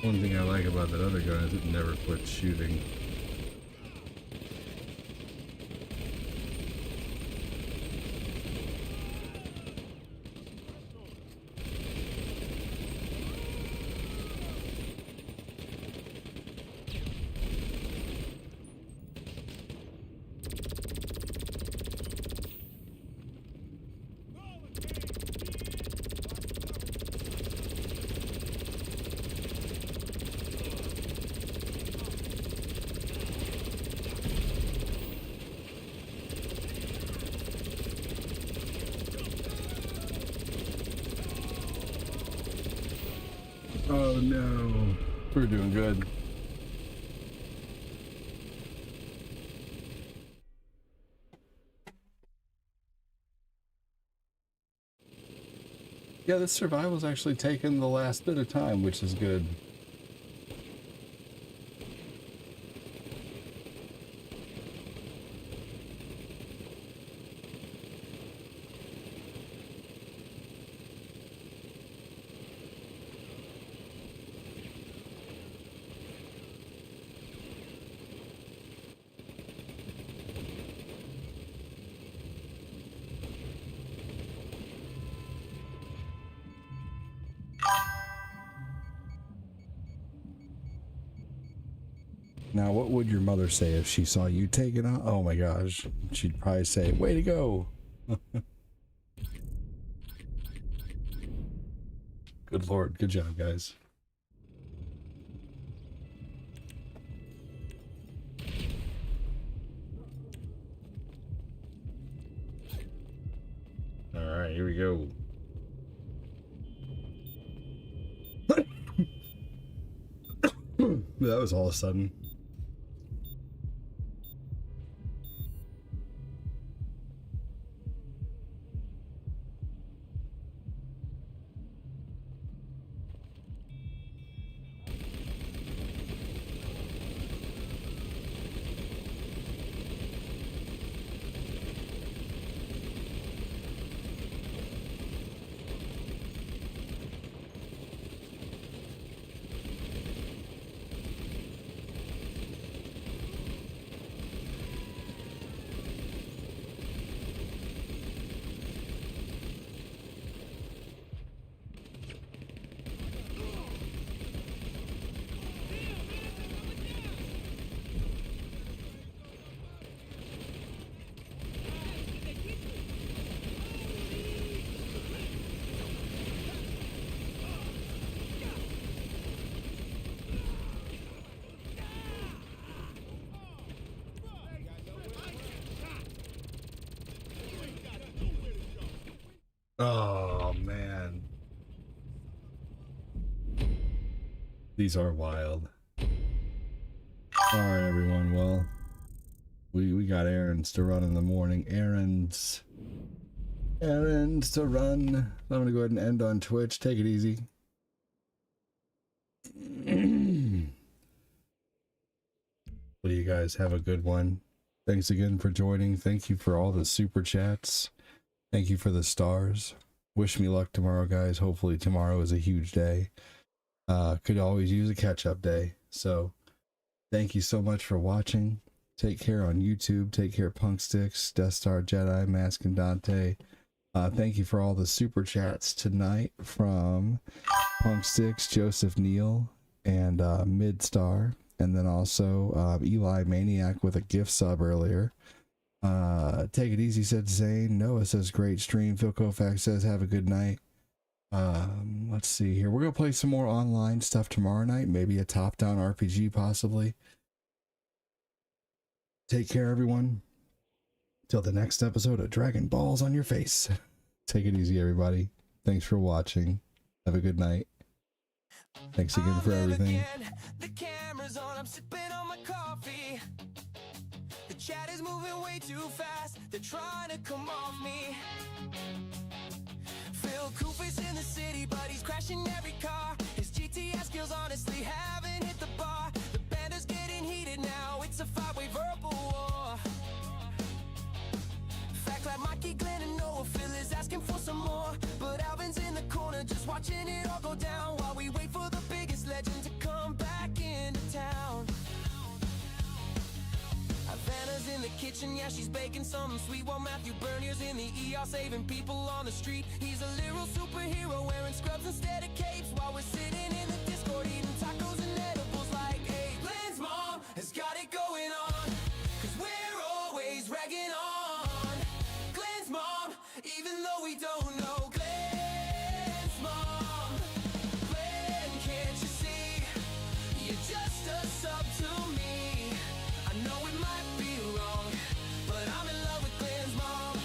One thing I like about that other gun is it never quits shooting. Oh no, we're doing good. Yeah, this survival's actually taken the last bit of time, which is good. Now, what would your mother say if she saw you take it out? Oh my gosh. She'd probably say, way to go. Good Lord. Good job, guys. All right, here we go. That was all of a sudden. Oh man. These are wild. Alright everyone, well, we got errands to run in the morning. Errands to run. I'm gonna go ahead and end on Twitch. Take it easy. Well, you guys have a good one. Thanks again for joining. Thank you for all the super chats. Thank you for the stars. Wish me luck tomorrow, guys. Hopefully tomorrow is a huge day. Could always use a catch-up day. So thank you so much for watching. Take care on YouTube. Take care, Punksticks, Death Star Jedi, Mask and Dante. Thank you for all the super chats tonight from Punksticks, Joseph Neal, and Midstar. And then also Eli Maniac with a gift sub earlier. Take it easy, said Zane. Noah says great stream. Phil Koufax says have a good night. Let's see here. We're gonna play some more online stuff tomorrow night. Maybe a top-down RPG possibly. Take care, everyone. Till the next episode of Dragon Balls on Your Face. Take it easy, everybody. Thanks for watching. Have a good night. Thanks again for everything. The camera's on, I'm sipping on my coffee. The chat is moving way too fast. They're trying to come off me. Phil Koof's in the city, but he's crashing every car. His GTS skills honestly haven't hit the bar. The banter's getting heated now. It's a five-way verbal war. Fact like Mikey, Glenn, and Noah. Phil is asking for some more, but Alvin's in the corner just watching it all go down while we wait for the biggest legend to come back into town. Havana's in the kitchen, yeah, she's baking something sweet, while Matthew Bernier's in the ER saving people on the street. He's a literal superhero wearing scrubs instead of capes while we're sitting in the Discord eating tacos and edibles like, hey, Glenn's mom has got it going on, cause we're always ragging on Glenn's mom, even though we don't know Glenn's mom. Glenn, can't you see, you're just a sub to me. I know it might be wrong, but I'm in love with Glenn's mom.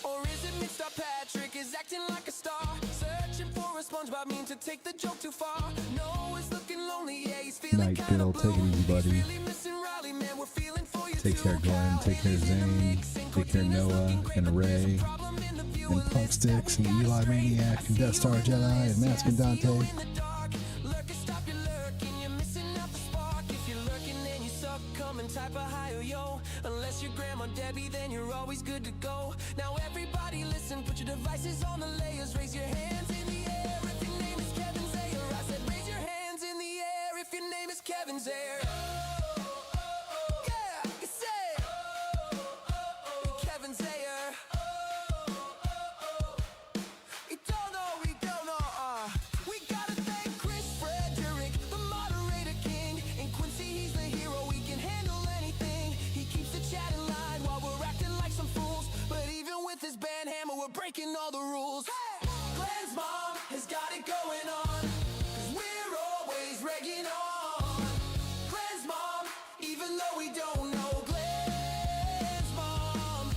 Or is it Mr. Patrick is acting like a star, searching for a SpongeBob meme to take the joke too far? No, it's looking lonely, yeah, he's feeling Night, kinda Bill. blue. Take it easy, buddy. He's really missing Riley, man, we're feeling for you Take too. care, Glenn. Take care, Zane. Take care, Noah and Ray and Punksticks and Eli Maniac and Death Star Jedi and Mask and Dante. Type of higher, yo. Unless you're Grandma Debbie, then you're always good to go. Now everybody listen, put your devices on the layers. Raise your hands in the air if your name is Kevin Zayer. I said raise your hands in the air if your name is Kevin Zayer. Yeah, you say Kevin Zayer. We don't know, we gotta thank Chris Frederick, the moderator king. And Quincy, he's the hero, he can handle anything. He keeps the chat in line while we're acting like some fools. But even with his band hammer, we're breaking all the rules. Hey! Glenn's mom has got it going on, cause we're always regging on Glenn's mom, even though we don't know Glenn's mom.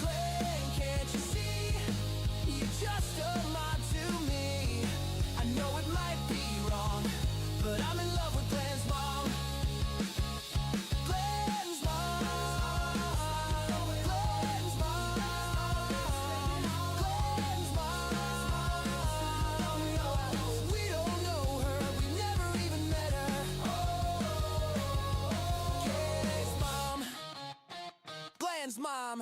Glenn, can't you see, you're just a mod to me. I know it might be wrong, but I'm in love with Glenn's mom. Glenn's mom. Glenn's mom. Glenn's mom. We don't know her, we never even met her. Glenn's mom. Glenn's mom.